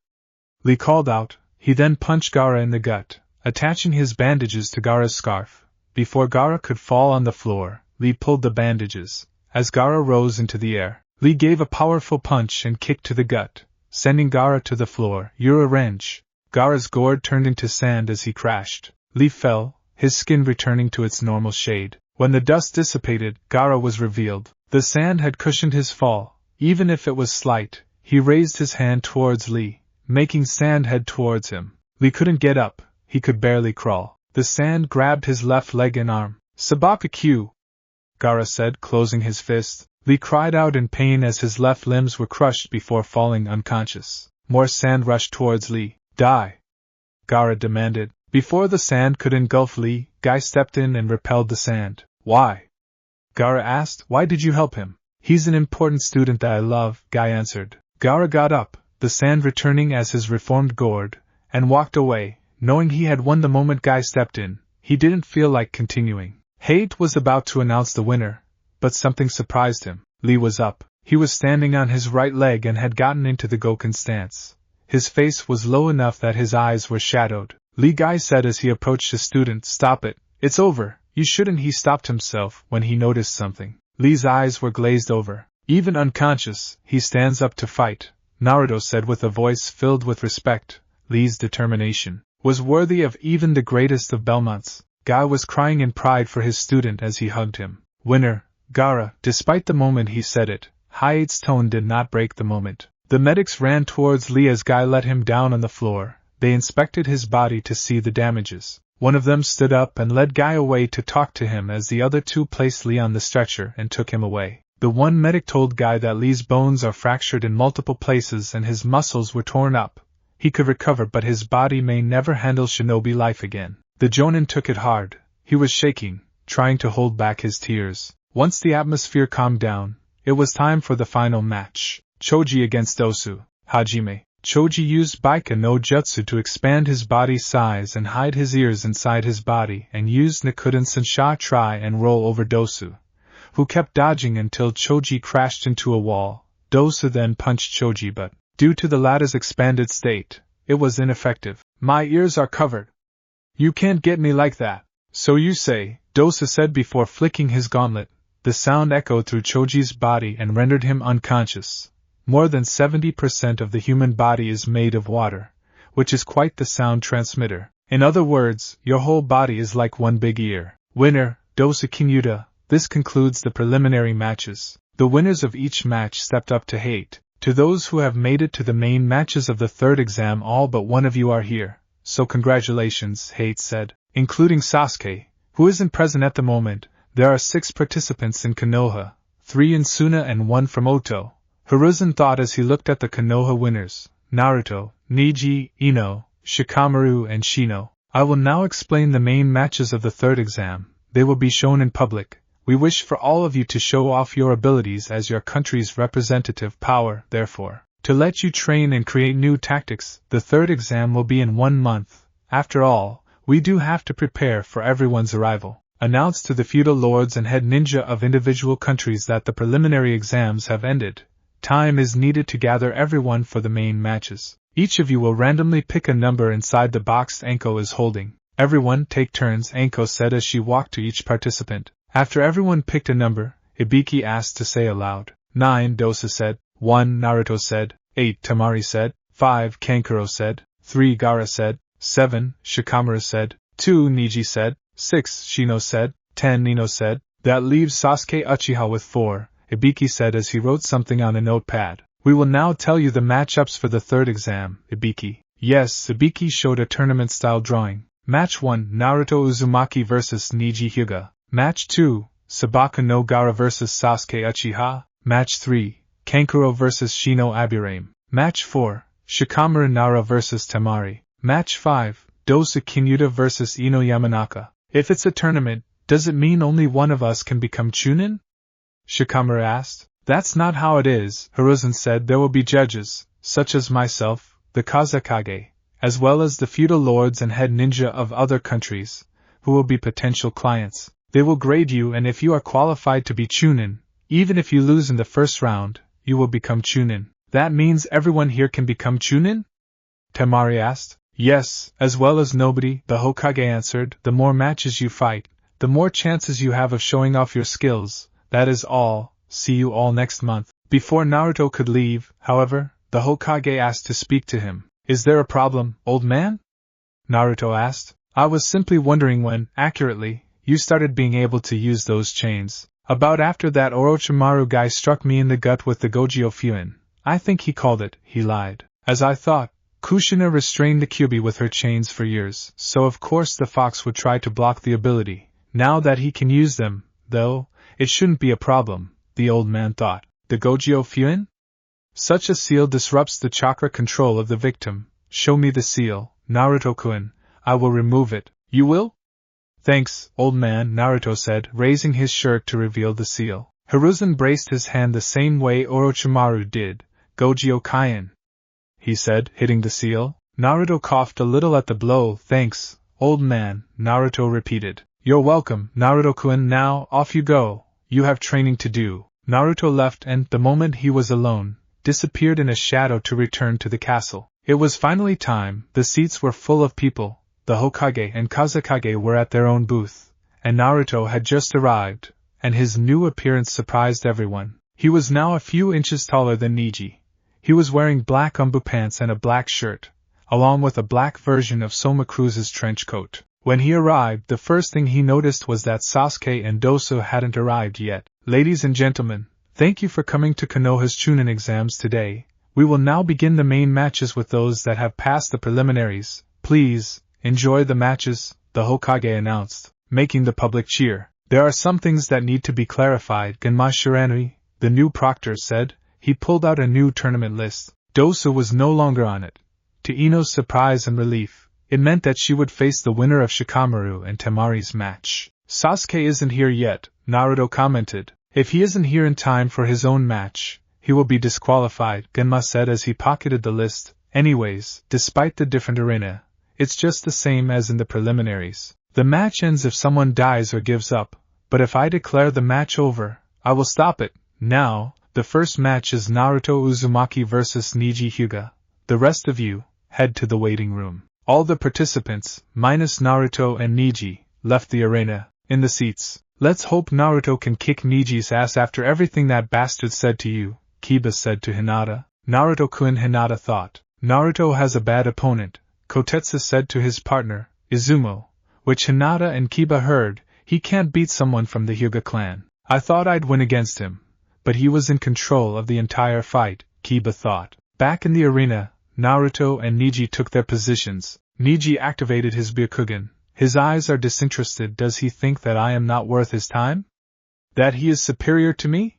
Lee called out. He then punched Gaara in the gut, attaching his bandages to Gaara's scarf. Before Gaara could fall on the floor, Lee pulled the bandages. As Gaara rose into the air, Lee gave a powerful punch and kick to the gut, sending Gaara to the floor. Ura Renji. Gaara's gourd turned into sand as he crashed. Lee fell, his skin returning to its normal shade. When the dust dissipated, Gaara was revealed. The sand had cushioned his fall, even if it was slight. He raised his hand towards Lee, making sand head towards him. Lee couldn't get up, he could barely crawl. The sand grabbed his left leg and arm. Sabaka-Q! Gaara said, closing his fist. Lee cried out in pain as his left limbs were crushed before falling unconscious. More sand rushed towards Lee. Die! Gaara demanded. Before the sand could engulf Lee, Guy stepped in and repelled the sand. Why? Gaara asked. Why did you help him? He's an important student that I love, Guy answered. Gaara got up, the sand returning as his reformed gourd, and walked away, knowing he had won the moment Guy stepped in. He didn't feel like continuing. Hate was about to announce the winner, but something surprised him. Lee was up. He was standing on his right leg and had gotten into the Goken stance. His face was low enough that his eyes were shadowed. Lee, Guy said as he approached his student. Stop it. It's over. You shouldn't. He stopped himself when he noticed something. Lee's eyes were glazed over. Even unconscious, he stands up to fight, Naruto said with a voice filled with respect. Lee's determination was worthy of even the greatest of Belmonts. Guy was crying in pride for his student as he hugged him. Winner, Gaara. Despite the moment he said it, Hayate's tone did not break the moment. The medics ran towards Lee as Guy let him down on the floor. They inspected his body to see the damages. One of them stood up and led Guy away to talk to him as the other two placed Lee on the stretcher and took him away. The one medic told Guy that Lee's bones are fractured in multiple places and his muscles were torn up. He could recover, but his body may never handle shinobi life again. The Jonin took it hard. He was shaking, trying to hold back his tears. Once the atmosphere calmed down, it was time for the final match. Choji against Dosu. Hajime. Choji used Baika no Jutsu to expand his body size and hide his ears inside his body, and used Nikuden Sensha try and roll over Dosu, who kept dodging until Choji crashed into a wall. Dosu then punched Choji, but, due to the latter's expanded state, it was ineffective. My ears are covered. You can't get me like that. So you say, Dosu said before flicking his gauntlet. The sound echoed through Choji's body and rendered him unconscious. More than 70% of the human body is made of water, which is quite the sound transmitter. In other words, your whole body is like one big ear. Winner, Dosu Kinyuta. This concludes the preliminary matches. The winners of each match stepped up to Hate To those who have made it to the main matches of the third exam, all but one of you are here, so congratulations, Hate said, including Sasuke, who isn't present at the moment. There are 6 participants in Konoha, 3 in Suna and 1 from Oto. Hiruzen thought as he looked at the Konoha winners, Naruto, Neji, Ino, Shikamaru and Shino. I will now explain the main matches of the third exam. They will be shown in public. We wish for all of you to show off your abilities as your country's representative power, therefore, to let you train and create new tactics. The third exam will be in 1 month. After all, we do have to prepare for everyone's arrival. Announce to the feudal lords and head ninja of individual countries that the preliminary exams have ended. Time is needed to gather everyone for the main matches. Each of you will randomly pick a number inside the box Anko is holding. Everyone take turns, Anko said as she walked to each participant. After everyone picked a number, Ibiki asked to say aloud. 9 Dosa said, 1 Naruto said, 8 Tamari said, 5 Kankuro said, 3 Gaara said, 7 Shikamaru said, 2 Neji said, 6 Shino said, 10 Ino said. That leaves Sasuke Uchiha with 4, Ibiki said as he wrote something on a notepad. We will now tell you the matchups for the third exam, Ibiki. Yes, Ibiki showed a tournament-style drawing. Match 1, Naruto Uzumaki vs Neji Hyuga. Match 2, Sabaka no Gaara vs Sasuke Uchiha. Match 3, Kankuro vs Shino Aburame. Match 4, Shikamaru Nara vs Tamari. Match 5, Dosa Kinyuta vs Ino Yamanaka. If it's a tournament, does it mean only one of us can become Chunin? Shikamaru asked. That's not how it is, Hiruzen said. There will be judges, such as myself, the Kazekage, as well as the feudal lords and head ninja of other countries, who will be potential clients. They will grade you, and if you are qualified to be Chunin, even if you lose in the first round, you will become Chunin. That means everyone here can become Chunin? Tamari asked. Yes, as well as nobody, the Hokage answered. The more matches you fight, the more chances you have of showing off your skills. That is all. See you all next month. Before Naruto could leave, however, the Hokage asked to speak to him. Is there a problem, old man? Naruto asked. I was simply wondering when, accurately, you started being able to use those chains. About after that Orochimaru guy struck me in the gut with the Gojyo Fuin. I think he called it, he lied. As I thought, Kushina restrained the Kyuubi with her chains for years, so of course the fox would try to block the ability. Now that he can use them, though, it shouldn't be a problem, the old man thought. The Gojyo Fuin? Such a seal disrupts the chakra control of the victim. Show me the seal, Naruto-kun. I will remove it. You will? Thanks, old man, Naruto said, raising his shirt to reveal the seal. Hiruzen braced his hand the same way Orochimaru did. Gojyo Kaien, he said, hitting the seal. Naruto coughed a little at the blow. Thanks, old man, Naruto repeated. You're welcome, Naruto-kun. Now, off you go. You have training to do. Naruto left and, the moment he was alone, disappeared in a shadow to return to the castle. It was finally time. The seats were full of people. The Hokage and Kazekage were at their own booth, and Naruto had just arrived, and his new appearance surprised everyone. He was now a few inches taller than Neji. He was wearing black umbu pants and a black shirt, along with a black version of Soma Cruz's trench coat. When he arrived, the first thing he noticed was that Sasuke and Dosa hadn't arrived yet. Ladies and gentlemen, thank you for coming to Konoha's Chunin exams today. We will now begin the main matches with those that have passed the preliminaries. Please, enjoy the matches, the Hokage announced, making the public cheer. There are some things that need to be clarified, Genma Shiranui, the new proctor said. He pulled out a new tournament list. Dosa was no longer on it. To Ino's surprise and relief, it meant that she would face the winner of Shikamaru and Tamari's match. Sasuke isn't here yet, Naruto commented. If he isn't here in time for his own match, he will be disqualified, Genma said as he pocketed the list. Anyways, despite the different arena, it's just the same as in the preliminaries. The match ends if someone dies or gives up, but if I declare the match over, I will stop it. Now, the first match is Naruto Uzumaki vs Neji Hyuga. The rest of you, head to the waiting room. All the participants, minus Naruto and Neji, left the arena, in the seats. Let's hope Naruto can kick Neji's ass after everything that bastard said to you, Kiba said to Hinata. Naruto-kun, Hinata thought. Naruto has a bad opponent, Kotetsu said to his partner, Izumo, which Hinata and Kiba heard. He can't beat someone from the Hyuga clan. I thought I'd win against him, but he was in control of the entire fight, Kiba thought. Back in the arena, Naruto and Neji took their positions. Neji activated his Byakugan. His eyes are disinterested. Does he think that I am not worth his time? That he is superior to me?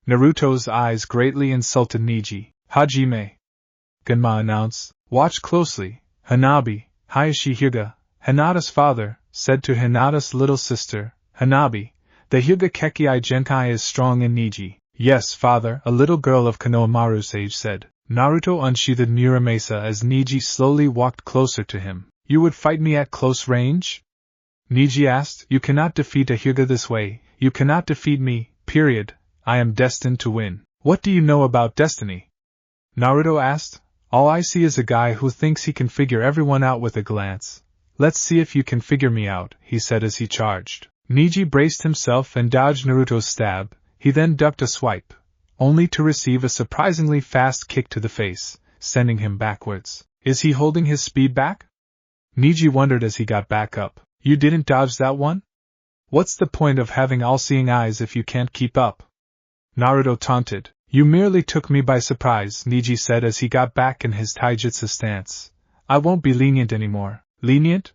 Naruto's eyes greatly insulted Neji. Hajime, Genma announced. Watch closely. Hanabi, Hayashi Hyuga, Hinata's father, said to Hinata's little sister, Hanabi, the Hyuga Kekkai Genkai is strong in Neji. Yes, father, a little girl of Konohamaru's age said. Naruto unsheathed Muramasa as Neji slowly walked closer to him. You would fight me at close range? Neji asked. You cannot defeat a Hyuga this way. You cannot defeat me, period. I am destined to win. What do you know about destiny? Naruto asked. All I see is a guy who thinks he can figure everyone out with a glance. Let's see if you can figure me out, he said as he charged. Neji braced himself and dodged Naruto's stab. He then ducked a swipe, only to receive a surprisingly fast kick to the face, sending him backwards. Is he holding his speed back? Neji wondered as he got back up. You didn't dodge that one? What's the point of having all-seeing eyes if you can't keep up? Naruto taunted. You merely took me by surprise, Neji said as he got back in his taijutsu stance. I won't be lenient anymore. Lenient?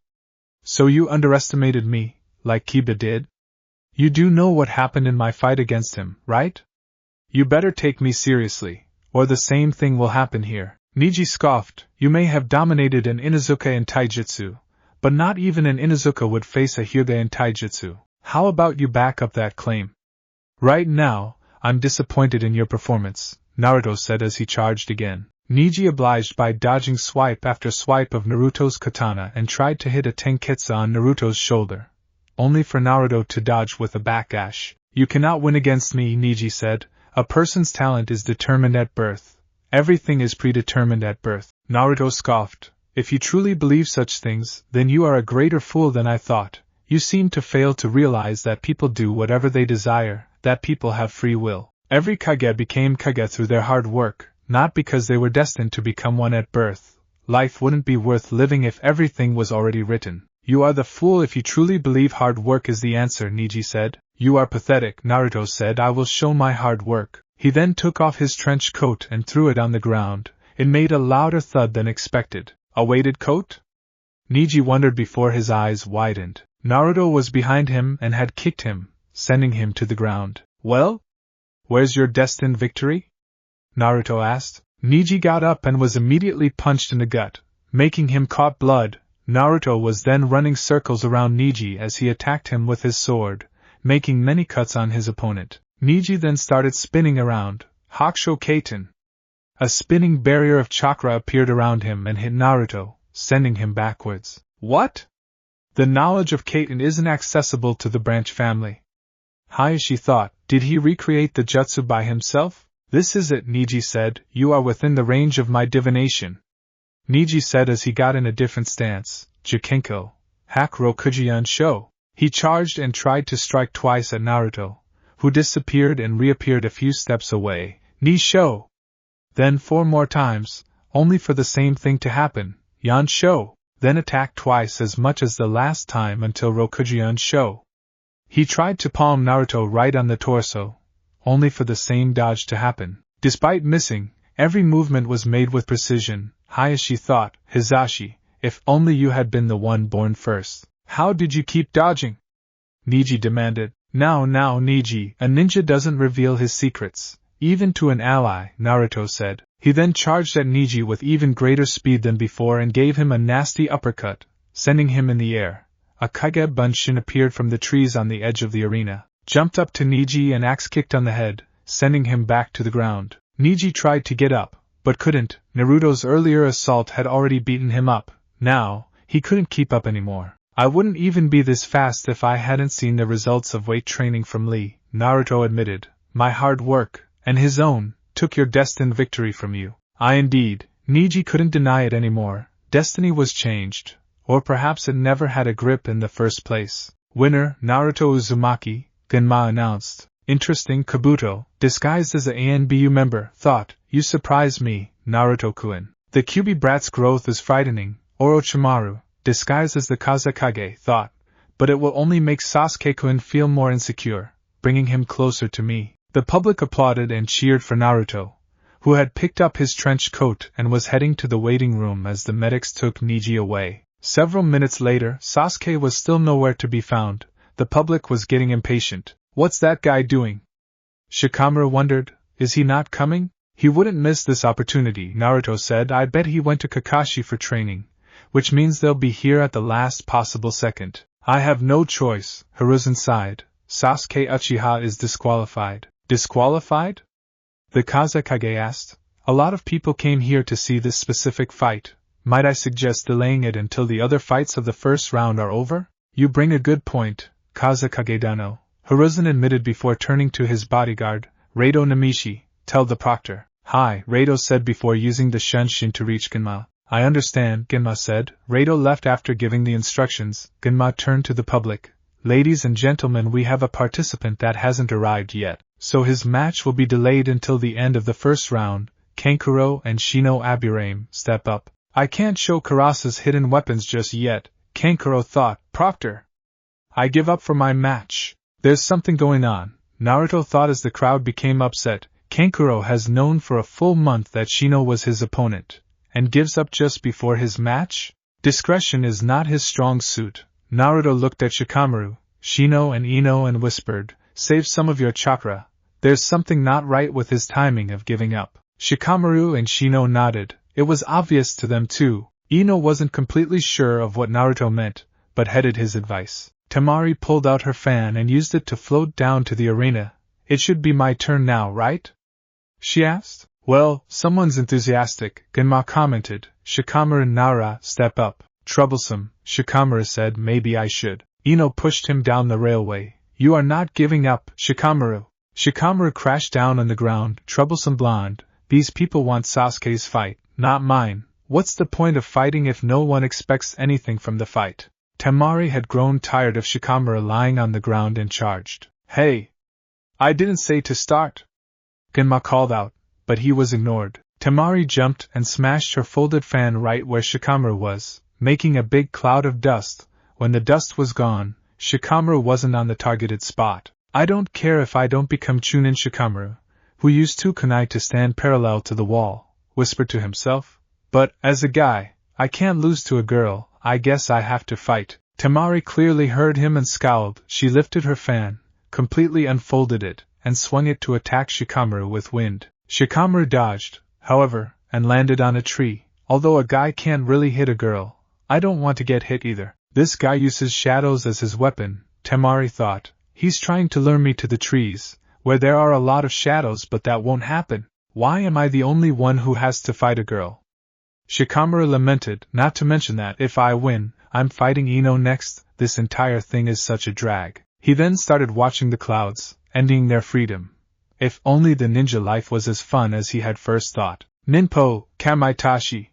So you underestimated me, like Kiba did? You do know what happened in my fight against him, right? You better take me seriously, or the same thing will happen here. Neji scoffed. You may have dominated an Inuzuka in taijutsu, but not even an Inuzuka would face a Hyuga in taijutsu. How about you back up that claim? Right now, I'm disappointed in your performance, Naruto said as he charged again. Neji obliged by dodging swipe after swipe of Naruto's katana and tried to hit a tenketsu on Naruto's shoulder, only for Naruto to dodge with a backdash. You cannot win against me, Neji said. A person's talent is determined at birth. Everything is predetermined at birth. Naruto scoffed. If you truly believe such things, then you are a greater fool than I thought. You seem to fail to realize that people do whatever they desire, that people have free will. Every Kage became Kage through their hard work, not because they were destined to become one at birth. Life wouldn't be worth living if everything was already written. You are the fool if you truly believe hard work is the answer, Neji said. You are pathetic, Naruto said. I will show my hard work. He then took off his trench coat and threw it on the ground. It made a louder thud than expected. A weighted coat? Neji wondered before his eyes widened. Naruto was behind him and had kicked him, sending him to the ground. Well? Where's your destined victory? Naruto asked. Neji got up and was immediately punched in the gut, making him cough blood. Naruto was then running circles around Neji as he attacked him with his sword, making many cuts on his opponent. Neji then started spinning around. Hakusho Kaiten. A spinning barrier of chakra appeared around him and hit Naruto, sending him backwards. What? The knowledge of Kaiten isn't accessible to the branch family. Hayashi thought. Did he recreate the jutsu by himself? This is it, Neji said. You are within the range of my divination. Neji said as he got in a different stance. Jikenko. Hakurokujian Sho. He charged and tried to strike twice at Naruto, who disappeared and reappeared a few steps away. Nisho! Then 4 more times, only for the same thing to happen. Yansho! Then attacked twice as much as the last time until Rokujian Sho. He tried to palm Naruto right on the torso, only for the same dodge to happen. Despite missing, every movement was made with precision. Hayashi thought. Hizashi, if only you had been the one born first. How did you keep dodging? Neji demanded. Now, Neji, a ninja doesn't reveal his secrets, even to an ally, Naruto said. He then charged at Neji with even greater speed than before and gave him a nasty uppercut, sending him in the air. A Kage Bunshin appeared from the trees on the edge of the arena, jumped up to Neji and axe-kicked on the head, sending him back to the ground. Neji tried to get up, but couldn't. Naruto's earlier assault had already beaten him up. Now, he couldn't keep up anymore. I wouldn't even be this fast if I hadn't seen the results of weight training from Lee, Naruto admitted. My hard work, and his own, took your destined victory from you. Indeed, Neji couldn't deny it anymore. Destiny was changed, or perhaps it never had a grip in the first place. Winner, Naruto Uzumaki, Genma announced. Interesting, Kabuto, disguised as a ANBU member, thought. You surprise me, Naruto-kun. The Kyuubi brat's growth is frightening, Orochimaru, disguised as the Kazekage, thought. But it will only make Sasuke-kun feel more insecure, bringing him closer to me. The public applauded and cheered for Naruto, who had picked up his trench coat and was heading to the waiting room as the medics took Niji away. Several minutes later, Sasuke was still nowhere to be found. The public was getting impatient. What's that guy doing? Shikamaru wondered. Is he not coming? He wouldn't miss this opportunity, Naruto said. I bet he went to Kakashi for training, which means they'll be here at the last possible second. I have no choice, Hiruzen sighed. Sasuke Uchiha is disqualified. Disqualified? The Kazekage asked. A lot of people came here to see this specific fight. Might I suggest delaying it until the other fights of the first round are over? You bring a good point, Kazekage-dano, Hiruzen admitted before turning to his bodyguard, Rado Namishi. Tell the proctor. Hi, Rado said before using the Shunshin to reach Genma. I understand, Genma said. Rado left after giving the instructions. Genma turned to the public. Ladies and gentlemen, we have a participant that hasn't arrived yet, so his match will be delayed until the end of the first round. Kankuro and Shino Aburame, step up. I can't show Karasa's hidden weapons just yet, Kankuro thought. Proctor! I give up for my match. There's something going on, Naruto thought as the crowd became upset. Kankuro has known for a full month that Shino was his opponent, and gives up just before his match? Discretion is not his strong suit. Naruto looked at Shikamaru, Shino and Ino and whispered, save some of your chakra. There's something not right with his timing of giving up. Shikamaru and Shino nodded. It was obvious to them too. Ino wasn't completely sure of what Naruto meant, but heeded his advice. Temari pulled out her fan and used it to float down to the arena. It should be my turn now, right? She asked. Well, someone's enthusiastic, Genma commented. Shikamaru and Nara, step up. Troublesome, Shikamaru said. Maybe I should. Ino pushed him down the railway. You are not giving up, Shikamaru. Shikamaru crashed down on the ground. Troublesome blonde. These people want Sasuke's fight, not mine. What's the point of fighting if no one expects anything from the fight? Temari had grown tired of Shikamaru lying on the ground and charged. Hey! I didn't say to start! Genma called out, but he was ignored. Temari jumped and smashed her folded fan right where Shikamaru was, making a big cloud of dust. When the dust was gone, Shikamaru wasn't on the targeted spot. I don't care if I don't become Chunin. Shikamaru, who used two kunai to stand parallel to the wall, whispered to himself. But, as a guy, I can't lose to a girl. I guess I have to fight. Temari clearly heard him and scowled. She lifted her fan, completely unfolded it, and swung it to attack Shikamaru with wind. Shikamaru dodged, however, and landed on a tree. Although a guy can't really hit a girl, I don't want to get hit either. This guy uses shadows as his weapon, Temari thought. He's trying to lure me to the trees, where there are a lot of shadows, but that won't happen. Why am I the only one who has to fight a girl? Shikamaru lamented, not to mention that, if I win, I'm fighting Ino next. This entire thing is such a drag. He then started watching the clouds, envying their freedom. If only the ninja life was as fun as he had first thought. Ninpo, Kamaitashi!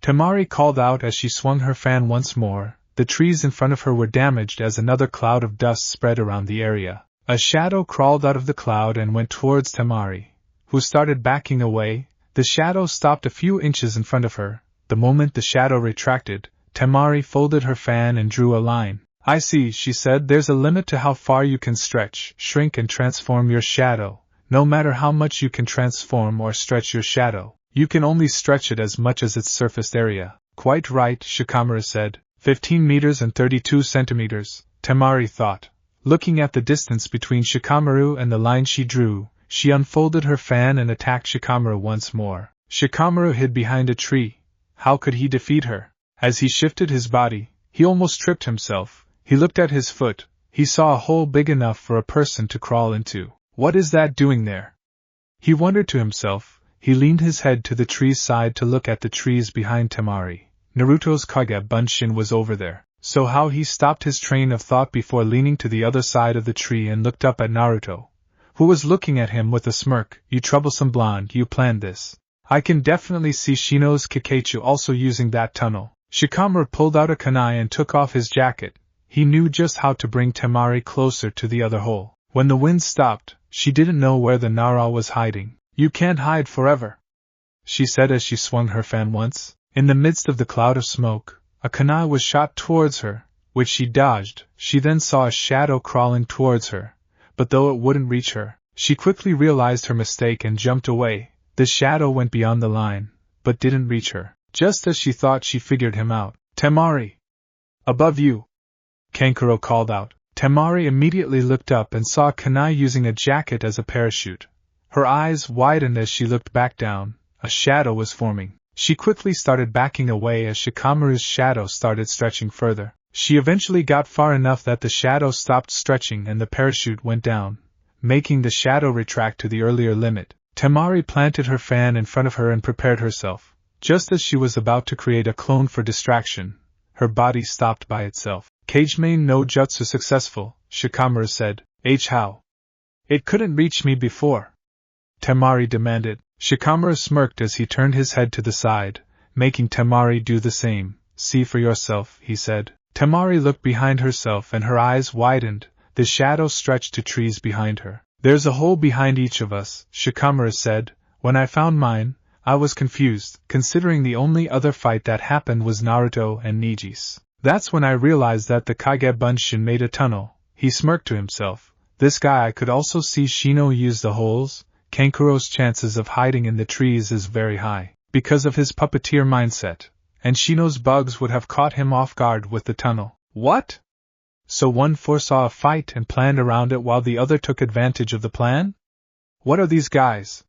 Temari called out as she swung her fan once more. The trees in front of her were damaged as another cloud of dust spread around the area. A shadow crawled out of the cloud and went towards Temari, who started backing away. The shadow stopped a few inches in front of her. The moment the shadow retracted, Temari folded her fan and drew a line. I see, she said, there's a limit to how far you can stretch, shrink and transform your shadow. No matter how much you can transform or stretch your shadow, you can only stretch it as much as its surface area. Quite right, Shikamaru said. 15 meters and 32 centimeters, Temari thought. Looking at the distance between Shikamaru and the line she drew, she unfolded her fan and attacked Shikamaru once more. Shikamaru hid behind a tree. How could he defeat her? As he shifted his body, he almost tripped himself. He looked at his foot. He saw a hole big enough for a person to crawl into. What is that doing there? He wondered to himself. He leaned his head to the tree's side to look at the trees behind Temari. Naruto's Kage Bunshin was over there. So how he stopped his train of thought before leaning to the other side of the tree and looked up at Naruto, who was looking at him with a smirk. You troublesome blonde, you planned this. I can definitely see Shino's Kakachu also using that tunnel. Shikamaru pulled out a kunai and took off his jacket. He knew just how to bring Temari closer to the other hole. When the wind stopped, she didn't know where the Nara was hiding. You can't hide forever, she said as she swung her fan once. In the midst of the cloud of smoke, a kunai was shot towards her, which she dodged. She then saw a shadow crawling towards her, but though it wouldn't reach her, she quickly realized her mistake and jumped away. The shadow went beyond the line, but didn't reach her. Just as she thought she figured him out. Temari! Above you! Kankuro called out. Temari immediately looked up and saw Kanai using a jacket as a parachute. Her eyes widened as she looked back down. A shadow was forming. She quickly started backing away as Shikamaru's shadow started stretching further. She eventually got far enough that the shadow stopped stretching and the parachute went down, making the shadow retract to the earlier limit. Temari planted her fan in front of her and prepared herself. Just as she was about to create a clone for distraction, her body stopped by itself. Kagemain no jutsu successful, Shikamaru said. How? It couldn't reach me before, Temari demanded. Shikamaru smirked as he turned his head to the side, making Temari do the same. See for yourself, he said. Temari looked behind herself and her eyes widened. The shadow stretched to trees behind her. There's a hole behind each of us, Shikamaru said. When I found mine, I was confused, considering the only other fight that happened was Naruto and Niji's. That's when I realized that the Kage Bunshin made a tunnel. He smirked to himself. This guy could also see Shino use the holes. Kankuro's chances of hiding in the trees is very high, because of his puppeteer mindset, and Shino's bugs would have caught him off guard with the tunnel. What? So one foresaw a fight and planned around it while the other took advantage of the plan? What are these guys?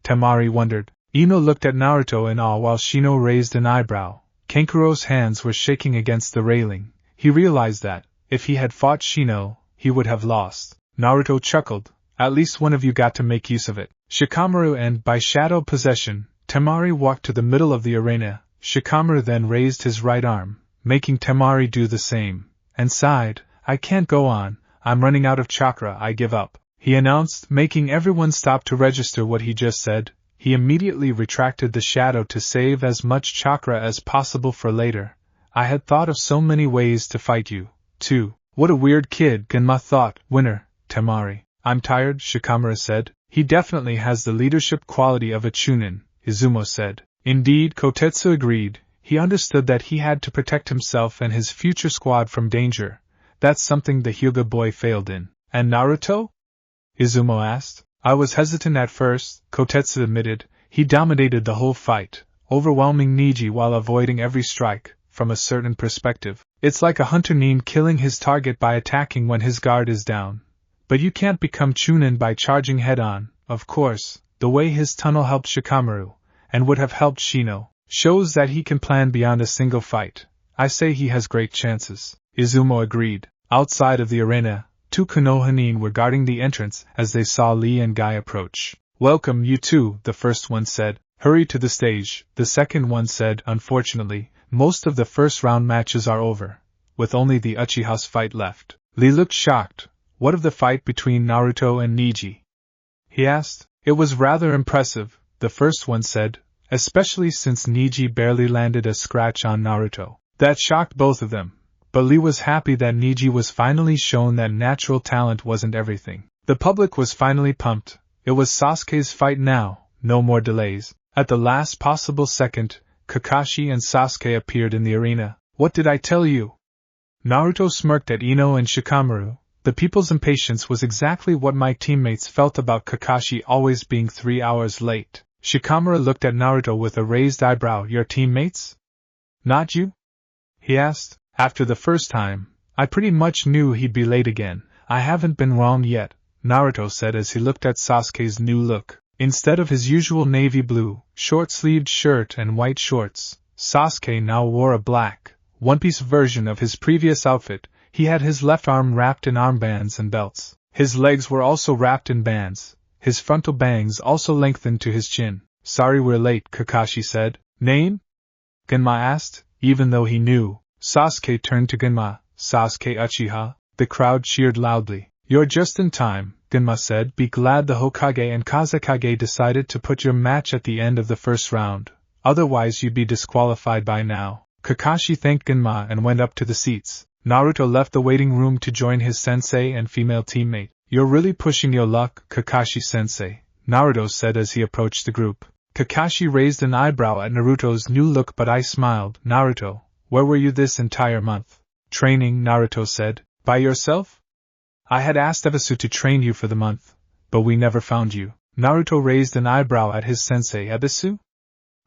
Temari wondered. Ino looked at Naruto in awe while Shino raised an eyebrow. Kankuro's hands were shaking against the railing. He realized that, if he had fought Shino, he would have lost. Naruto chuckled. At least one of you got to make use of it. Shikamaru and, by shadow possession, Temari walked to the middle of the arena. Shikamaru then raised his right arm, making Temari do the same, and sighed. I can't go on, I'm running out of chakra, I give up, he announced, making everyone stop to register what he just said. He immediately retracted the shadow to save as much chakra as possible for later. I had thought of so many ways to fight you, too. What a weird kid, Genma thought. Winner, Temari. I'm tired, Shikamaru said. He definitely has the leadership quality of a Chunin, Izumo said. Indeed, Kotetsu agreed. He understood that he had to protect himself and his future squad from danger. That's something the Hyuga boy failed in. And Naruto? Izumo asked. I was hesitant at first, Kotetsu admitted. He dominated the whole fight, overwhelming Niji while avoiding every strike. From a certain perspective, it's like a hunter nin killing his target by attacking when his guard is down. But you can't become Chunin by charging head-on. Of course, the way his tunnel helped Shikamaru, and would have helped Shino, shows that he can plan beyond a single fight. I say he has great chances. Izumo agreed. Outside of the arena, two Konohanin were guarding the entrance as they saw Lee and Guy approach. Welcome, you two, the first one said. Hurry to the stage, the second one said. Unfortunately, most of the first round matches are over, with only the Uchiha's fight left. Lee looked shocked. What of the fight between Naruto and Niji? He asked. It was rather impressive, the first one said, especially since Niji barely landed a scratch on Naruto. That shocked both of them, but Lee was happy that Niji was finally shown that natural talent wasn't everything. The public was finally pumped. It was Sasuke's fight now, no more delays. At the last possible second, Kakashi and Sasuke appeared in the arena. What did I tell you? Naruto smirked at Ino and Shikamaru. The people's impatience was exactly what my teammates felt about Kakashi always being 3 hours late. Shikamaru looked at Naruto with a raised eyebrow. Your teammates? Not you? He asked. After the first time, I pretty much knew he'd be late again. I haven't been wrong yet, Naruto said as he looked at Sasuke's new look. Instead of his usual navy blue, short-sleeved shirt and white shorts, Sasuke now wore a black, one-piece version of his previous outfit. He had his left arm wrapped in armbands and belts. His legs were also wrapped in bands. His frontal bangs also lengthened to his chin. Sorry we're late, Kakashi said. Name? Genma asked. Even though he knew, Sasuke turned to Genma. Sasuke Uchiha. The crowd cheered loudly. You're just in time, Genma said. Be glad the Hokage and Kazekage decided to put your match at the end of the first round. Otherwise you'd be disqualified by now. Kakashi thanked Genma and went up to the seats. Naruto left the waiting room to join his sensei and female teammate. You're really pushing your luck, Kakashi-sensei, Naruto said as he approached the group. Kakashi raised an eyebrow at Naruto's new look, but I smiled. Naruto, where were you this entire month? Training, Naruto said. By yourself? I had asked Evasu to train you for the month, but we never found you. Naruto raised an eyebrow at his sensei Ebisu.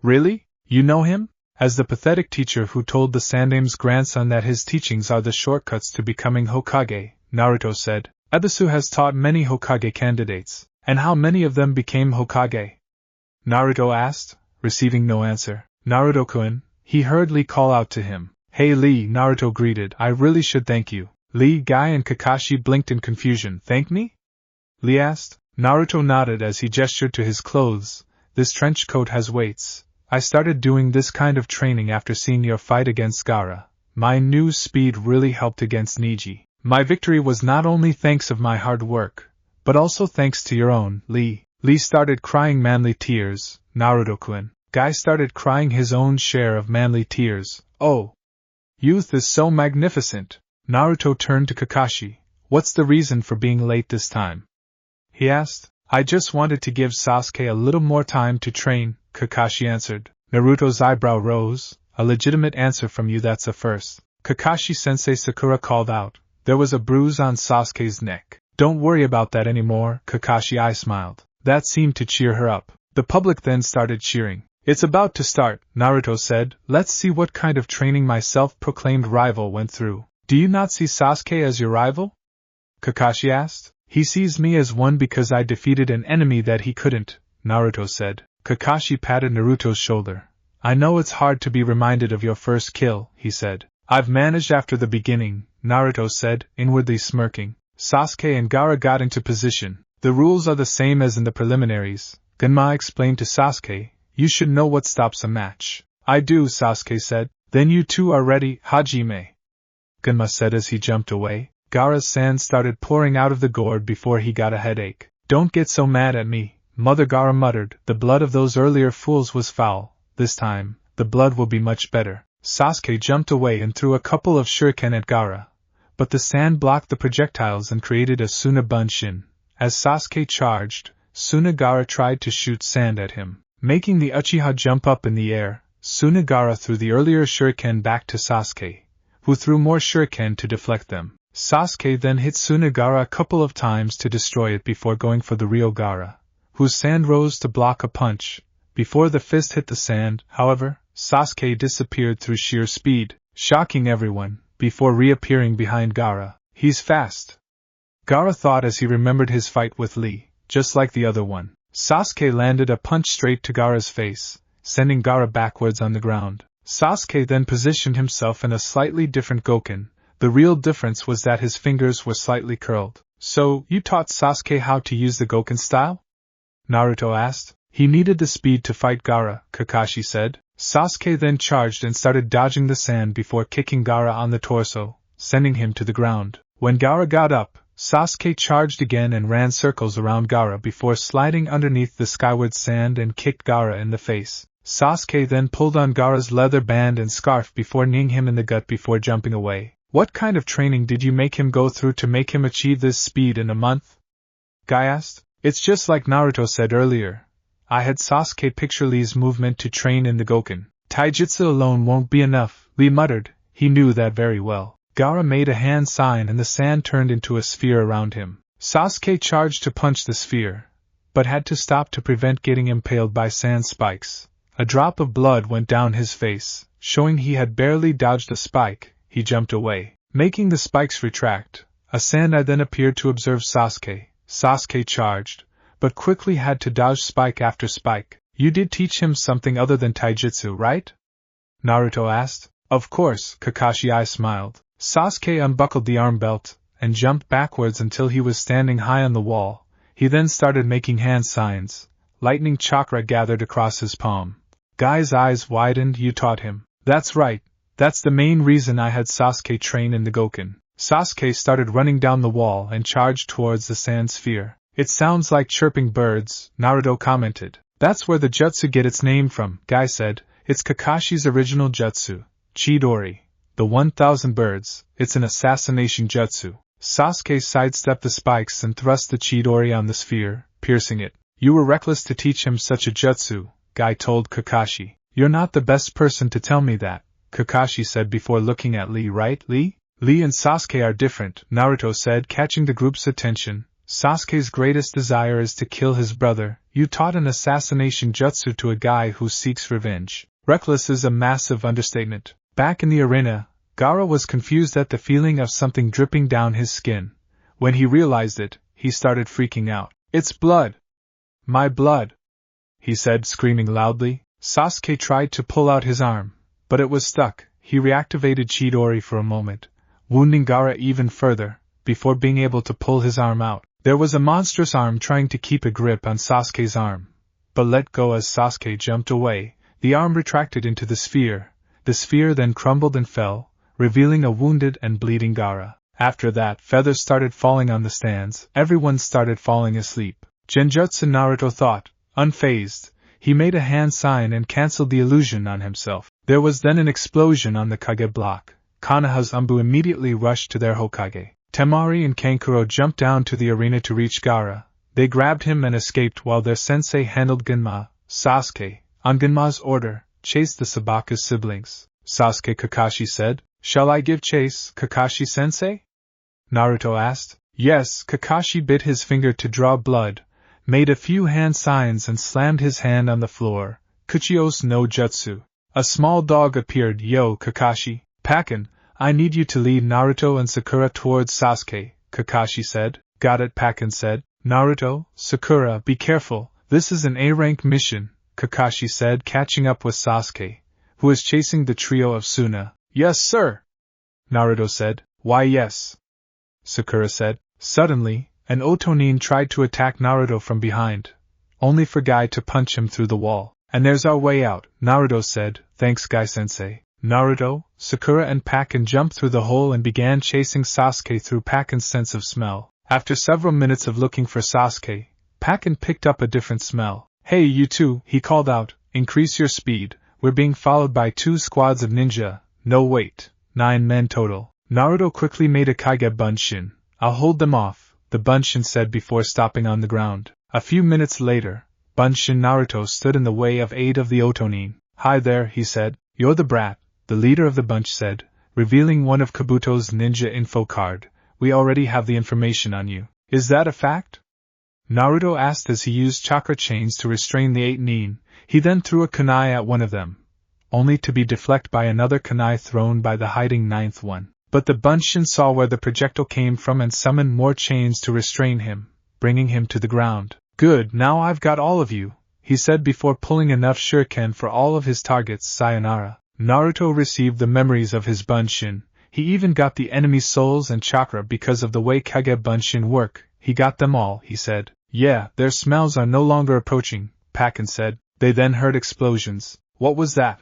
Really? You know him? As the pathetic teacher who told the Sandame's grandson that his teachings are the shortcuts to becoming Hokage, Naruto said. Ebisu has taught many Hokage candidates. And how many of them became Hokage? Naruto asked, receiving no answer. Naruto-kun, he heard Lee call out to him. Hey Lee, Naruto greeted. I really should thank you. Lee, Guy and Kakashi blinked in confusion. Thank me? Lee asked. Naruto nodded as he gestured to his clothes. This trench coat has weights. I started doing this kind of training after seeing your fight against Gaara. My new speed really helped against Neji. My victory was not only thanks of my hard work, but also thanks to your own, Lee. Lee started crying manly tears. Naruto-kun. Guy started crying his own share of manly tears. Oh! Youth is so magnificent. Naruto turned to Kakashi. What's the reason for being late this time? He asked. I just wanted to give Sasuke a little more time to train, Kakashi answered. Naruto's eyebrow rose. A legitimate answer from you, that's a first. Kakashi-sensei, Sakura called out. There was a bruise on Sasuke's neck. Don't worry about that anymore, Kakashi smiled. That seemed to cheer her up. The public then started cheering. It's about to start, Naruto said. Let's see what kind of training my self-proclaimed rival went through. Do you not see Sasuke as your rival? Kakashi asked. He sees me as one because I defeated an enemy that he couldn't, Naruto said. Kakashi patted Naruto's shoulder. I know it's hard to be reminded of your first kill, he said. I've managed after the beginning, Naruto said, inwardly smirking. Sasuke and Gaara got into position. The rules are the same as in the preliminaries, Ganma explained to Sasuke. You should know what stops a match. I do, Sasuke said. Then you two are ready, Hajime. Ganma said as he jumped away. Gaara's sand started pouring out of the gourd before he got a headache. Don't get so mad at me, Mother Gaara muttered. The blood of those earlier fools was foul. This time, the blood will be much better. Sasuke jumped away and threw a couple of shuriken at Gaara. But the sand blocked the projectiles and created a Sunabunshin. As Sasuke charged, Sunagara tried to shoot sand at him. Making the Uchiha jump up in the air, Sunagara threw the earlier shuriken back to Sasuke, who threw more shuriken to deflect them. Sasuke then hit Sunagara a couple of times to destroy it before going for the real Gaara, whose sand rose to block a punch. Before the fist hit the sand, however, Sasuke disappeared through sheer speed, shocking everyone, before reappearing behind Gaara. He's fast. Gaara thought as he remembered his fight with Lee, just like the other one. Sasuke landed a punch straight to Gaara's face, sending Gaara backwards on the ground. Sasuke then positioned himself in a slightly different Goken. The real difference was that his fingers were slightly curled. So, you taught Sasuke how to use the Goken style? Naruto asked. He needed the speed to fight Gaara, Kakashi said. Sasuke then charged and started dodging the sand before kicking Gaara on the torso, sending him to the ground. When Gaara got up, Sasuke charged again and ran circles around Gaara before sliding underneath the skyward sand and kicked Gaara in the face. Sasuke then pulled on Gaara's leather band and scarf before kneeing him in the gut before jumping away. What kind of training did you make him go through to make him achieve this speed in a month? Guy asked. It's just like Naruto said earlier. I had Sasuke picture Lee's movement to train in the Goken. Taijutsu alone won't be enough, Lee muttered. He knew that very well. Gaara made a hand sign and the sand turned into a sphere around him. Sasuke charged to punch the sphere, but had to stop to prevent getting impaled by sand spikes. A drop of blood went down his face, showing he had barely dodged a spike. He jumped away, making the spikes retract. A sand-eye then appeared to observe Sasuke. Sasuke charged, but quickly had to dodge spike after spike. You did teach him something other than taijutsu, right? Naruto asked. Of course, Kakashi smiled. Sasuke unbuckled the arm belt, and jumped backwards until he was standing high on the wall. He then started making hand signs. Lightning chakra gathered across his palm. Guy's eyes widened. You taught him. That's right. That's the main reason I had Sasuke train in the Goken. Sasuke started running down the wall and charged towards the sand sphere. It sounds like chirping birds, Naruto commented. That's where the jutsu get its name from, Guy said. It's Kakashi's original jutsu, Chidori. The 1,000 birds. It's an assassination jutsu. Sasuke sidestepped the spikes and thrust the Chidori on the sphere, piercing it. You were reckless to teach him such a jutsu, Guy told Kakashi. You're not the best person to tell me that, Kakashi said before looking at Lee. Right, Lee? Lee and Sasuke are different, Naruto said, catching the group's attention. Sasuke's greatest desire is to kill his brother. You taught an assassination jutsu to a guy who seeks revenge. Reckless is a massive understatement. Back in the arena, Gaara was confused at the feeling of something dripping down his skin. When he realized it, he started freaking out. It's blood! My blood! He said, screaming loudly. Sasuke tried to pull out his arm, but it was stuck. He reactivated Chidori for a moment, wounding Gaara even further, before being able to pull his arm out. There was a monstrous arm trying to keep a grip on Sasuke's arm, but let go as Sasuke jumped away. The arm retracted into the sphere. The sphere then crumbled and fell, revealing a wounded and bleeding Gaara. After that, feathers started falling on the stands. Everyone started falling asleep. Genjutsu Naruto thought, unfazed. He made a hand sign and cancelled the illusion on himself. There was then an explosion on the Kage block. Konoha's Anbu immediately rushed to their Hokage. Temari and Kankuro jumped down to the arena to reach Gaara. They grabbed him and escaped while their sensei handled Genma. Sasuke, on Genma's order, chased the Sabaku's siblings. Sasuke Kakashi said, "Shall I give chase, Kakashi-sensei?" Naruto asked. Yes. Kakashi bit his finger to draw blood, made a few hand signs and slammed his hand on the floor. Kuchios no Jutsu. A small dog appeared. Yo, Kakashi. Pakken, I need you to lead Naruto and Sakura towards Sasuke, Kakashi said. Got it, Pakken said. Naruto, Sakura, be careful, this is an A-rank mission, Kakashi said, catching up with Sasuke, who was chasing the trio of Suna. Yes, sir, Naruto said. Why yes? Sakura said. Suddenly, an Otonin tried to attack Naruto from behind, only for Guy to punch him through the wall. And there's our way out, Naruto said. Thanks, Guy-sensei. Naruto, Sakura and Pakken jumped through the hole and began chasing Sasuke through Pakken's sense of smell. After several minutes of looking for Sasuke, Pakken picked up a different smell. Hey, you two, he called out, increase your speed, we're being followed by 2 squads of ninja. No wait, 9 men total. Naruto quickly made a Kage Bunshin. I'll hold them off, the Bunshin said before stopping on the ground. A few minutes later, Bunshin Naruto stood in the way of 8 of the Otonin. Hi there, he said. You're the brat, the leader of the bunch said, revealing one of Kabuto's ninja info card. We already have the information on you. Is that a fact? Naruto asked as he used chakra chains to restrain the 8 nin. He then threw a kunai at one of them, only to be deflected by another kunai thrown by the hiding 9th one. But the Bunshin saw where the projectile came from and summoned more chains to restrain him, bringing him to the ground. Good, now I've got all of you, he said before pulling enough shuriken for all of his targets. Sayonara. Naruto received the memories of his Bunshin. He even got the enemy's souls and chakra because of the way Kage Bunshin work. He got them all, he said. Yeah, their smells are no longer approaching, Pakken said. They then heard explosions. What was that?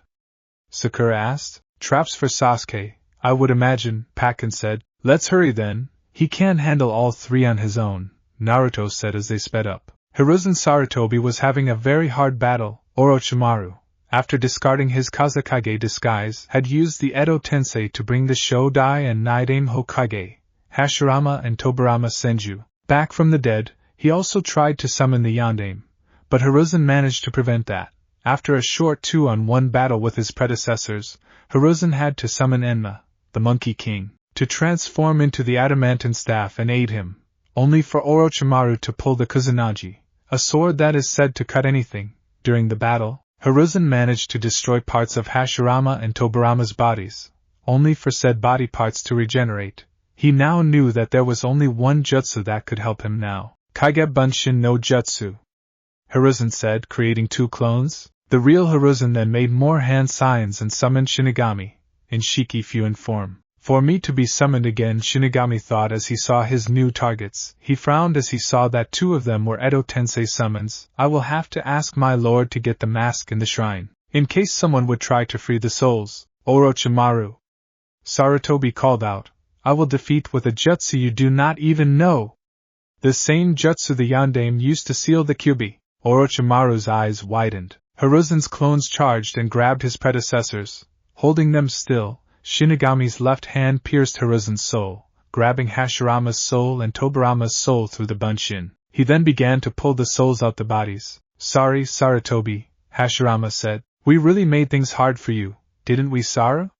Sakura asked. Traps for Sasuke, I would imagine, Pakken said. Let's hurry then. He can't handle all 3 on his own, Naruto said as they sped up. Hiruzen Sarutobi was having a very hard battle. Orochimaru, after discarding his Kazekage disguise, had used the Edo Tensei to bring the Shodai and Nidaime Hokage, Hashirama and Tobirama Senju, back from the dead. He also tried to summon the Yondaime, but Hiruzen managed to prevent that. After a short 2-on-1 battle with his predecessors, Hiruzen had to summon Enma, the Monkey King, to transform into the adamantine staff and aid him, only for Orochimaru to pull the Kusanagi, a sword that is said to cut anything. During the battle, Hiruzen managed to destroy parts of Hashirama and Tobirama's bodies, only for said body parts to regenerate. He now knew that there was only one jutsu that could help him now. Kage Bunshin no Jutsu, Hiruzen said, creating 2 clones. The real Hiruzen then made more hand signs and summoned Shinigami, in Shiki-Fuin form. For me to be summoned again, Shinigami thought as he saw his new targets. He frowned as he saw that 2 of them were Edo Tensei summons. I will have to ask my lord to get the mask in the shrine, in case someone would try to free the souls. Orochimaru, Sarutobi called out, I will defeat with a jutsu you do not even know. The same jutsu the Yondaime used to seal the Kyuubi. Orochimaru's eyes widened. Hiruzen's clones charged and grabbed his predecessors. Holding them still, Shinigami's left hand pierced Hiruzen's soul, grabbing Hashirama's soul and Tobirama's soul through the Bunshin. He then began to pull the souls out the bodies. Sorry, Sarutobi, Hashirama said. We really made things hard for you, didn't we, Sara?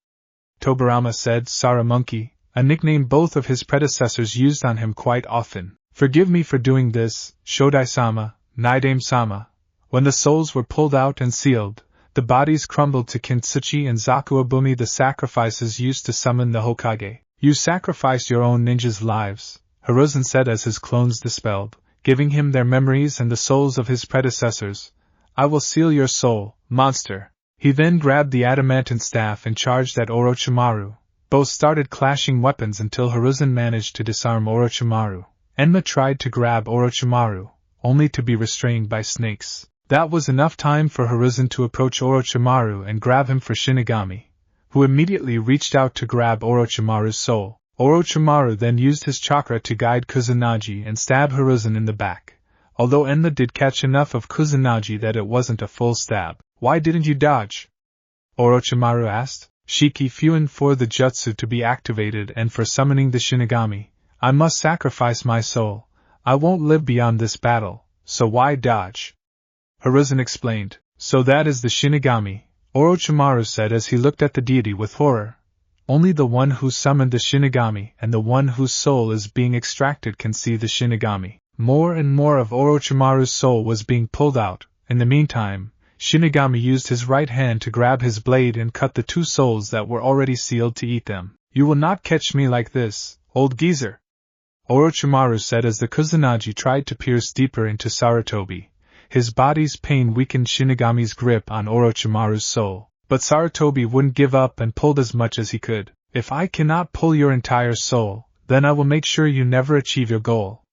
Tobirama said. Sara Monkey, a nickname both of his predecessors used on him quite often. Forgive me for doing this, Shodai-sama, Naidame-sama. When the souls were pulled out and sealed, the bodies crumbled to Kintsuchi and Zakuabumi, the sacrifices used to summon the Hokage. You sacrificed your own ninjas' lives, Hiruzen said as his clones dispelled, giving him their memories and the souls of his predecessors. I will seal your soul, monster. He then grabbed the adamantine staff and charged at Orochimaru. Both started clashing weapons until Hiruzen managed to disarm Orochimaru. Enma tried to grab Orochimaru, only to be restrained by snakes. That was enough time for Hiruzen to approach Orochimaru and grab him for Shinigami, who immediately reached out to grab Orochimaru's soul. Orochimaru then used his chakra to guide Kusanagi and stab Hiruzen in the back. Although Enma did catch enough of Kusanagi that it wasn't a full stab. Why didn't you dodge? Orochimaru asked. Shiki Fuin for the jutsu to be activated and for summoning the Shinigami. I must sacrifice my soul. I won't live beyond this battle, so why dodge? Hiruzen explained. So that is the Shinigami, Orochimaru said as he looked at the deity with horror. Only the one who summoned the Shinigami and the one whose soul is being extracted can see the Shinigami. More and more of Orochimaru's soul was being pulled out. In the meantime, Shinigami used his right hand to grab his blade and cut the two souls that were already sealed to eat them. You will not catch me like this, old geezer, Orochimaru said as the Kusanagi tried to pierce deeper into Sarutobi. His body's pain weakened Shinigami's grip on Orochimaru's soul, but Sarutobi wouldn't give up and pulled as much as he could. If I cannot pull your entire soul, then I will make sure you never achieve your goal.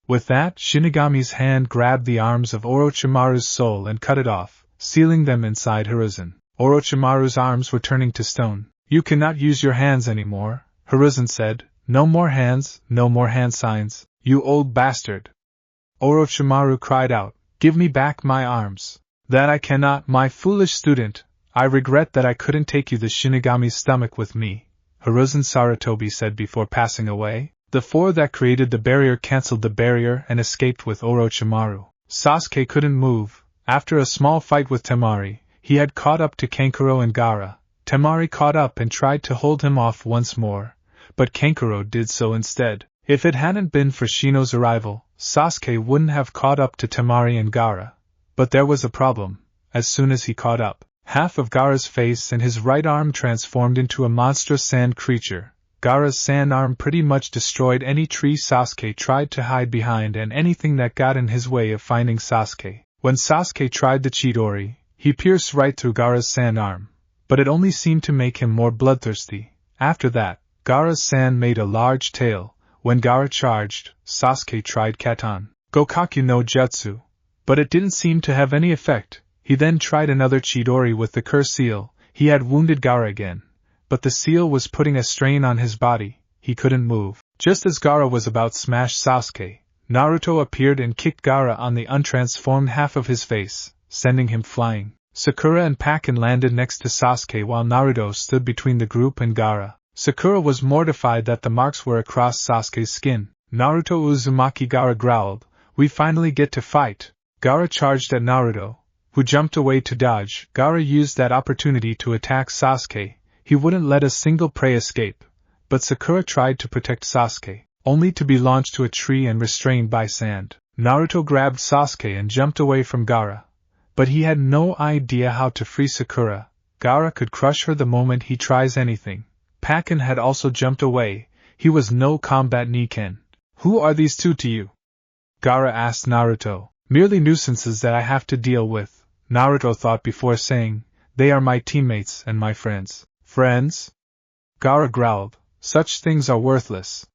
With that, Shinigami's hand grabbed the arms of Orochimaru's soul and cut it off, sealing them inside Hiruzen. Orochimaru's arms were turning to stone. You cannot use your hands anymore, Hiruzen said. No more hands, no more hand signs, you old bastard. Orochimaru cried out, Give me back my arms. That I cannot, my foolish student. I regret that I couldn't take you the Shinigami's stomach with me, Hiruzen Sarutobi said before passing away. The four that created the barrier cancelled the barrier and escaped with Orochimaru. Sasuke couldn't move. After a small fight with Temari, he had caught up to Kankuro and Gaara. Temari caught up and tried to hold him off once more, but Kankuro did so instead. If it hadn't been for Shino's arrival, Sasuke wouldn't have caught up to Temari and Gaara. But there was a problem. As soon as he caught up, half of Gaara's face and his right arm transformed into a monstrous sand creature. Gaara's sand arm pretty much destroyed any tree Sasuke tried to hide behind and anything that got in his way of finding Sasuke. When Sasuke tried the Chidori, he pierced right through Gaara's sand arm, but it only seemed to make him more bloodthirsty. After that, Gaara's sand made a large tail. When Gaara charged, Sasuke tried Katan Gokaku no Jutsu, but it didn't seem to have any effect. He then tried another Chidori with the Curse Seal. He had wounded Gaara again, but the seal was putting a strain on his body. He couldn't move. Just as Gaara was about to smash Sasuke, Naruto appeared and kicked Gaara on the untransformed half of his face, sending him flying. Sakura and Pakin landed next to Sasuke while Naruto stood between the group and Gaara. Sakura was mortified that the marks were across Sasuke's skin. Naruto Uzumaki. Gaara growled, We finally get to fight. Gaara charged at Naruto, who jumped away to dodge. Gaara used that opportunity to attack Sasuke. He wouldn't let a single prey escape, but Sakura tried to protect Sasuke, only to be launched to a tree and restrained by sand. Naruto grabbed Sasuke and jumped away from Gaara, but he had no idea how to free Sakura. Gaara could crush her the moment he tries anything. Pakin had also jumped away. He was no combat Niken. Who are these two to you? Gaara asked Naruto. Merely nuisances that I have to deal with, Naruto thought before saying, They are my teammates and my friends. Friends? Gaara growled, Such things are worthless.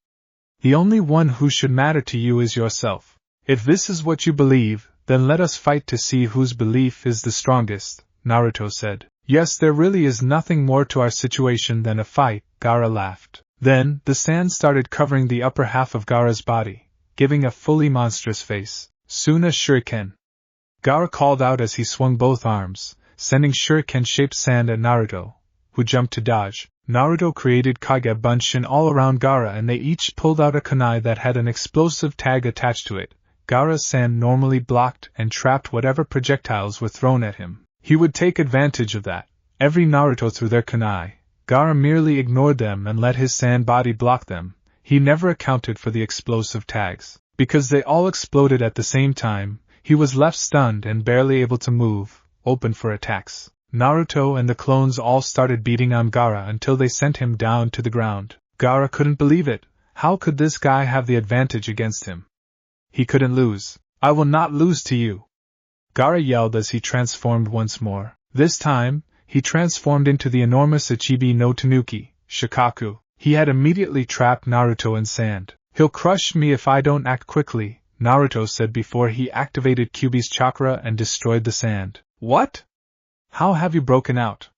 The only one who should matter to you is yourself. If this is what you believe, then let us fight to see whose belief is the strongest, Naruto said. Yes, there really is nothing more to our situation than a fight, Gaara laughed. Then, the sand started covering the upper half of Gaara's body, giving a fully monstrous face. Soon a shuriken. Gaara called out as he swung both arms, sending shuriken-shaped sand at Naruto, who jumped to dodge. Naruto created Kage Bunshin all around Gaara and they each pulled out a kunai that had an explosive tag attached to it. Gaara's sand normally blocked and trapped whatever projectiles were thrown at him. He would take advantage of that. Every Naruto threw their kunai. Gaara merely ignored them and let his sand body block them. He never accounted for the explosive tags. Because they all exploded at the same time, he was left stunned and barely able to move, open for attacks. Naruto and the clones all started beating on Gaara until they sent him down to the ground. Gaara couldn't believe it. How could this guy have the advantage against him? He couldn't lose. I will not lose to you! Gaara yelled as he transformed once more. This time, he transformed into the enormous Ichibi no Tanuki, Shikaku. He had immediately trapped Naruto in sand. He'll crush me if I don't act quickly, Naruto said before he activated Kyuubi's chakra and destroyed the sand. What? How have you broken out?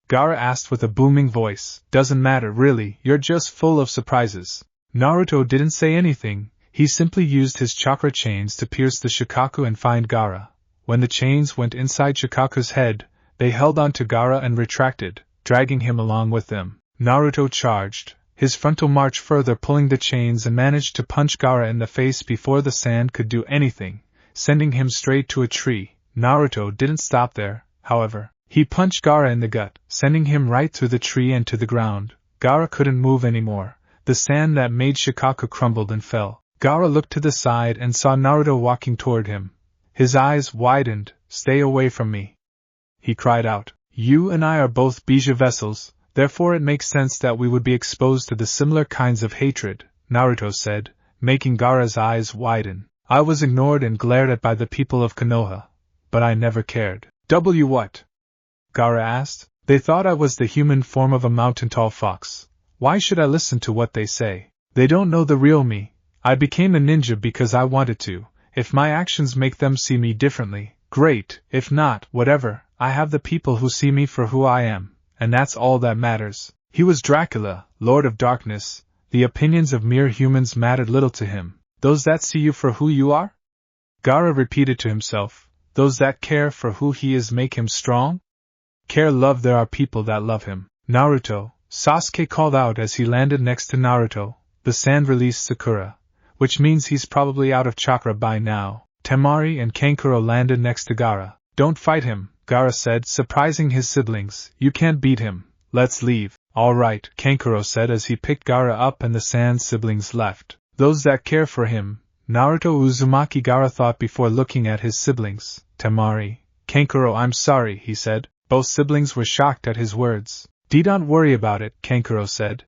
Gaara asked with a booming voice. Doesn't matter, really, you're just full of surprises. Naruto didn't say anything, he simply used his chakra chains to pierce the Shikaku and find Gaara. When the chains went inside Shikaku's head, they held on to Gaara and retracted, dragging him along with them. Naruto charged, his frontal march further pulling the chains and managed to punch Gaara in the face before the sand could do anything, sending him straight to a tree. Naruto didn't stop there, however. He punched Gaara in the gut, sending him right through the tree and to the ground. Gaara couldn't move anymore. The sand that made Shikaku crumbled and fell. Gaara looked to the side and saw Naruto walking toward him. His eyes widened. Stay away from me, he cried out. You and I are both Bija vessels, therefore it makes sense that we would be exposed to the similar kinds of hatred, Naruto said, making Gaara's eyes widen. I was ignored and glared at by the people of Konoha, but I never cared. What? Gaara asked. They thought I was the human form of a mountain-tall fox. Why should I listen to what they say? They don't know the real me. I became a ninja because I wanted to. If my actions make them see me differently, great. If not, whatever. I have the people who see me for who I am, and that's all that matters. He was Dracula, Lord of Darkness. The opinions of mere humans mattered little to him. Those that see you for who you are? Gaara repeated to himself. Those that care for who he is make him strong? Care love, there are people that love him. Naruto, Sasuke called out as he landed next to Naruto. The sand released Sakura, which means he's probably out of chakra by now. Temari and Kankuro landed next to Gaara. Don't fight him, Gaara said, surprising his siblings. You can't beat him. Let's leave. All right, Kankuro said as he picked Gaara up and the sand siblings left. Those that care for him, Naruto Uzumaki, Gaara thought before looking at his siblings. Temari, Kankuro, I'm sorry, he said. Both siblings were shocked at his words. Don't worry about it, Kankuro said.